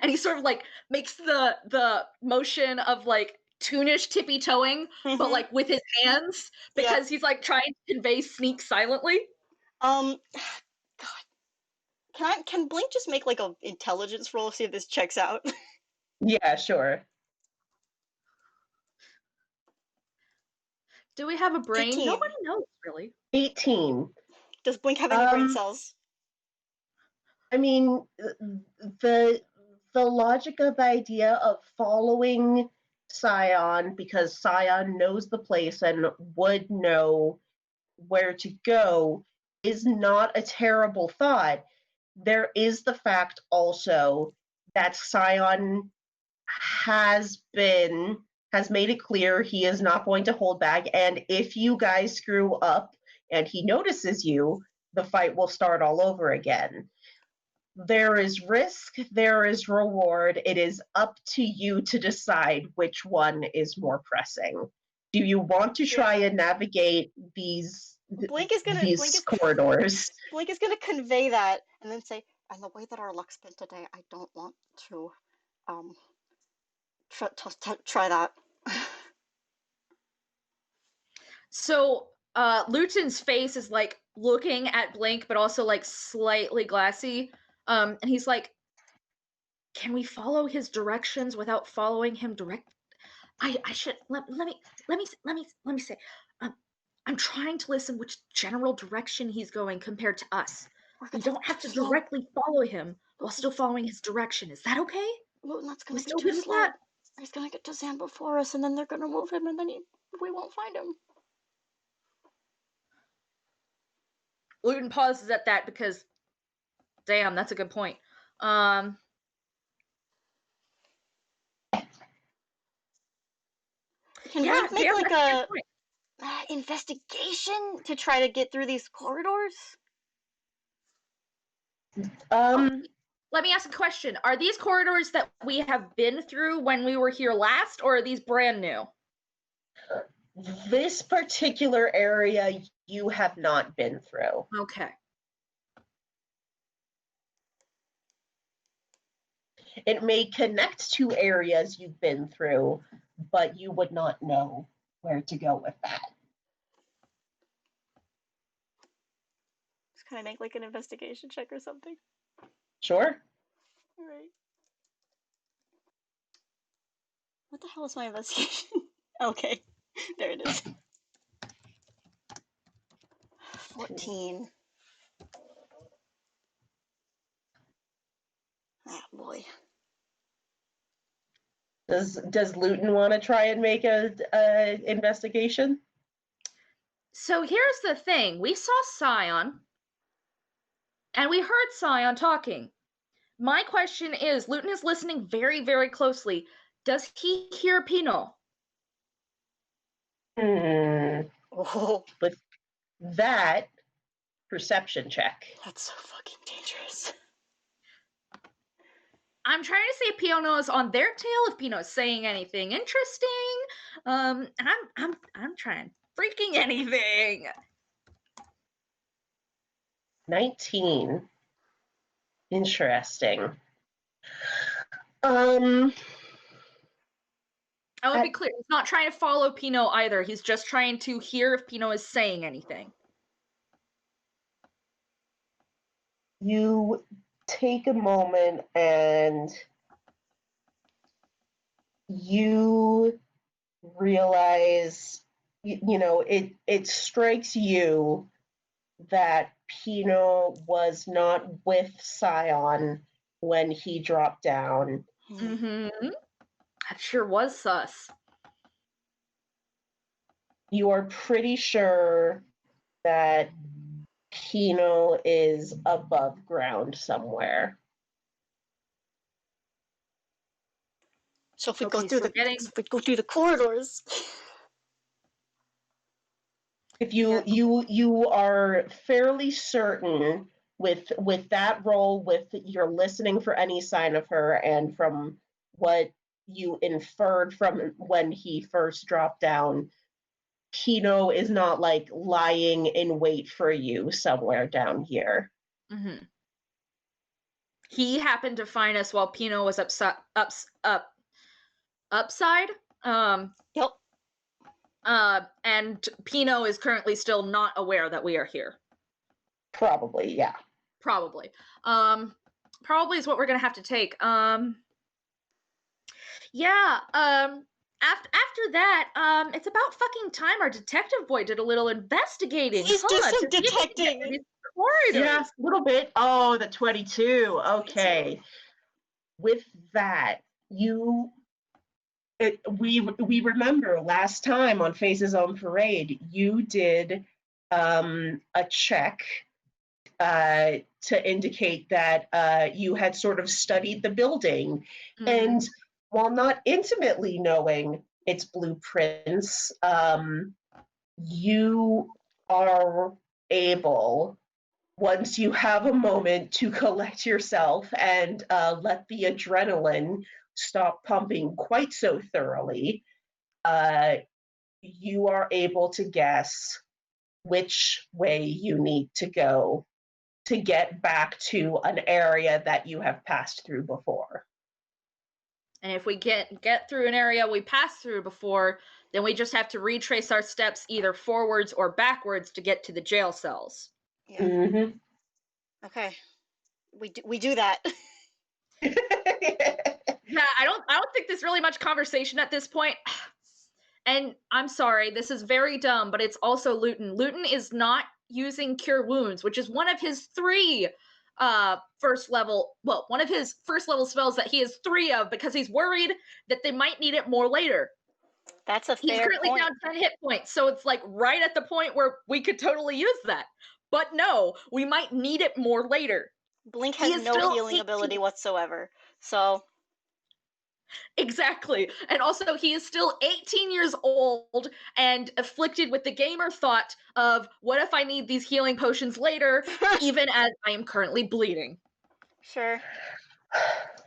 And he sort of like makes the motion of like Toonish tippy toeing, but like with his hands, because he's like trying to convey sneak silently. God. Can Blink just make like a intelligence roll, see if this checks out? Yeah, sure. Do we have a brain? 18. Nobody knows really. 18. Does Blink have any brain cells? I mean, the logic of the idea of following Scion, because Scion knows the place and would know where to go, is not a terrible thought. There is the fact also that Scion has made it clear he is not going to hold back, and if you guys screw up and he notices you, the fight will start all over again. There is risk, there is reward. It is up to you to decide which one is more pressing. Do you want to try and navigate these corridors? Blink is gonna convey that and then say, and the way that our luck's been today, I don't want to try that. So Luton's face is like looking at Blink, but also like slightly glassy. And he's like, can we follow his directions without following him direct? I should let me say, I'm trying to listen which general direction he's going compared to us. We don't have to directly follow him while still following his direction. Is that okay? Well, that's gonna We be still too good with slow. that? He's gonna get to Zan before us, and then they're gonna move him, and then we won't find him. Luton pauses at that because, damn, that's a good point. Can Blink make like a investigation to try to get through these corridors? Let me ask a question. Are these corridors that we have been through when we were here last, or are these brand new? This particular area you have not been through. Okay. It may connect to areas you've been through, but you would not know where to go with that. Can I make like an investigation check or something? Sure. All right. What the hell is my investigation? Okay, there it is. 14. Ah, boy. Does Lutin want to try and make a investigation? So here's the thing. We saw Scion, and we heard Scion talking. My question is, Lutin is listening very, very closely. Does he hear Pino? Oh, With that, perception check. that's so fucking dangerous. I'm trying to see if Pino is on their tail, if Pino's saying anything interesting. And I'm trying freaking anything. 19. Interesting. I want to be clear. He's not trying to follow Pino either. He's just trying to hear if Pino is saying anything. You take a moment and you realize, it strikes you that Pino was not with Scion when he dropped down. Mm-hmm. That sure was sus. You are pretty sure that Pino is above ground somewhere. So if we Okay, go through so if we go through the corridors. If you are fairly certain with that role, with you're listening for any sign of her, and from what you inferred from when he first dropped down, Pino is not like lying in wait for you somewhere down here. Mm-hmm. He happened to find us while Pino was upside. Yep. And Pino is currently still not aware that we are here. Probably, yeah. Probably. Probably is what we're gonna have to take. Yeah. After that, it's about fucking time our detective boy did a little investigating. He's to just see if we can get detecting. through these corridors. Yeah, a little bit. Oh, the 22. Okay. With that, we remember last time on Faces on Parade, you did a check to indicate that you had sort of studied the building. Mhm. And while not intimately knowing its blueprints, you are able, once you have a moment to collect yourself and let the adrenaline stop pumping quite so thoroughly, you are able to guess which way you need to go to get back to an area that you have passed through before. And if we get through an area we passed through before, then we just have to retrace our steps either forwards or backwards to get to the jail cells. Yeah. Mm-hmm. Okay. We do that. Yeah, I don't think there's really much conversation at this point. And I'm sorry, this is very dumb, but it's also Lutin. Lutin is not using Cure Wounds, which is one of his first level spells that he has 3 of, because he's worried that they might need it more later. That's a fair He's currently point. down 10 hit points, so it's like right at the point where we could totally use that. But no, we might need it more later. Blink He has is no still healing 18. ability whatsoever. So Exactly. And also, he is still 18 years old and afflicted with the gamer thought of, what if I need these healing potions later, even as I am currently bleeding? sure.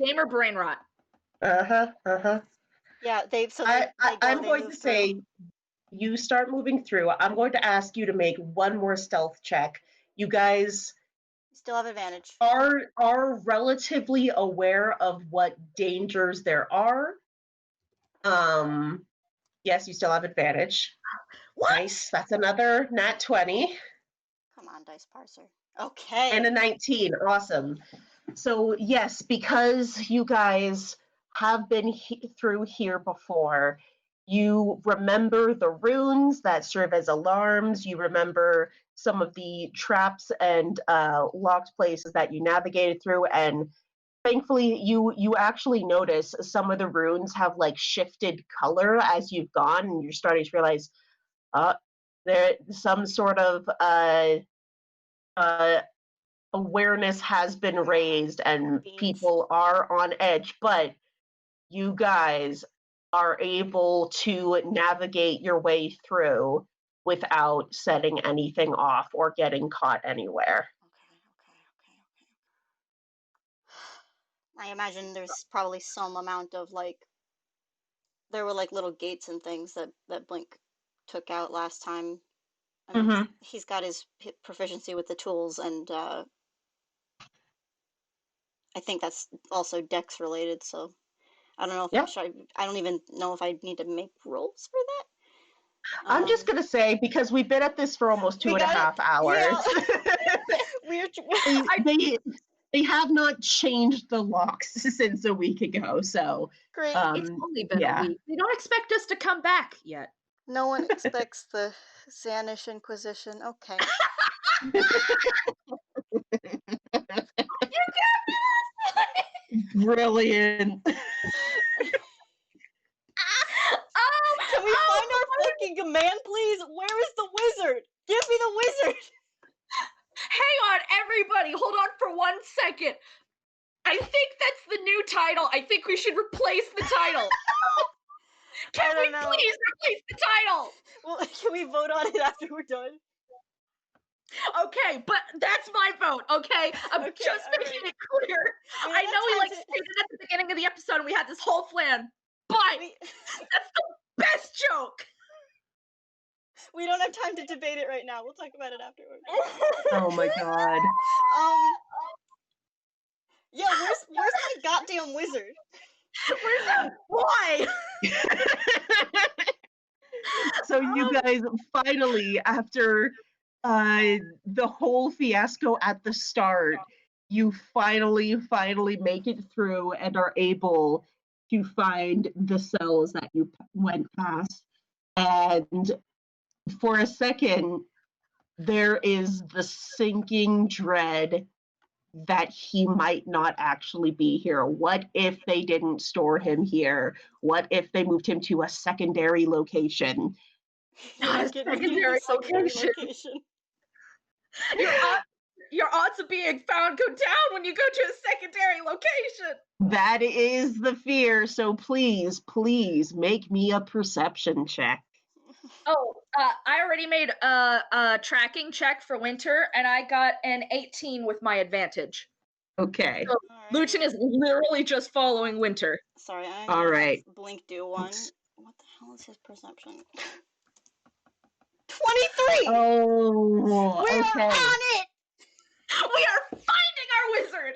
Gamer brain rot. Yeah, I'm going to say, you start moving through. I'm going to ask you to make one more stealth check. You guys, Still have advantage. Are relatively aware of what dangers there are. Yes, you still have advantage. What? Nice. That's another nat 20. Come on, dice parser. Okay. And a 19. Awesome. So, yes, because you guys have been through here before, you remember the runes that serve as alarms. You remember some of the traps and locked places that you navigated through. And thankfully, you actually notice some of the runes have like shifted color as you've gone, and you're starting to realize there some sort of awareness has been raised and people are on edge, but you guys are able to navigate your way through without setting anything off or getting caught anywhere. Okay. I imagine there's probably some amount of like, there were like little gates and things that Blink took out last time. I mean, he's got his proficiency with the tools, and I think that's also Dex related. So I don't know if I don't even know if I need to make rolls for that. I'm just gonna say, because we've been at this for almost 2.5 hours. Yeah. They have not changed the locks since a week ago, so great. It's only been a week. They don't expect us to come back yet. No one expects the Xanish Inquisition. Okay. Brilliant. Can we find our fucking command, please? Where is the wizard? Give me the wizard! Hang on, everybody. Hold on for 1 second. I think that's the new title. I think we should replace the title. Can we please replace the title? Well, can we vote on it after we're done? Okay, but that's my vote, okay? I'm just making it clear. I know we like stated at the beginning of the episode and we had this whole plan, but that's the best joke. We don't have time to debate it right now. We'll talk about it afterwards. Oh my god. Yeah, where's my goddamn wizard? Where's that boy? So you guys finally, after the whole fiasco at the start, you finally make it through and are able to find the cells that you went past. And for a second, there is the sinking dread that he might not actually be here. What if they didn't store him here? What if they moved him to a secondary location? Secondary location. Your odds of being found go down when you go to a secondary location. That is the fear. So please make me a perception check. Oh, I already made a tracking check for Winter, and I got an 18 with my advantage. Okay. So Lutin is literally just following Winter. Sorry, I'm all right. Blink do one. What the hell is his perception? 23! Oh, we okay. are on it! We are finding our wizard!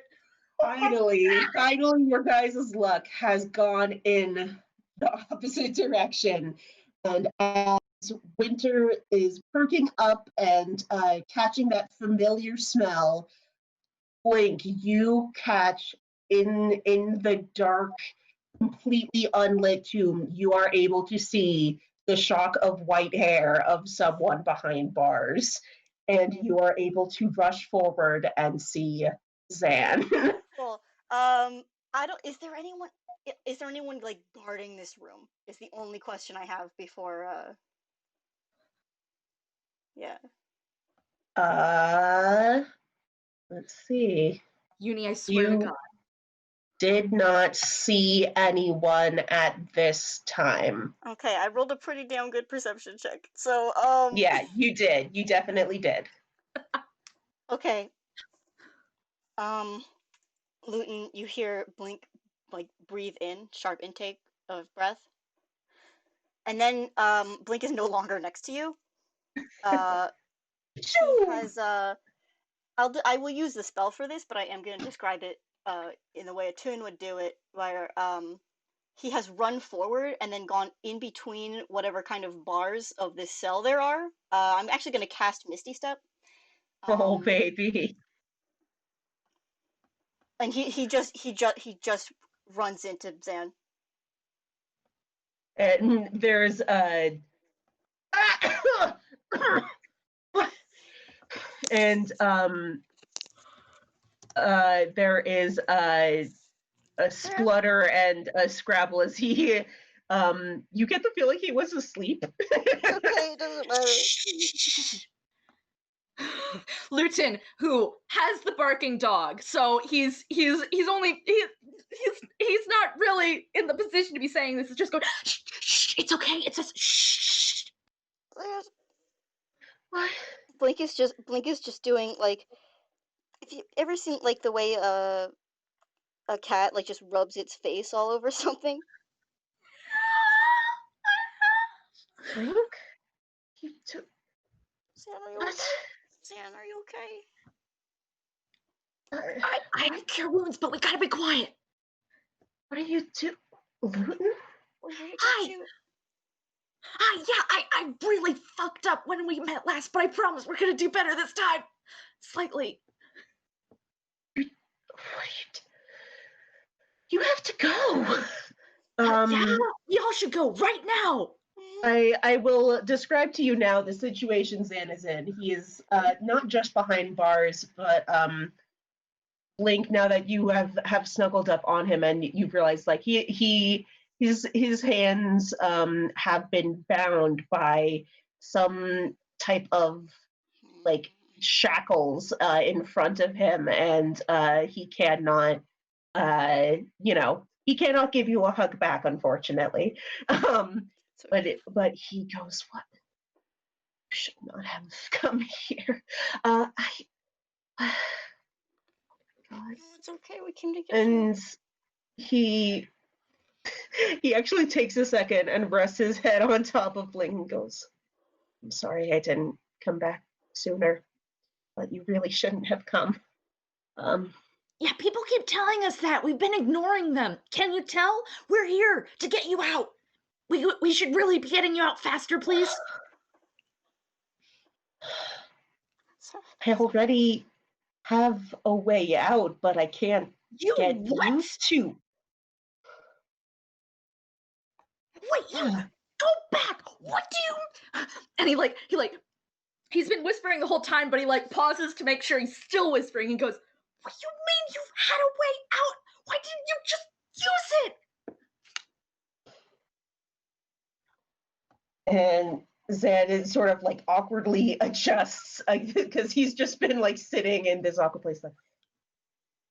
Finally, your guys' luck has gone in the opposite direction. And as Winter is perking up and catching that familiar smell, Blink, you catch in the dark, completely unlit tomb, you are able to see the shock of white hair of someone behind bars. And you are able to rush forward and see Zan. Cool. Is there anyone like guarding this room? Is the only question I have before yeah. Let's see. Yuni, I swear to God. Did not see anyone at this time. Okay, I rolled a pretty damn good perception check. So, yeah, you did. You definitely did. Okay. Lutin, you hear Blink like breathe in, sharp intake of breath. And then Blink is no longer next to you. He has I will use the spell for this, but I am going to describe it in the way a Toon would do it, where he has run forward and then gone in between whatever kind of bars of this cell there are. I'm actually going to cast Misty Step. Oh, baby. And he just runs into Zan. And there's and there is a splutter and a scrabble as he you get the feeling he was asleep. Okay, it doesn't matter. Lutin, who has the barking dog, so he's not really in the position to be saying this. Is just going, shh, shh, it's okay. It's just shh. What? Blink is just doing like, if you ever seen like the way a cat like just rubs its face all over something. Blink? You took Zan, are you what? okay? Zan, are you okay? I don't cure wounds, but we gotta be quiet. What are you doing? Lutin? Hi. Yeah, I really fucked up when we met last, but I promise we're gonna do better this time. Slightly. What are you have to go. Yeah, we all should go right now. I will describe to you now the situation Zan is in. He is not just behind bars, but Blink, now that you have snuggled up on him and you've realized like his hands have been bound by some type of like shackles in front of him, and he cannot he cannot give you a hug back, unfortunately. But he goes, what? You should not have come here. God. It's okay, we came to get you. And he actually takes a second and rests his head on top of Blink and goes, I'm sorry I didn't come back sooner, but you really shouldn't have come. Yeah, people keep telling us that. We've been ignoring them. Can you tell? We're here to get you out. We should really be getting you out faster, please. I already have a way out, but I can't get what? you to. Wait, you go back. What do you? And he's been whispering the whole time, but he like pauses to make sure he's still whispering and goes, what do you mean you had a way out? Why didn't you just use it? And Zan is sort of like awkwardly adjusts because he's just been like sitting in this awkward place. Like,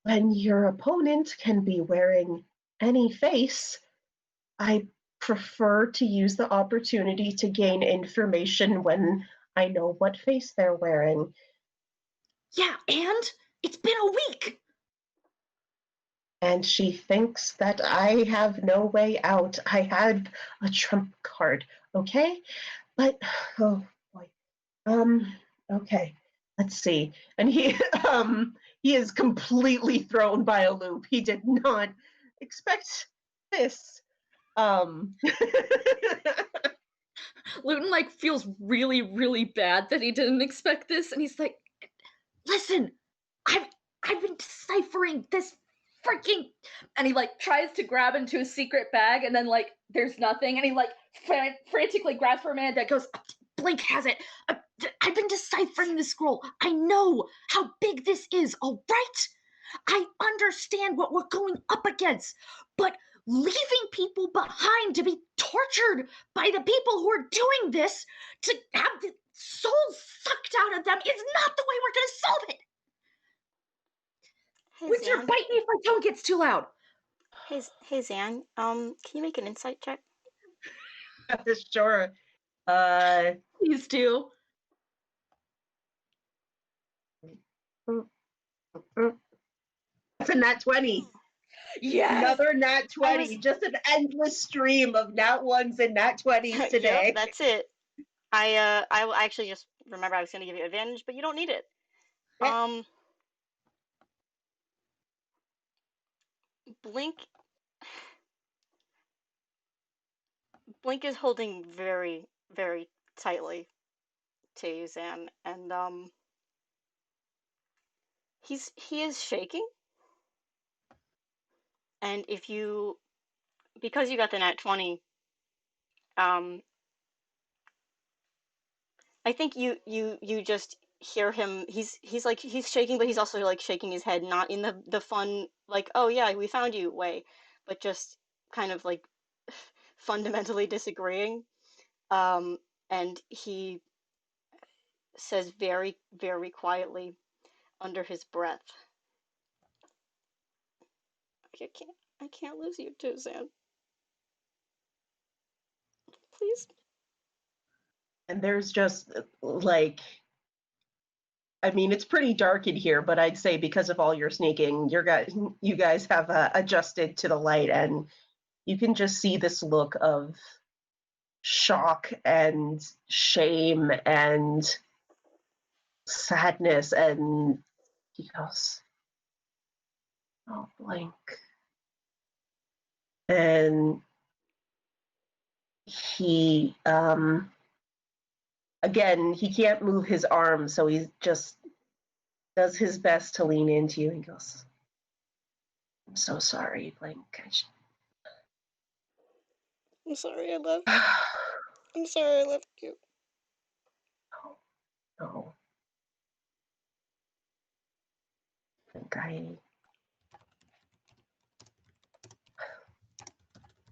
when your opponent can be wearing any face, I prefer to use the opportunity to gain information when I know what face they're wearing. Yeah, and it's been a week. And she thinks that I have no way out. I had a trump card, okay? But, oh boy. Okay, let's see. And he is completely thrown by a loop. He did not expect this. Lutin like feels really, really bad that he didn't expect this, and he's like, listen, I've been deciphering this freaking, and he like tries to grab into his secret bag, and then like there's nothing, and he like frantically grabs for Amanda, goes, Blink has it. I've been deciphering this scroll. I know how big this is, all right? I understand what we're going up against, but leaving people behind to be tortured by the people who are doing this, to have the souls sucked out of them, is not the way we're going to solve it. Hey, Winter, Zan. bite me if my tone gets too loud. Hey Zan, can you make an insight check? Sure. Please do. That's a nat 20. Yes. Another nat 20. Just an endless stream of nat 1s and nat 20s today. Yep, that's it. I actually just remember I was going to give you advantage, but you don't need it. Blink is holding very, very tightly to Yuzan, and he is shaking. And because you got the nat 20, I think you just hear him. He's shaking, but he's also like shaking his head, not in the fun like, oh yeah, we found you way, but just kind of like fundamentally disagreeing. And he says very, very quietly under his breath, I can't lose you too, Zan. Please. And there's just like, I mean, it's pretty dark in here, but I'd say because of all your sneaking, you guys have adjusted to the light, and you can just see this look of shock and shame and sadness. And he goes, "Oh, Blink." And he, again, he can't move his arm, so he just does his best to lean into you. He goes, "I'm so sorry, Blink. I'm sorry I left. I'm sorry I left you. No.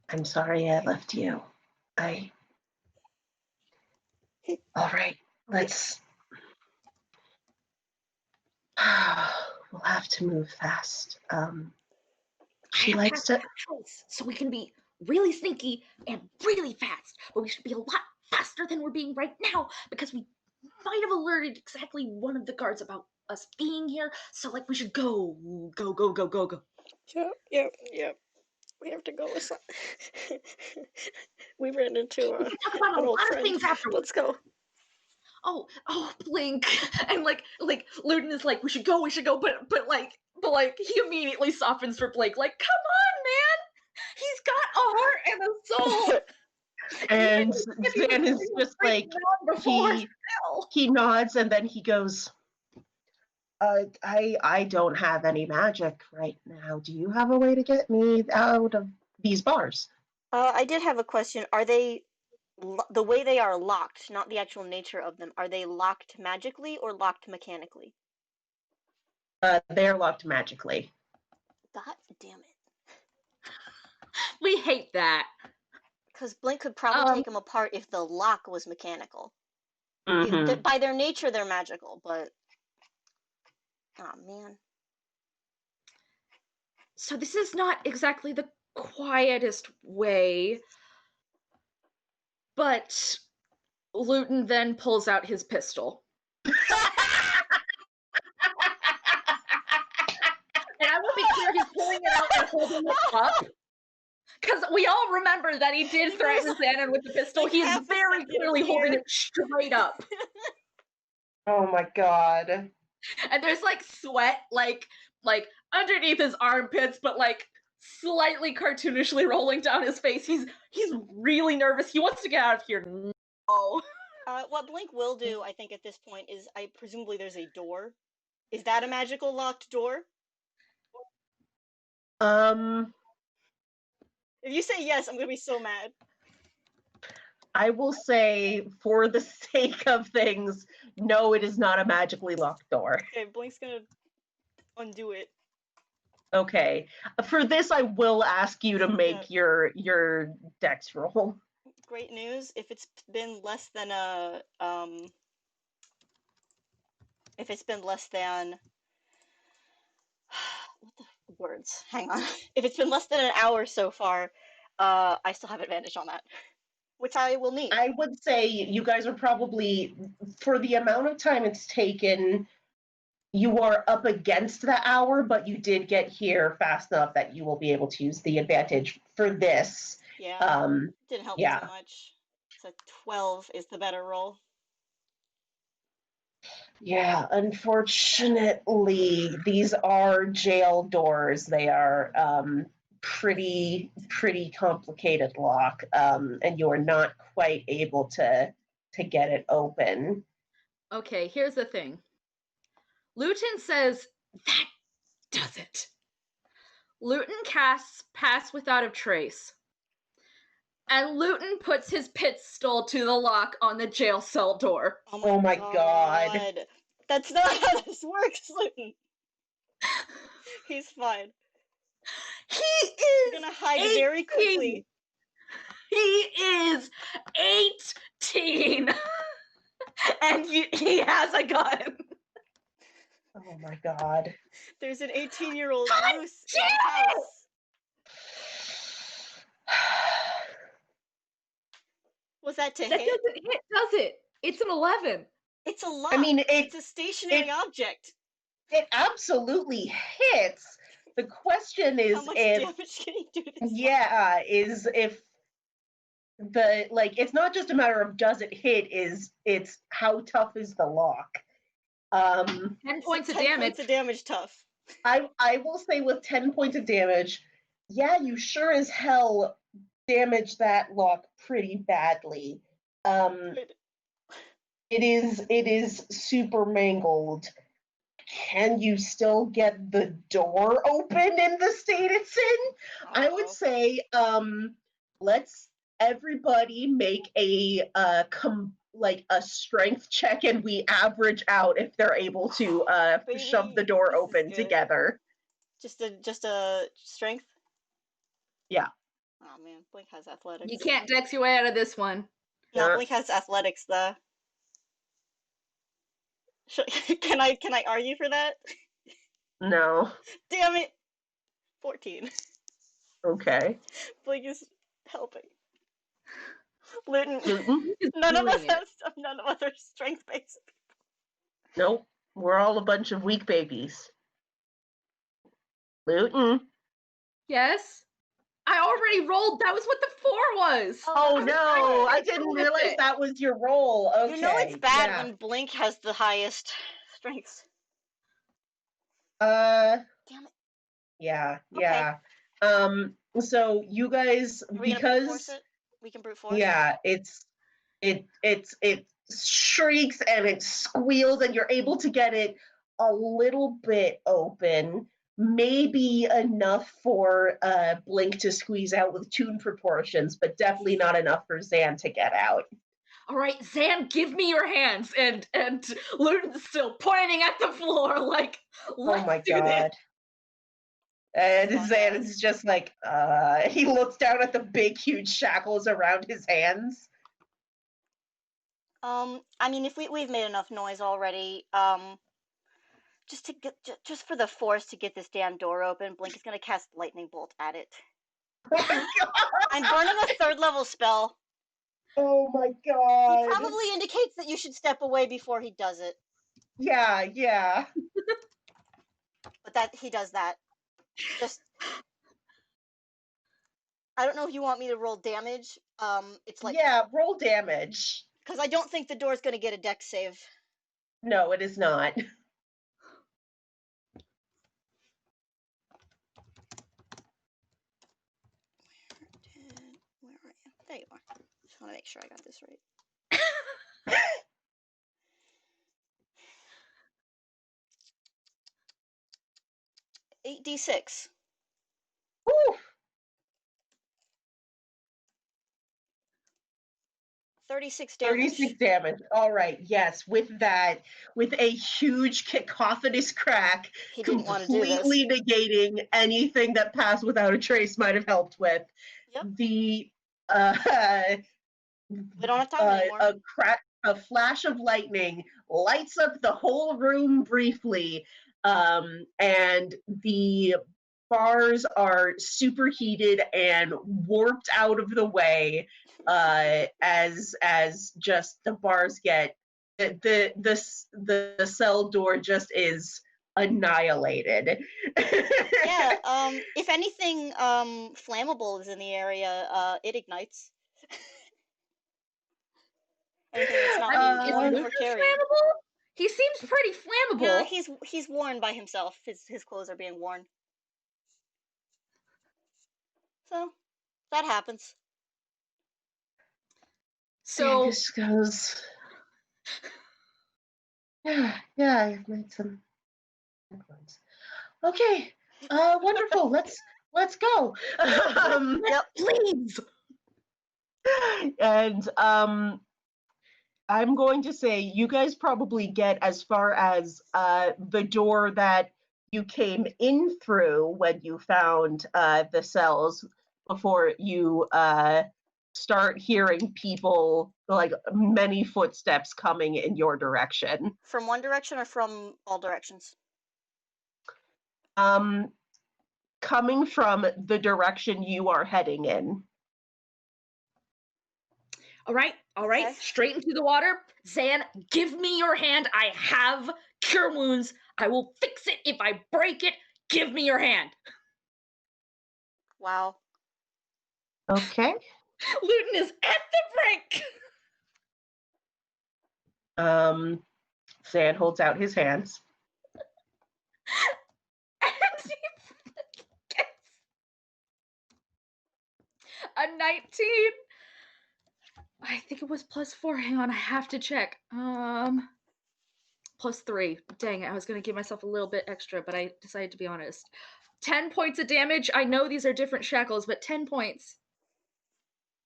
I'm sorry I left you. All right, let's, we'll have to move fast. She likes to, house so we can be really sneaky and really fast, but we should be a lot faster than we're being right now because we might have alerted exactly one of the guards about us being here. So like we should go. Yep. We have to go with some. We ran into We can talk about a an old lot of friend. things afterwards. Let's go. Oh, Blink. And like Lutin is like, we should go, but he immediately softens for Blake, like, come on, man. He's got a heart and a soul. and Zan is just like, he nods, and then he goes, I don't have any magic right now. Do you have a way to get me out of these bars? I did have a question. Are they the way they are locked, not the actual nature of them? Are they locked magically or locked mechanically? They're locked magically. God damn it! We hate that. Because Blink could probably take them apart if the lock was mechanical. Mm-hmm. By their nature, they're magical, but oh man. So this is not exactly the quietest way, but Lutin then pulls out his pistol. And I will be clear, he's pulling it out and holding it up. Because we all remember that he did threaten Xanon with the pistol. He's very clearly holding it straight up. Oh my god. And there's like sweat, like underneath his armpits, but like slightly cartoonishly rolling down his face. He's really nervous. He wants to get out of here. No. What Blink will do, I think, at this point is, presumably there's a door. Is that a magical locked door? If you say yes, I'm gonna be so mad. I will say, for the sake of things, no, it is not a magically locked door. Okay, Blink's gonna undo it. Okay. For this, I will ask you to make your dex roll. Great news. If it's been less than a if it's been less than what the words? Hang on. If it's been less than an hour so far, I still have advantage on that, which I will need. I would say you guys are probably, for the amount of time it's taken, you are up against the hour, but you did get here fast enough that you will be able to use the advantage for this. Yeah, didn't help me too much. So 12 is the better roll. Yeah, unfortunately, these are jail doors. They are pretty complicated lock, and you are not quite able to get it open. Okay, here's the thing. Lutin says, that does it. Lutin casts Pass Without a Trace. And Lutin puts his pistol to the lock on the jail cell door. Oh my god. That's not how this works, Lutin. He's fine. He is He's gonna hide 18. very quickly. He is 18. And he has a gun. Oh my god. There's an 18-year-old God loose in the house. Was that to That hit? doesn't hit, does it? It's an 11. It's a lock. I mean, it's a stationary object. It absolutely hits. The question is How much if damage can you do to this? is if the it's not just a matter of does it hit, it's how tough is the lock. 10 points of 10 damage. points of damage tough. I will say with 10 points of damage, yeah, you sure as hell damage that lock pretty badly. It is super mangled. Can you still get the door open in the state it's in? I would say let's everybody make a strength check, and we average out if they're able to shove the door open together. Just a strength? Yeah. Oh man, Blink has athletics. You can't dex your way out of this one. No, Blink has athletics though. Can I argue for that? No. Damn it. 14. Okay. Blink is helping. Lutin. None None of us are strength based. Nope. We're all a bunch of weak babies. Lutin. Yes? I already rolled. That was what the 4 was. Oh no, I didn't realize that was your roll. Okay. You know it's bad when Blink has the highest strengths. Damn it. Yeah, Okay. yeah. So you guys, because we can brute force. Yeah, it shrieks and it squeals, and you're able to get it a little bit open. Maybe enough for Blink to squeeze out with Toon proportions, but definitely not enough for Zan to get out. All right, Zan, give me your hands. And Lutin's still pointing at the floor like, let's oh my do god. This. And Zan is just like, he looks down at the big, huge shackles around his hands. I mean, if we've made enough noise already, just for the force to get this damn door open, Blink is gonna cast lightning bolt at it. Oh my god! I'm burning a 3rd level spell. Oh my god! He probably indicates that you should step away before he does it. Yeah. But that he does that. Just, I don't know if you want me to roll damage. It's like roll damage. Because I don't think the door's gonna get a dex save. No, it is not. Where are you? There you are. Just want to make sure I got this right. 8d6. Woo! 36 damage. 36 damage. All right. Yes, with a huge cacophonous crack, he didn't want to do this. completely negating anything that Pass Without a Trace might have helped with. Yep. The we don't have time anymore. A flash of lightning lights up the whole room briefly, and the bars are superheated and warped out of the way as just the bars get the cell door just is annihilated. Yeah. If anything flammable is in the area, it ignites. Anything that's not being worn or carried. Flammable? He seems pretty flammable. Yeah, he's worn by himself. His clothes are being worn. So that happens. So Angus goes, yeah, I've made some good ones. Okay, wonderful. Let's go. Yep. please. And I'm going to say you guys probably get as far as the door that you came in through when you found the cells before you start hearing people, like many footsteps coming in your direction. From one direction or from all directions? Coming from the direction you are heading in. All right, Okay. straight into the water. Zan, give me your hand. I have cure wounds. I will fix it if I break it. Give me your hand. Wow. Okay. Lutin is at the brink. Zan holds out his hands. And he gets a 19. I think it was +4. Hang on, I have to check. +3. Dang it, I was gonna give myself a little bit extra, but I decided to be honest. 10 points of damage. I know these are different shackles, but 10 points.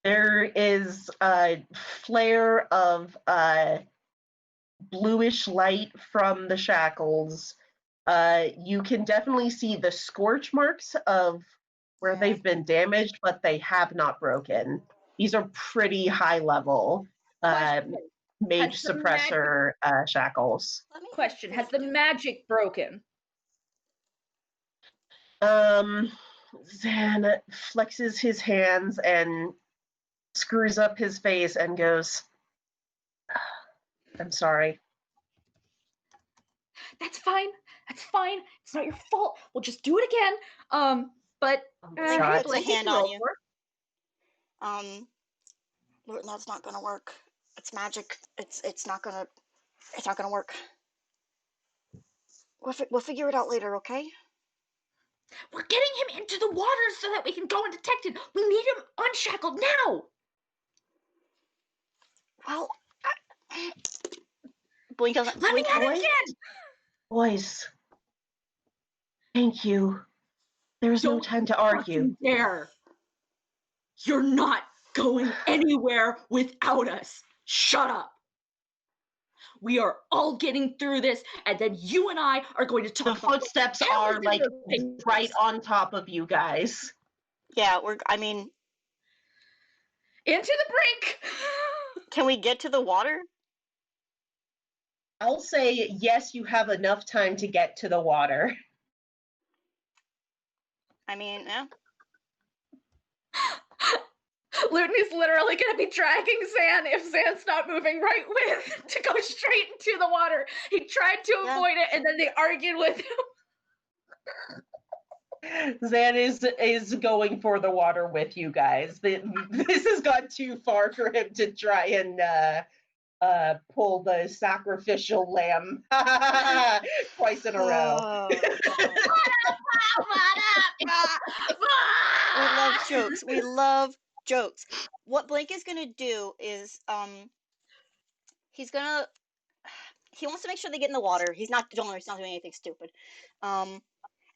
There is a flare of bluish light from the shackles. You can definitely see the scorch marks of where Yeah. they've been damaged, but they have not broken. These are pretty high level Question. mage Has the suppressor shackles. Let me Question. Has the magic broken? Zan flexes his hands and screws up his face and goes, I'm sorry. That's fine. That's fine. It's not your fault. We'll just do it again. But Blink Shot. puts a Blink, you hand can on roll you. for it. That's not gonna work. It's magic. It's not gonna work. We'll figure it out later, okay? We're getting him into the water so that we can go undetected. We need him unshackled now. Well, Blink doesn't. Let me Blink at it boys. again. Boys, thank you. There's no Don't time to argue. fucking dare. You're not going anywhere without us. Shut up. We are all getting through this, and then you and I are going to talk The about footsteps hell are is in like those papers. right on top of you guys. Yeah, into the brink. can we get to the water? I'll say yes, you have enough time to get to the water. Yeah. Lutin is literally going to be dragging Zan if Zan's not moving right with to go straight into the water. He tried to avoid it, and then they argued with him. Zan is going for the water with you guys. This has gone too far for him to try and pull the sacrificial lamb twice in a row. We love jokes. We love jokes. What Blink is gonna do is he wants to make sure they get in the water. He's not doing anything stupid.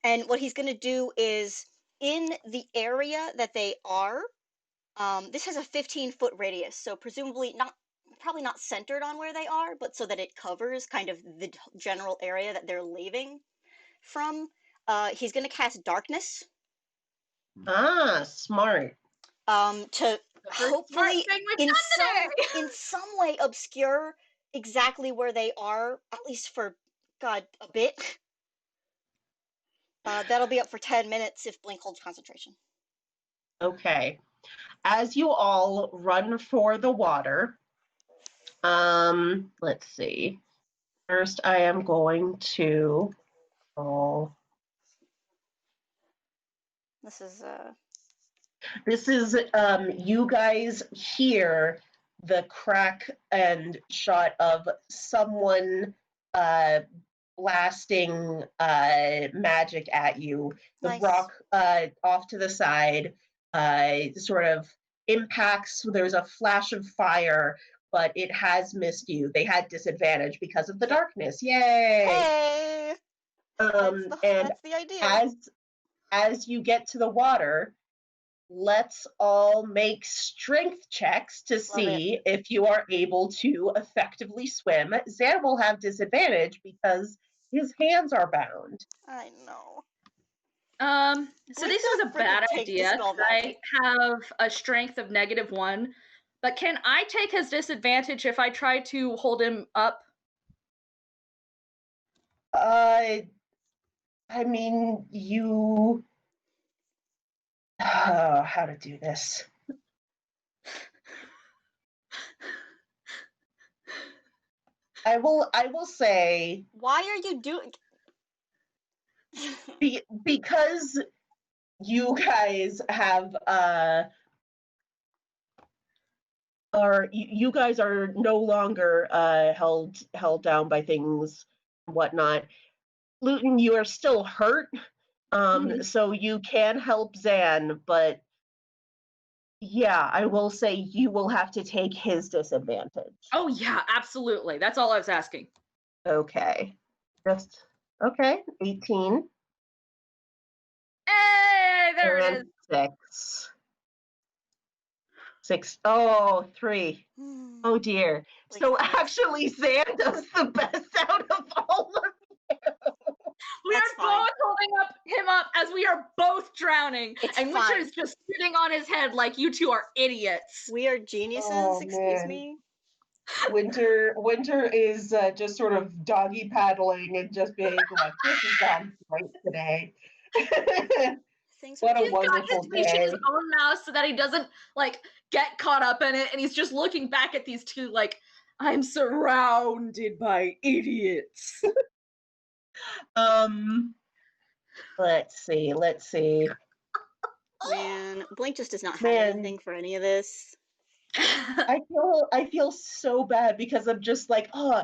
And what he's gonna do is in the area that they are, this has a 15-foot radius, so presumably probably not centered on where they are, but so that it covers kind of the general area that they're leaving from. He's gonna cast darkness. Smart. To hopefully in some way obscure exactly where they are, at least for a bit. That'll be up for 10 minutes if Blink holds concentration. Okay. As you all run for the water, let's see. First, I am going to roll. This is you guys hear the crack and shot of someone blasting magic at you. The Nice. rock off to the side. sort of impacts. There's a flash of fire, but it has missed you. They had disadvantage because of the darkness. Yay! Hey! And That's the idea. as you get to the water, let's all make strength checks to see if you are able to effectively swim. Zan will have disadvantage because his hands are bound. I know. So this was a bad take the idea. spell I magic. have a strength of -1, but can I take his disadvantage if I try to hold him up? I mean, you. How to do this? I will say. Why are you doing? Because you guys have you guys are no longer held down by things and whatnot. Lutin, you are still hurt, so you can help Zan, but yeah, I will say you will have to take his disadvantage. Oh yeah, absolutely. That's all I was asking. Okay. Just okay. 18. Hey, there it and is. 6. 6. Oh, 3. Oh dear. Like, So yes. actually, Zan does the best out of all of you. We That's are fine. both holding him up as we are both drowning. It's and Winter fine. is just sitting on his head like you two are idiots. We are geniuses, Oh, excuse man. me. Winter is just sort of doggy paddling and just being like, "This is gone great today." Things What a He's got wonderful his fish in his day. own mouth so that he doesn't like get caught up in it, and he's just looking back at these two like, I'm surrounded by idiots. Let's see. Man, Blink just does not have Man. anything for any of this. I feel so bad because I'm just like, oh,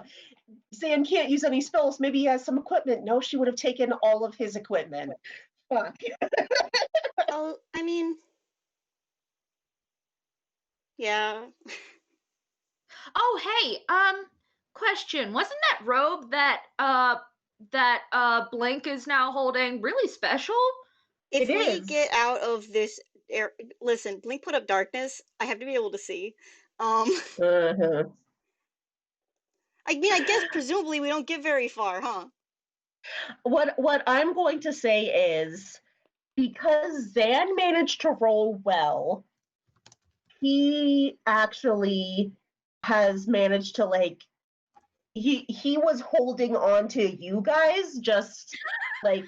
Zan can't use any spells. Maybe he has some equipment. No, she would have taken all of his equipment. Fuck. Oh, I mean, yeah. Oh, hey, question. Wasn't that robe that Blink is now holding really special? If It we is. get out of this air, listen, Blink put up darkness. I have to be able to see. Uh-huh. I mean, I guess presumably we don't get very far, huh? What I'm going to say is, because Zan managed to roll well, he actually has managed to like he was holding on to you guys just like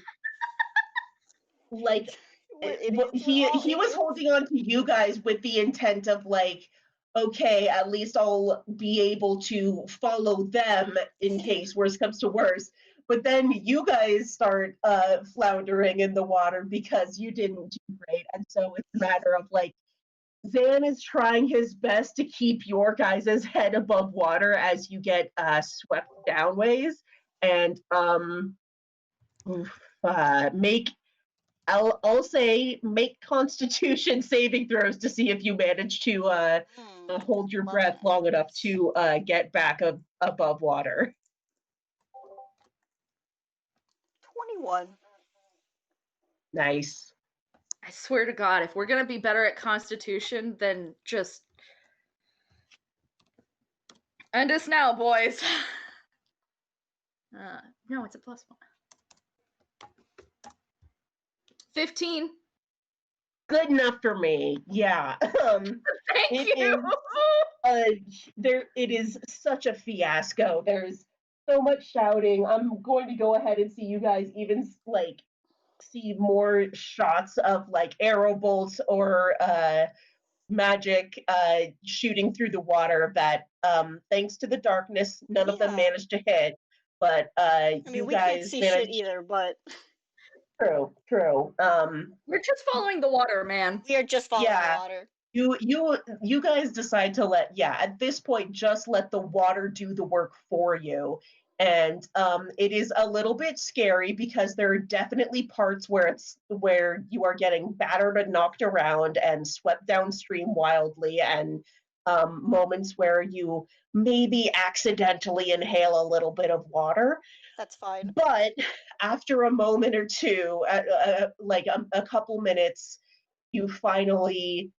he was holding on to you guys with the intent of like, okay, at least I'll be able to follow them in case worse comes to worse. But then you guys start floundering in the water because you didn't do great, and so it's a matter of like Zan is trying his best to keep your guys' head above water as you get swept downways, and I'll say make Constitution saving throws to see if you manage to hold your breath long enough to get back above water. 21. Nice. I swear to God, if we're gonna be better at Constitution, then just end us now, boys. No, it's a +1. 15. Good enough for me. Yeah. Thank you. It is such a fiasco. There's so much shouting. I'm going to go ahead and see you guys even like see more shots of like arrow bolts or magic shooting through the water that thanks to the darkness none of them managed to hit, but I mean, we can't see shit either, but true. We're just following the water, man. We are just following the water. You guys decide to at this point just let the water do the work for you, And it is a little bit scary because there are definitely parts where you are getting battered and knocked around and swept downstream wildly, and moments where you maybe accidentally inhale a little bit of water. That's fine. But after a moment or two, like a couple minutes, you finally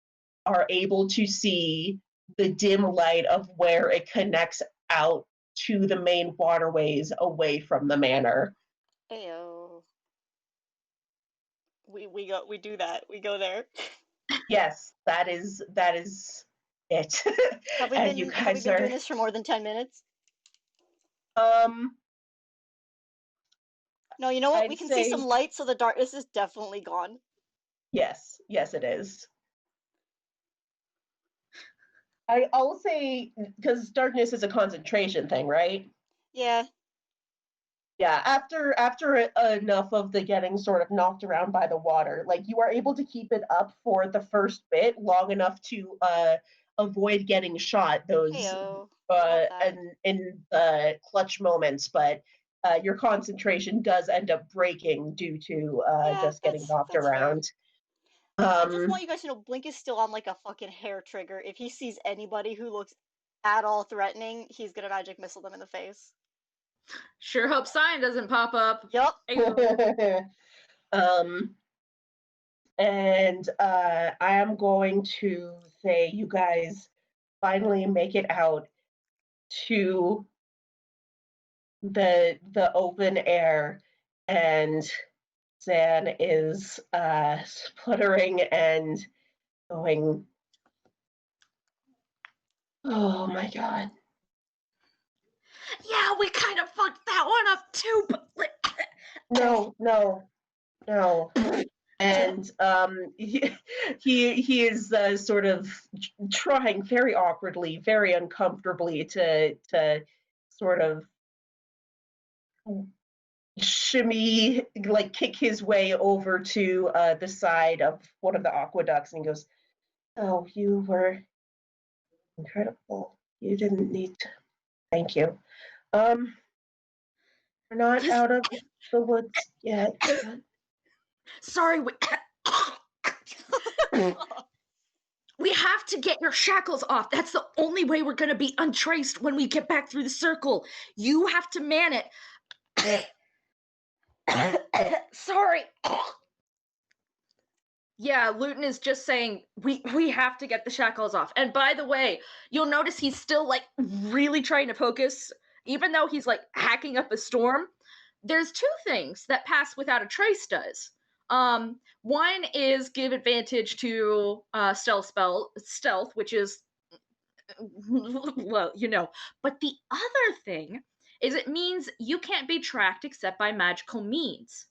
are able to see the dim light of where it connects out to the main waterways away from the manor. Ayo. We do that. We go there. Yes, that is it. Have we And been you have we guys been are doing this for more than 10 minutes? um No, you know what? I'd We can see say some light, so the darkness is definitely gone. yes, it is. I'll say because darkness is a concentration thing, right? Yeah. Yeah, after enough of the getting sort of knocked around by the water, like you are able to keep it up for the first bit long enough to avoid getting shot those Heyo. Love that. in clutch moments, but your concentration does end up breaking due to Yeah, just getting knocked that's fair. around. I just want you guys to know Blink is still on like a fucking hair trigger. If he sees anybody who looks at all threatening, he's gonna magic missile them in the face. Sure hope sign doesn't pop up. Yup. um and I am going to say you guys finally make it out to the open air, and Zan is spluttering and going, oh my god. Yeah, we kind of fucked that one up too, but No. And he is sort of trying very awkwardly, very uncomfortably to sort of shimmy, like kick his way over to the side of one of the aqueducts, and he goes, "Oh, you were incredible. You didn't need to. Thank you. We're not out of the woods yet." sorry, we have to get your shackles off. That's the only way we're gonna be untraced when we get back through the circle. You have to man it. Sorry. Yeah, Lutin is just saying we have to get the shackles off. And by the way, you'll notice he's still like really trying to focus, even though he's like hacking up a storm. There's two things that Pass Without a Trace does. One is give advantage to stealth, which is well, you know. But the other thing is it means you can't be tracked except by magical means.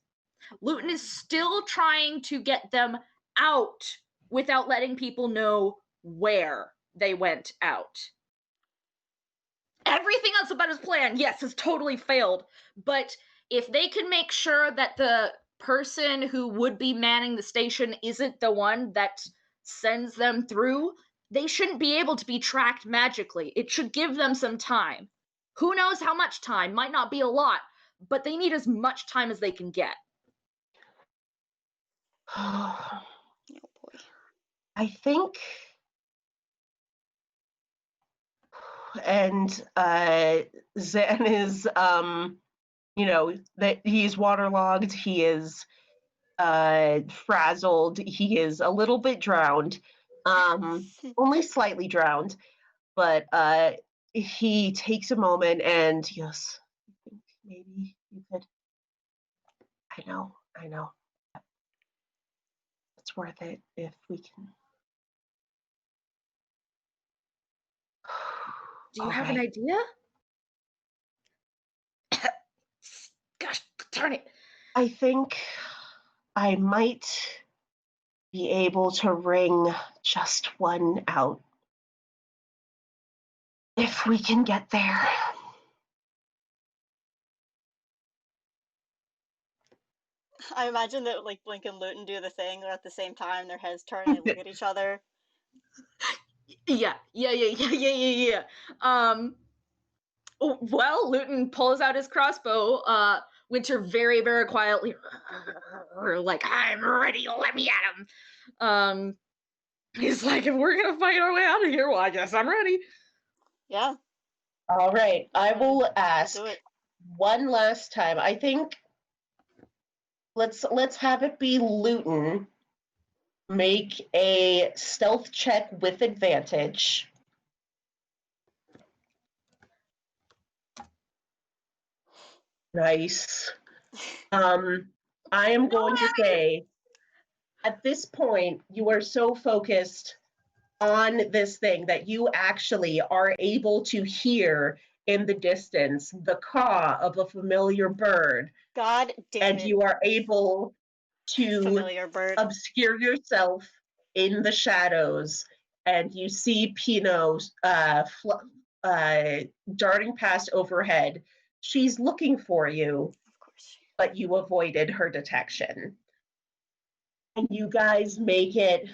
Lutin is still trying to get them out without letting people know where they went out. Everything else about his plan, yes, has totally failed. But if they can make sure that the person who would be manning the station isn't the one that sends them through, they shouldn't be able to be tracked magically. It should give them some time. Who knows how much time? Might not be a lot, but they need as much time as they can get. Oh boy. I think, and Zan is, that he's waterlogged, he is frazzled, he is a little bit drowned, only slightly drowned, but he takes a moment and he goes, I think maybe you could, I know, it's worth it if we can. Do you have an idea? Gosh darn it. I think I might be able to wring just one out. If we can get there. I imagine that like Blink and Lutin do the thing at the same time, their heads turn and they look at each other. Yeah. Well, Lutin pulls out his crossbow. Winter very, very quietly, like, I'm ready, let me at him. He's like, if we're gonna fight our way out of here, well, I guess I'm ready. Yeah. All right, I will ask Do it. one last time. I think let's have it be Lutin. Make a stealth check with advantage. Nice. I am going to say, at this point, you are so focused on this thing that you actually are able to hear in the distance the caw of a familiar bird. God damn and it. you are able to Familiar bird. obscure yourself in the shadows, and you see Pinot darting past overhead. She's looking for you, Of course. but you avoided her detection. And you guys make it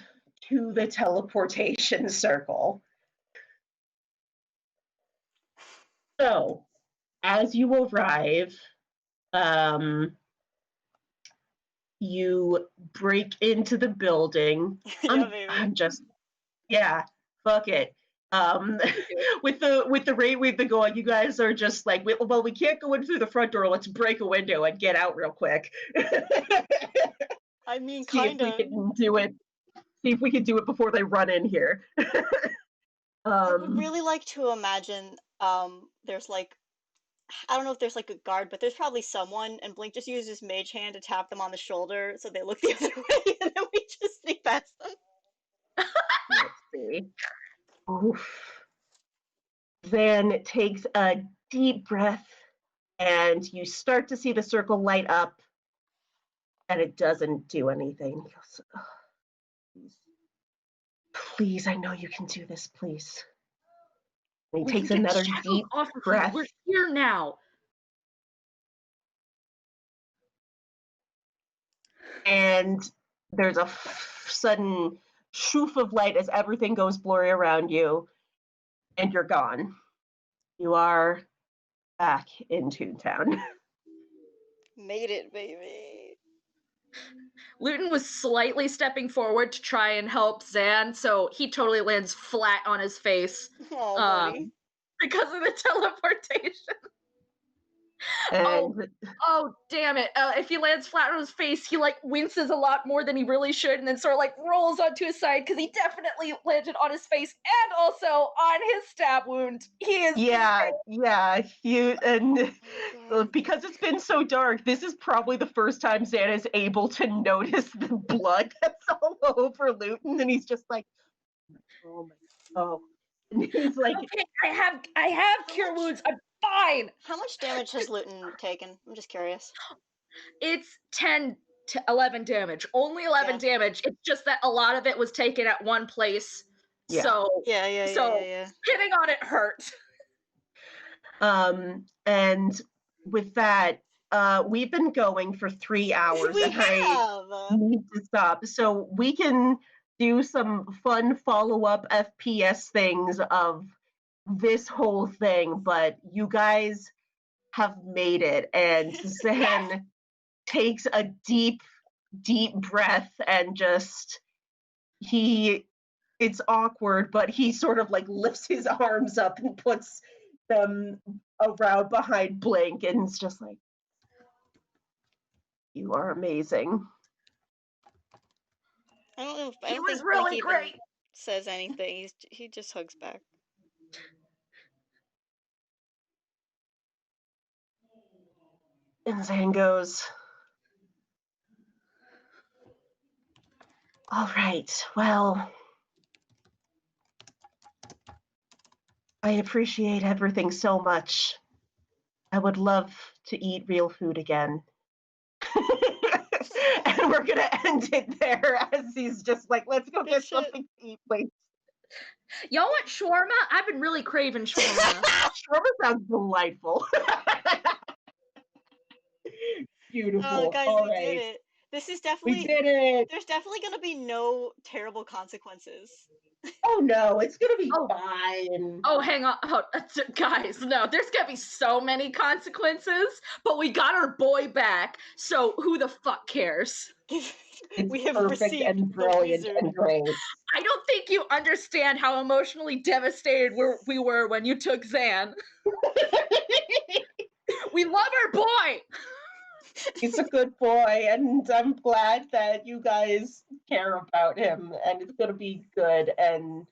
to the teleportation circle. So, as you arrive, you break into the building. Yeah, baby. I'm just, yeah, fuck it. With the rate we've been going, you guys are just like, well, we can't go in through the front door. Let's break a window and get out real quick. I mean, See if kind we of. can do it. See if we can do it before they run in here. I would really like to imagine there's like, I don't know if there's like a guard, but there's probably someone, and Blink just uses Mage Hand to tap them on the shoulder so they look the other way, and then we just sneak past them. Let's see. Oof. Then takes a deep breath, and you start to see the circle light up, and it doesn't do anything. He goes, oh, please, I know you can do this, please. And he takes another deep breath. We're here now. And there's a sudden shoof of light as everything goes blurry around you, and you're gone. You are back in Toontown. Made it, baby. Lutin was slightly stepping forward to try and help Zan, so he totally lands flat on his face. Oh, buddy. Because of the teleportation. And Oh, damn it. If he lands flat on his face, he like winces a lot more than he really should, and then sort of like rolls onto his side because he definitely landed on his face and also on his stab wound. He is because it's been so dark, this is probably the first time Zan is able to notice the blood that's all over Lutin, and he's just like, oh. And he's like, okay, I have cure wounds. I'm fine. How much damage has Lutin taken? I'm just curious. It's 10 to 11 damage. Only 11 damage. It's just that a lot of it was taken at one place. Yeah. So yeah. hitting on it hurts. And with that, we've been going for 3 hours. I need to stop. So we can do some fun follow-up FPS things of this whole thing, but you guys have made it. And Zan takes a deep, deep breath and just, it's awkward, but he sort of like lifts his arms up and puts them around behind Blink, and it's just like, you are amazing. I don't know. I He don't was think really Blink great. even says anything. He just hugs back. And Zan goes, all right, well, I appreciate everything so much. I would love to eat real food again. And we're going to end it there as he's just like, let's go get something to eat, please. Y'all want shawarma? I've been really craving shawarma. Shawarma sounds delightful. Beautiful. Oh, guys, all we right. did it. This is We definitely, did it. there's definitely gonna be no terrible consequences. Oh no, it's gonna be Oh. fine. Oh, hang on. Oh, guys, no, there's gonna be so many consequences, but we got our boy back, so who the fuck cares? It's We have perfect received and the brilliant wizard. and great. I don't think you understand how emotionally devastated we were when you took Zan. We love our boy! He's a good boy, and I'm glad that you guys care about him, and it's gonna be good. And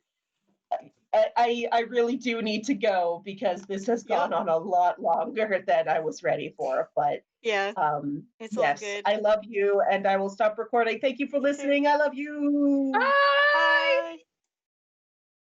I really do need to go because this has gone on a lot longer than I was ready for. But Yeah, it's all yes, good. I love you, and I will stop recording. Thank you for listening. I love you. Bye!